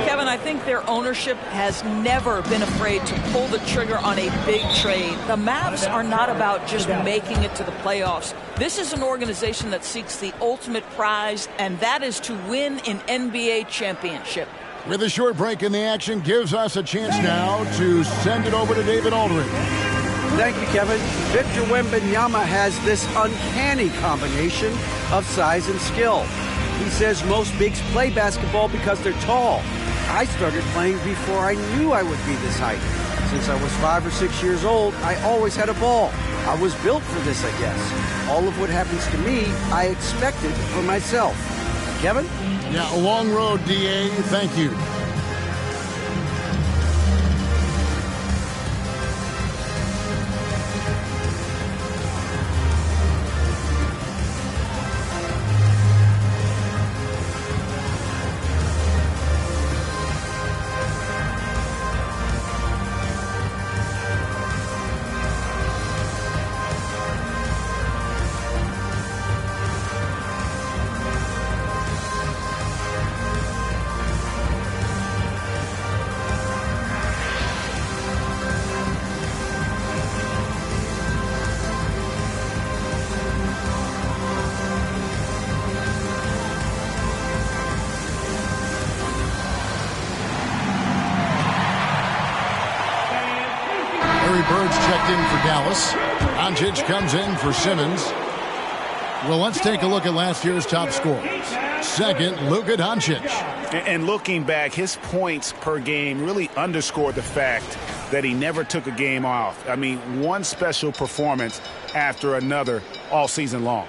Kevin, I think their ownership has never been afraid to pull the trigger on a big trade. The Mavs are not about just making it to the playoffs. This is an organization that seeks the ultimate prize, and that is to win an NBA championship. With a short break in the action, gives us a chance now to send it over to David Aldridge. Thank you, Kevin. Victor Wembanyama has this uncanny combination of size and skill. He says most bigs play basketball because they're tall. I started playing before I knew I would be this height. Since I was 5 or 6 years old, I always had a ball. I was built for this, I guess. All of what happens to me, I expected for myself. Kevin? Yeah, a long road, D.A. Thank you. Bird's checked in for Dallas. Doncic comes in for Simmons. Well, let's take a look at last year's top scorers. Second, Luka Doncic. And looking back, his points per game really underscored the fact that he never took a game off. I mean, one special performance after another all season long.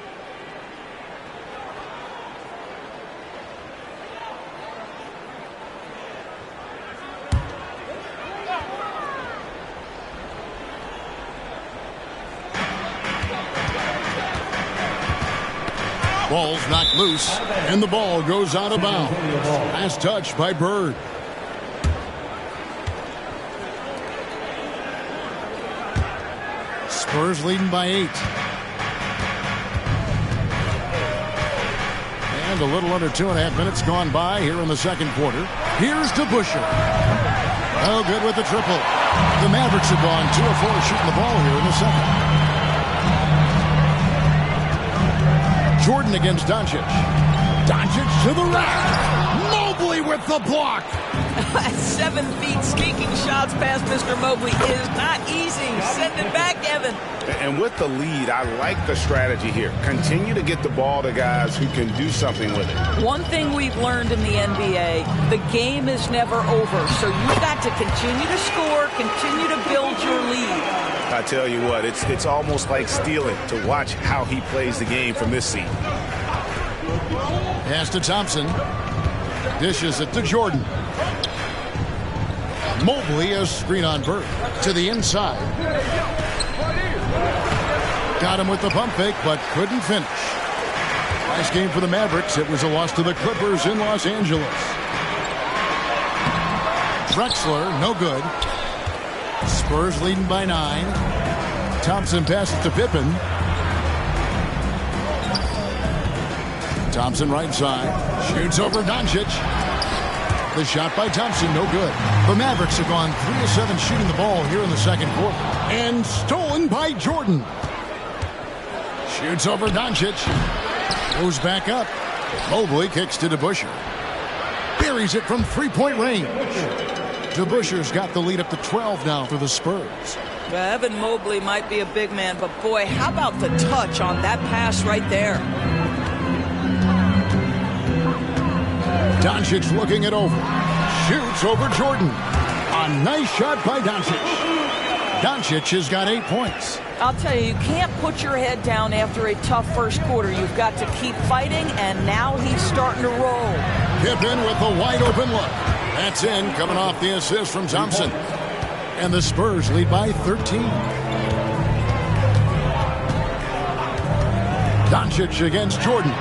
Ball's knocked loose, and the ball goes out of bounds. Last touch by Bird. Spurs leading by 8. And a little under 2.5 minutes gone by here in the second quarter. Here's to Busher. Oh, good with the triple. The Mavericks have gone 2 of 4 shooting the ball here in the second. Jordan against Doncic. Doncic to the rack. Mobley with the block. 7 feet sneaking shots past Mr. Mobley is not easy. Send it back, Evan. And with the lead, I like the strategy here. Continue to get the ball to guys who can do something with it. One thing we've learned in the NBA, the game is never over. So you've got to continue to score, continue to build your lead. I tell you what, it's almost like stealing to watch how he plays the game from this seat. Pass to Thompson. Dishes it to Jordan. Mobley, a screen on Bird. To the inside. Got him with the pump fake, but couldn't finish. Nice game for the Mavericks. It was a loss to the Clippers in Los Angeles. Drexler, no good. Spurs leading by 9. Thompson passes to Pippen. Thompson right side. Shoots over Doncic. The shot by Thompson, no good. The Mavericks have gone 3 of 7 shooting the ball here in the second quarter. And stolen by Jordan. Shoots over Doncic. Goes back up. Mobley kicks to DeBuscher. Buries it from 3-point range. DeBuscher's got the lead up to 12 now for the Spurs. Well, Evan Mobley might be a big man, but boy, how about the touch on that pass right there? Doncic looking it over. Shoots over Jordan. A nice shot by Doncic. Doncic has got 8 points. I'll tell you, you can't put your head down after a tough first quarter. You've got to keep fighting, and now he's starting to roll. Pippen with a wide open look. That's in, coming off the assist from Thompson. And the Spurs lead by 13. Doncic against Jordan.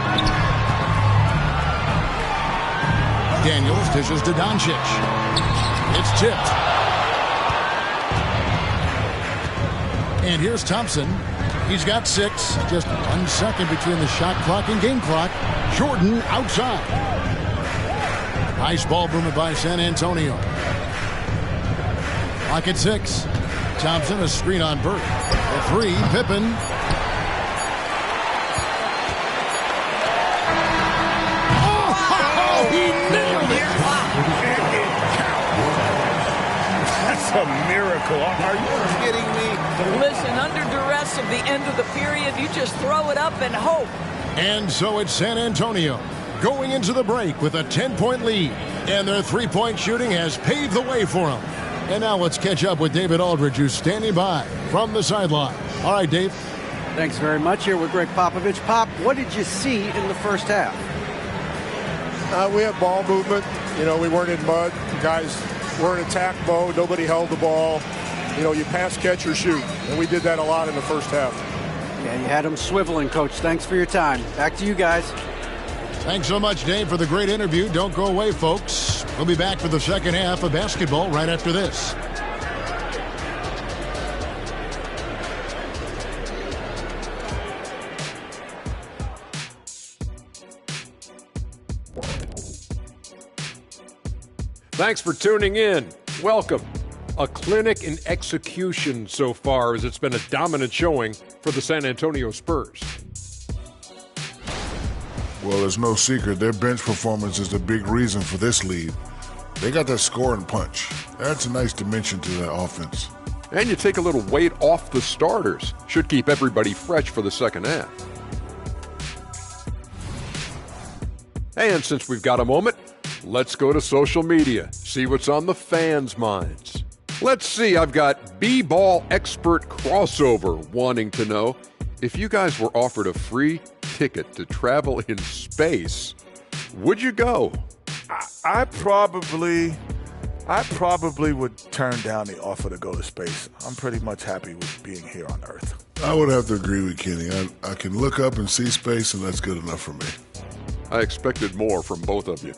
Daniels dishes to Doncic. It's tipped. And here's Thompson. He's got 6. Just 1 second between the shot clock and game clock. Jordan outside. Nice ball movement by San Antonio. Clock at 6. Thompson, a screen on Bird. At 3, Pippen. Oh, he nailed it! That's a miracle. Are you kidding me? Listen, under duress of the end of the period, you just throw it up and hope. And so it's San Antonio going into the break with a 10-point lead. And their 3-point shooting has paved the way for them. And now let's catch up with David Aldridge, who's standing by from the sideline. All right, Dave. Thanks very much. Here with Greg Popovich. Pop, what did you see in the first half? We had ball movement. You know, we weren't in mud. Guys were in attack mode. Nobody held the ball. You know, you pass, catch, or shoot. And we did that a lot in the first half. Yeah, you had them swiveling, Coach. Thanks for your time. Back to you guys. Thanks so much, Dave, for the great interview. Don't go away, folks. We'll be back for the second half of basketball right after this. Thanks for tuning in. Welcome. A clinic in execution so far, as it's been a dominant showing for the San Antonio Spurs. Well, there's no secret. Their bench performance is the big reason for this lead. They got that scoring punch. That's a nice dimension to that offense. And you take a little weight off the starters. Should keep everybody fresh for the second half. And since we've got a moment, let's go to social media, see what's on the fans' minds. Let's see, I've got B-Ball Expert Crossover wanting to know, if you guys were offered a free ticket to travel in space, would you go? I probably would turn down the offer to go to space. I'm pretty much happy with being here on Earth. I would have to agree with Kenny. I can look up and see space, and that's good enough for me. I expected more from both of you.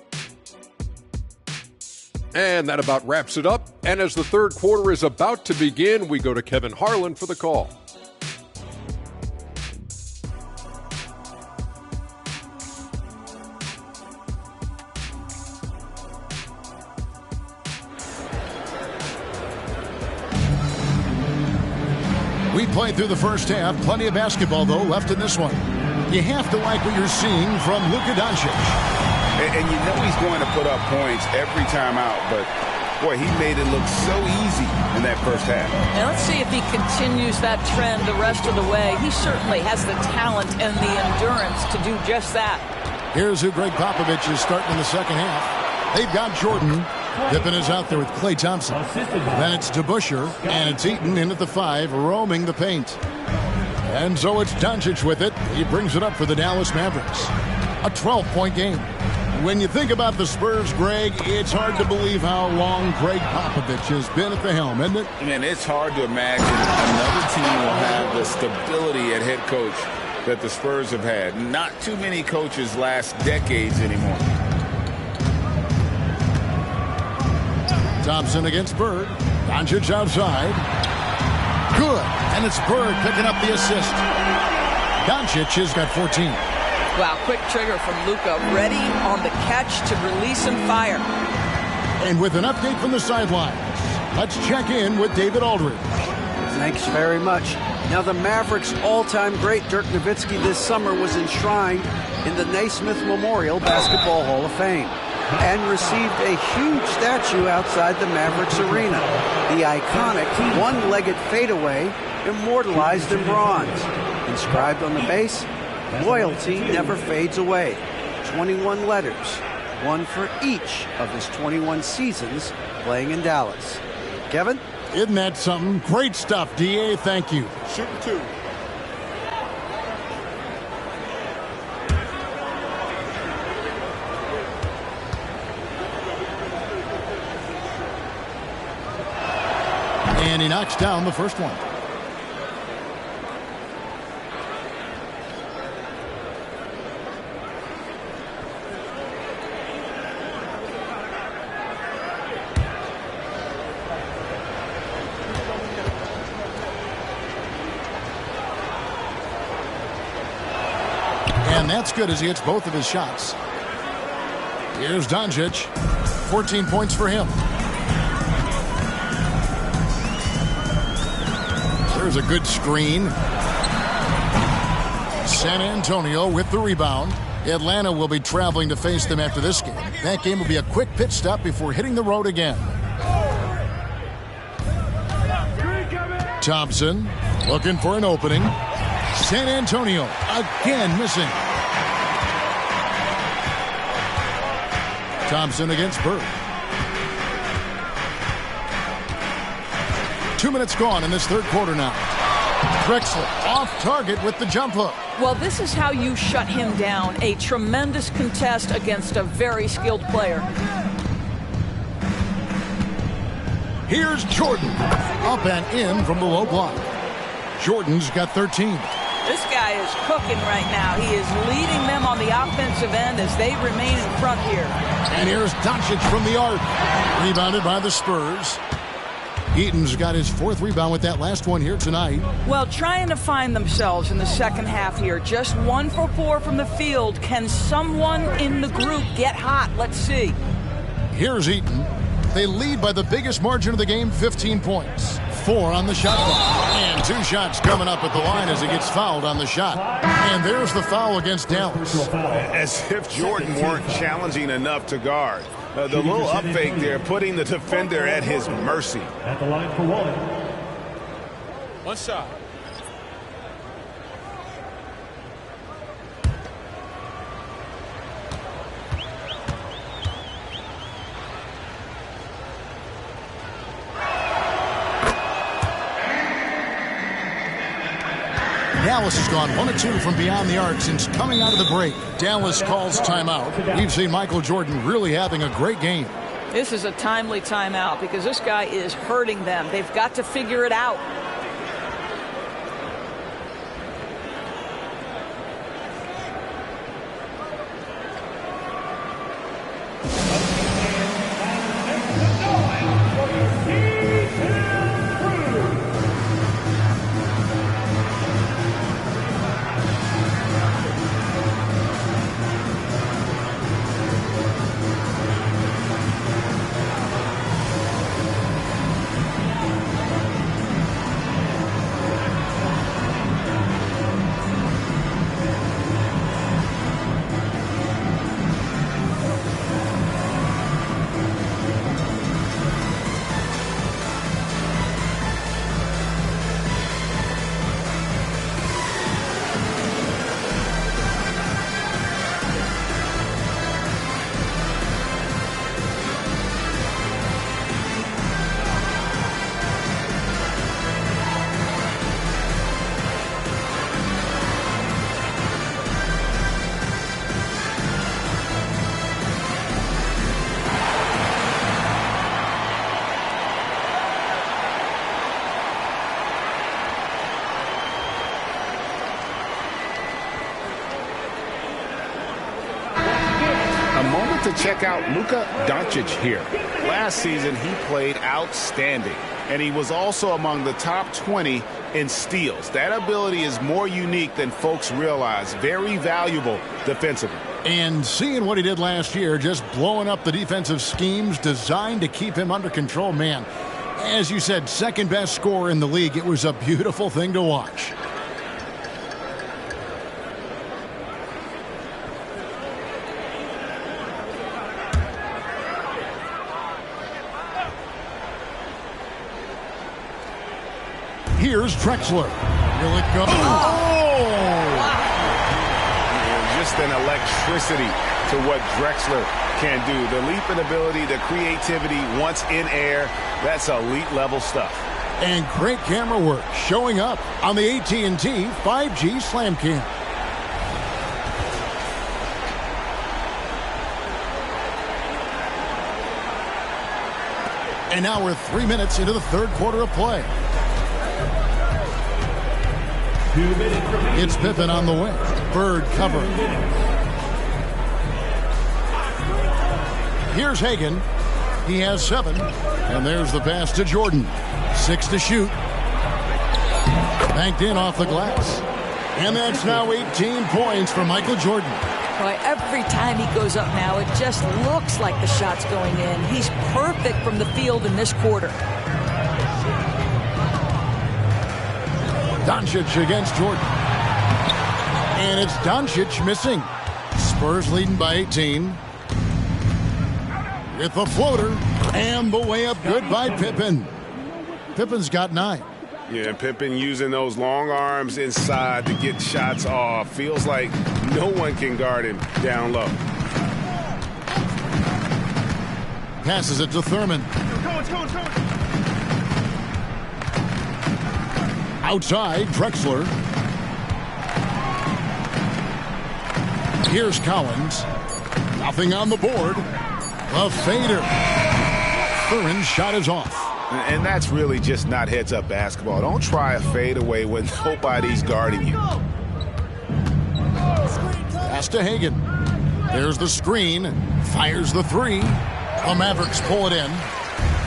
And that about wraps it up. And as the third quarter is about to begin, we go to Kevin Harlan for the call. We played through the first half. Plenty of basketball, though, left in this one. You have to like what you're seeing from Luka Doncic. And you know he's going to put up points every time out, but, boy, he made it look so easy in that first half. And let's see if he continues that trend the rest of the way. He certainly has the talent and the endurance to do just that. Here's who Greg Popovich is starting in the second half. They've got Jordan. Pippen is out there with Klay Thompson. Then it's DeBusschere, and it's Eaton in at the 5, roaming the paint. And so it's Doncic with it. He brings it up for the Dallas Mavericks. A 12-point game. When you think about the Spurs, Greg, it's hard to believe how long Greg Popovich has been at the helm, isn't it? Man, it's hard to imagine another team will have the stability at head coach that the Spurs have had. Not too many coaches last decades anymore. Thompson against Bird. Doncic outside. Good. And it's Bird picking up the assist. Doncic has got 14. Wow, quick trigger from Luka. Ready on the catch to release and fire. And with an update from the sidelines, let's check in with David Aldridge. Thanks very much. Now, the Mavericks' all-time great Dirk Nowitzki this summer was enshrined in the Naismith Memorial Basketball Hall of Fame and received a huge statue outside the Mavericks arena. The iconic one-legged fadeaway immortalized in bronze. Inscribed on the base, loyalty never fades away. 21 letters, one for each of his 21 seasons playing in Dallas. Kevin? Isn't that something? Great stuff, D.A. Thank you. Shooting 2. And he knocks down the first one. And that's good as he hits both of his shots. Here's Doncic. 14 points for him. There's a good screen. San Antonio with the rebound. Atlanta will be traveling to face them after this game. That game will be a quick pit stop before hitting the road again. Thompson looking for an opening. San Antonio again missing. Thompson against Bird. 2 minutes gone in this third quarter now. Drexler off target with the jump hook. Well, this is how you shut him down. A tremendous contest against a very skilled player. Here's Jordan. Up and in from the low block. Jordan's got 13. This guy is cooking right now. He is leading them on the offensive end as they remain in front here. And here's Doncic from the arc. Rebounded by the Spurs. Eaton's got his 4th rebound with that last one here tonight. Well, trying to find themselves in the second half here. Just 1 for 4 from the field. Can someone in the group get hot? Let's see. Here's Eaton. They lead by the biggest margin of the game, 15 points. 4 on the shot clock. And 2 shots coming up at the line as he gets fouled on the shot. And there's the foul against Dallas. As if Jordan weren't challenging enough to guard. The little up fake there, putting the defender at his mercy. At the line for one. One shot. Dallas has gone 1 of 2 from beyond the arc since coming out of the break. Dallas calls timeout. We've seen Michael Jordan really having a great game. This is a timely timeout because this guy is hurting them. They've got to figure it out. To check out Luka Doncic here. Last season, he played outstanding, and he was also among the top 20 in steals. That ability is more unique than folks realize. Very valuable defensively. And seeing what he did last year, just blowing up the defensive schemes designed to keep him under control, man. As you said, second best scorer in the league. It was a beautiful thing to watch. Here's Drexler. Will it go? Just an electricity to what Drexler can do. The leap in ability, the creativity once in air, that's elite level stuff. And great camera work showing up on the AT&T 5G Slam Cam. And now we're 3 minutes into the third quarter of play. It's Pippen on the wing. Bird cover. Here's Hagan. He has 7. And there's the pass to Jordan. 6 to shoot. Banked in off the glass. And that's now 18 points for Michael Jordan. Boy, every time he goes up now, it just looks like the shot's going in. He's perfect from the field in this quarter. Doncic against Jordan. And it's Doncic missing. Spurs leading by 18. With the floater. And the way up good by Pippen. Pippen's got 9. Yeah, Pippen using those long arms inside to get shots off. Feels like no one can guard him down low. Passes it to Thurman. Outside, Drexler. Here's Collins. Nothing on the board. A fader. Thurman's shot is off. And that's really just not heads-up basketball. Don't try a fadeaway when nobody's guarding you. Pass to Hagan. There's the screen. Fires the 3. The Mavericks pull it in.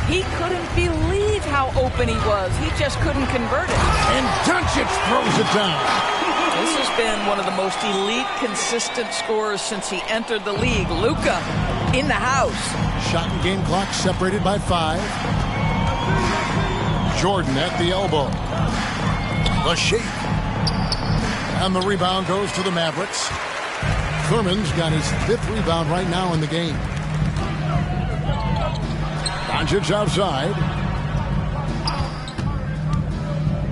He couldn't believe how open he was. He just couldn't convert it. And Doncic throws it down. This has been one of the most elite, consistent scorers since he entered the league. Luka in the house. Shot and game clock separated by 5. Jordan at the elbow. The shake. And the rebound goes to the Mavericks. Thurman's got his 5th rebound right now in the game. Doncic outside.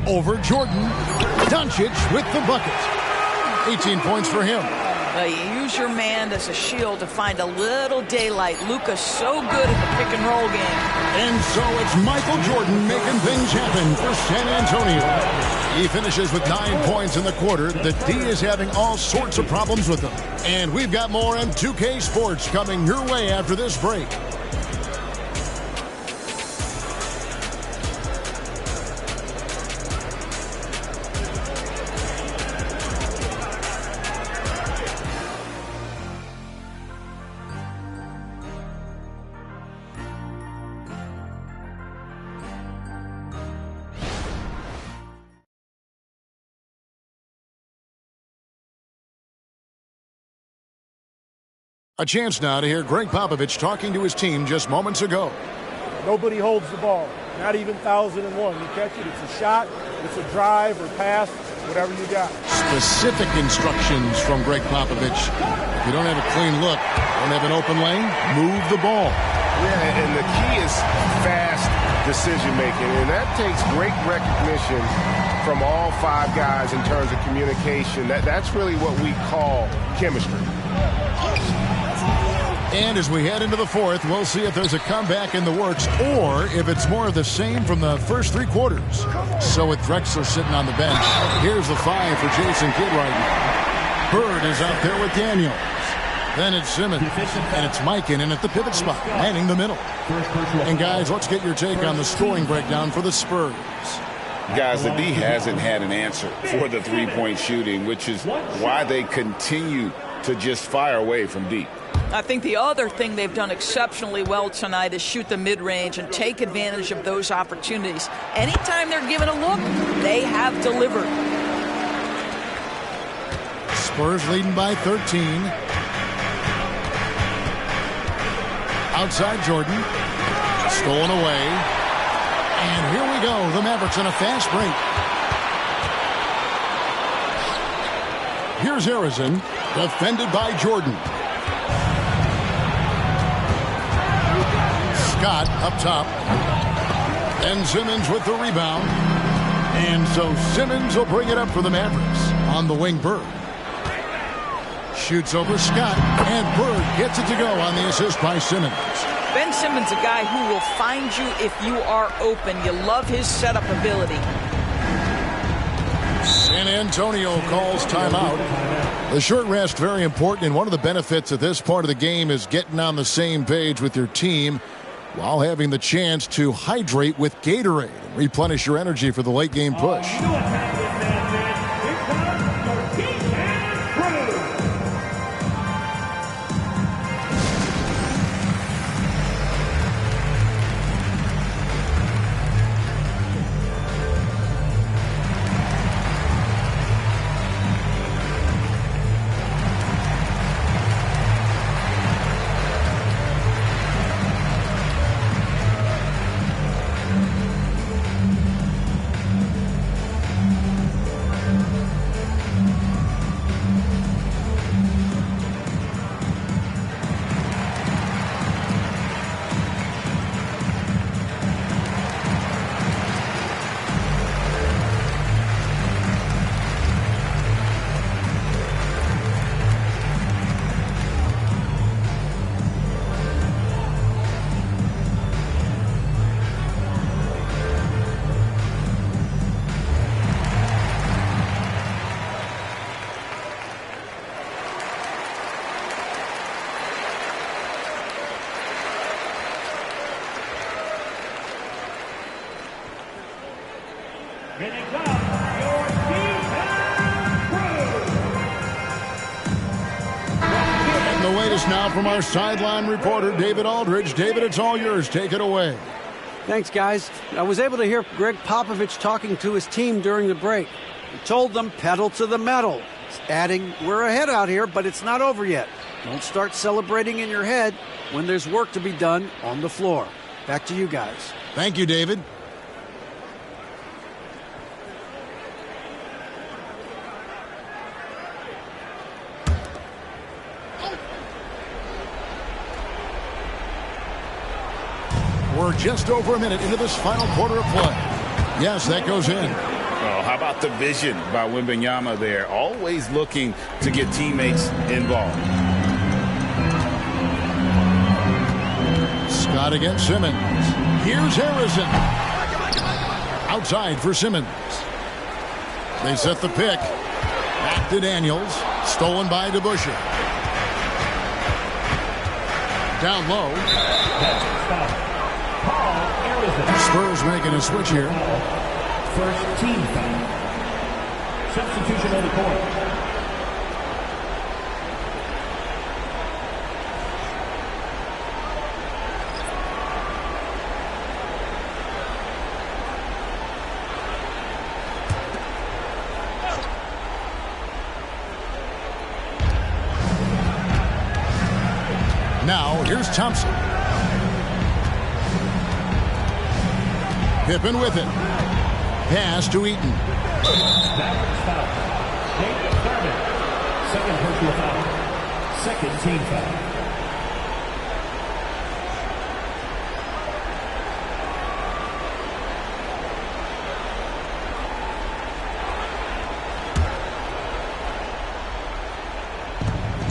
Over Jordan. Doncic with the bucket. 18 points for him. You use your man as a shield to find a little daylight. Luka's so good at the pick and roll game. And so it's Michael Jordan making things happen for San Antonio. He finishes with 9 points in the quarter. The D is having all sorts of problems with them. And we've got more on 2K Sports coming your way after this break. A chance now to hear Greg Popovich talking to his team just moments ago. Nobody holds the ball, not even 1,001. You catch it, it's a shot, it's a drive or pass, whatever you got. Specific instructions from Greg Popovich. If you don't have a clean look, don't have an open lane, move the ball. Yeah, and the key is fast decision-making, and that takes great recognition from all 5 guys in terms of communication. That's really what we call chemistry. And as we head into the fourth, we'll see if there's a comeback in the works or if it's more of the same from the first 3 quarters. So with Drexler sitting on the bench, here's the 5 for Jason Kidd right now. Bird is out there with Daniels. Then it's Simmons, and it's Mikan at the pivot spot, manning the middle. And guys, let's get your take on the scoring breakdown for the Spurs. Guys, the D hasn't had an answer for the three-point shooting, which is why they continue to just fire away from deep. I think the other thing they've done exceptionally well tonight is shoot the mid-range and take advantage of those opportunities. Anytime they're given a look, they have delivered. Spurs leading by 13. Outside Jordan. Stolen away. And here we go. The Mavericks on a fast break. Here's Harrison. Defended by Jordan. Scott up top. And Simmons with the rebound. And so Simmons will bring it up for the Mavericks. On the wing, Bird. Shoots over Scott. And Bird gets it to go on the assist by Simmons. Ben Simmons, a guy who will find you if you are open. You love his setup ability. San Antonio calls timeout. The short rest, very important, and one of the benefits of this part of the game is getting on the same page with your team while having the chance to hydrate with Gatorade and replenish your energy for the late game push. Now from our sideline reporter, David Aldridge. David, it's all yours. Take it away. Thanks, guys. I was able to hear Greg Popovich talking to his team during the break. He told them pedal to the metal, adding, we're ahead out here, but it's not over yet. Don't start celebrating in your head when there's work to be done on the floor. Back to you guys. Thank you, David. We're just over a minute into this final quarter of play. Yes, that goes in. Oh, how about the vision by Wembanyama there? Always looking to get teammates involved. Scott against Simmons. Here's Harrison. Outside for Simmons. They set the pick. Back to Daniels. Stolen by DeBusschere. Down low. Spurs making a switch here. First team foul. Substitution on the court. Now, here's Thompson. Pippen with it. Pass to Eaton. Second personal foul. Second team foul.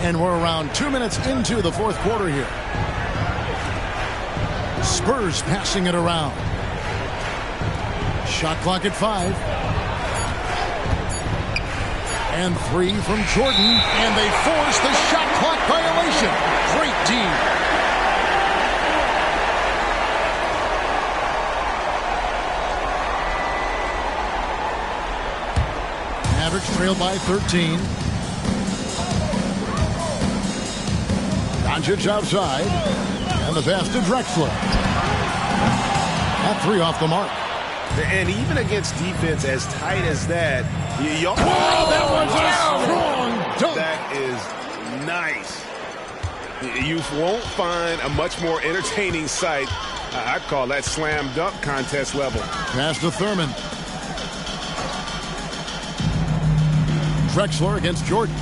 And we're around 2 minutes into the fourth quarter here. Spurs passing it around. Shot clock at 5. And 3 from Jordan. And they force the shot clock violation. Great D. Mavericks trail by 13. Doncic outside. And the pass to Drexler. That 3 off the mark. And even against defense as tight as that, that was a strong dunk. That is nice. You won't find a much more entertaining sight. I'd call that slam dunk contest level. Pass to Thurman. Drexler against Jordan.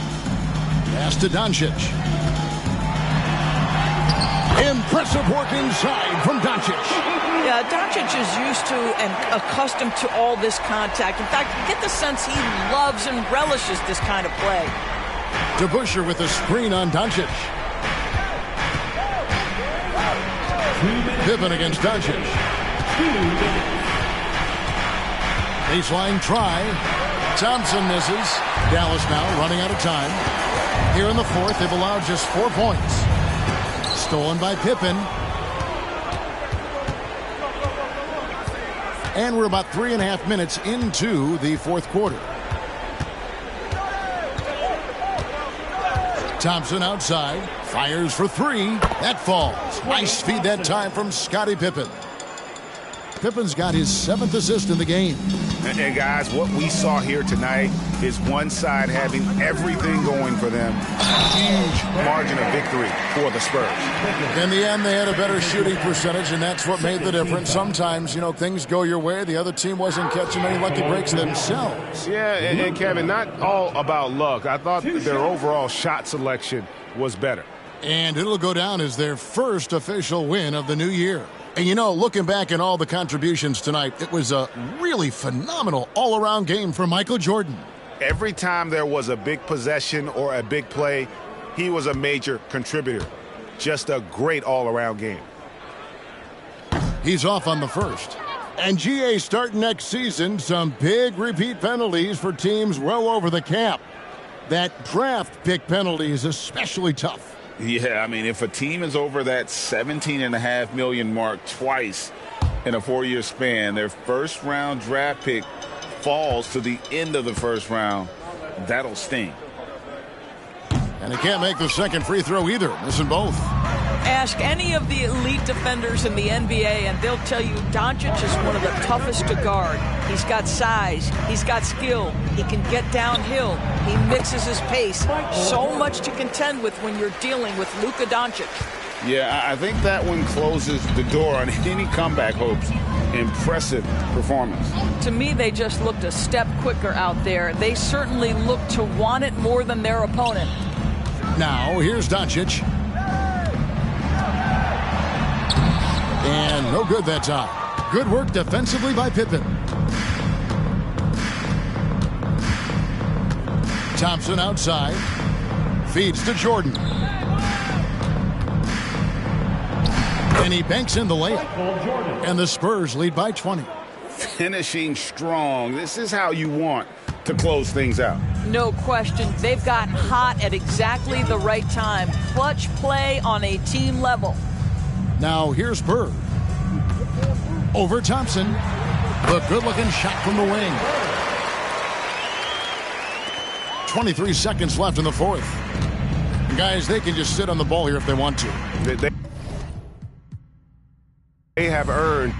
Pass to Doncic. Impressive work inside from Doncic. Yeah, Doncic is used to and accustomed to all this contact. In fact, you get the sense he loves and relishes this kind of play. DeBusschere with a screen on Doncic. Pippen against Doncic. Baseline try. Thompson misses. Dallas now running out of time. Here in the fourth, they've allowed just 4 points. Stolen by Pippen. And we're about 3.5 minutes into the fourth quarter. Thompson outside. Fires for 3. That falls. Nice feed that time from Scottie Pippen. Pippen's got his 7th assist in the game. And guys, what we saw here tonight is one side having everything going for them. Huge margin of victory for the Spurs. In the end, they had a better shooting percentage, and that's what made the difference. Sometimes, things go your way. The other team wasn't catching any lucky breaks themselves. Yeah, and Kevin, not all about luck. I thought their overall shot selection was better. And it'll go down as their first official win of the new year. And looking back at all the contributions tonight, it was a really phenomenal all-around game for Michael Jordan. Every time there was a big possession or a big play, he was a major contributor. Just a great all-around game. He's off on the first. And GA starting next season, some big repeat penalties for teams well over the cap. That draft pick penalty is especially tough. Yeah, I mean, if a team is over that $17.5 million mark twice in a 4-year span, their first-round draft pick falls to the end of the first round, that'll sting. And he can't make the second free throw either, missing both. Ask any of the elite defenders in the NBA, and they'll tell you Doncic is one of the toughest to guard. He's got size. He's got skill. He can get downhill. He mixes his pace. So much to contend with when you're dealing with Luka Doncic. Yeah, I think that one closes the door on any comeback hopes. Impressive performance. To me, they just looked a step quicker out there. They certainly looked to want it more than their opponent. Now, here's Doncic. And no good that time. Good work defensively by Pippen. Thompson outside. Feeds to Jordan. And he banks in the layup. And the Spurs lead by 20. Finishing strong. This is how you want to close things out. No question. They've gotten hot at exactly the right time. Clutch play on a team level. Now here's Bird. Over Thompson. The good-looking shot from the wing. 23 seconds left in the fourth. Guys, they can just sit on the ball here if they want to. They have earned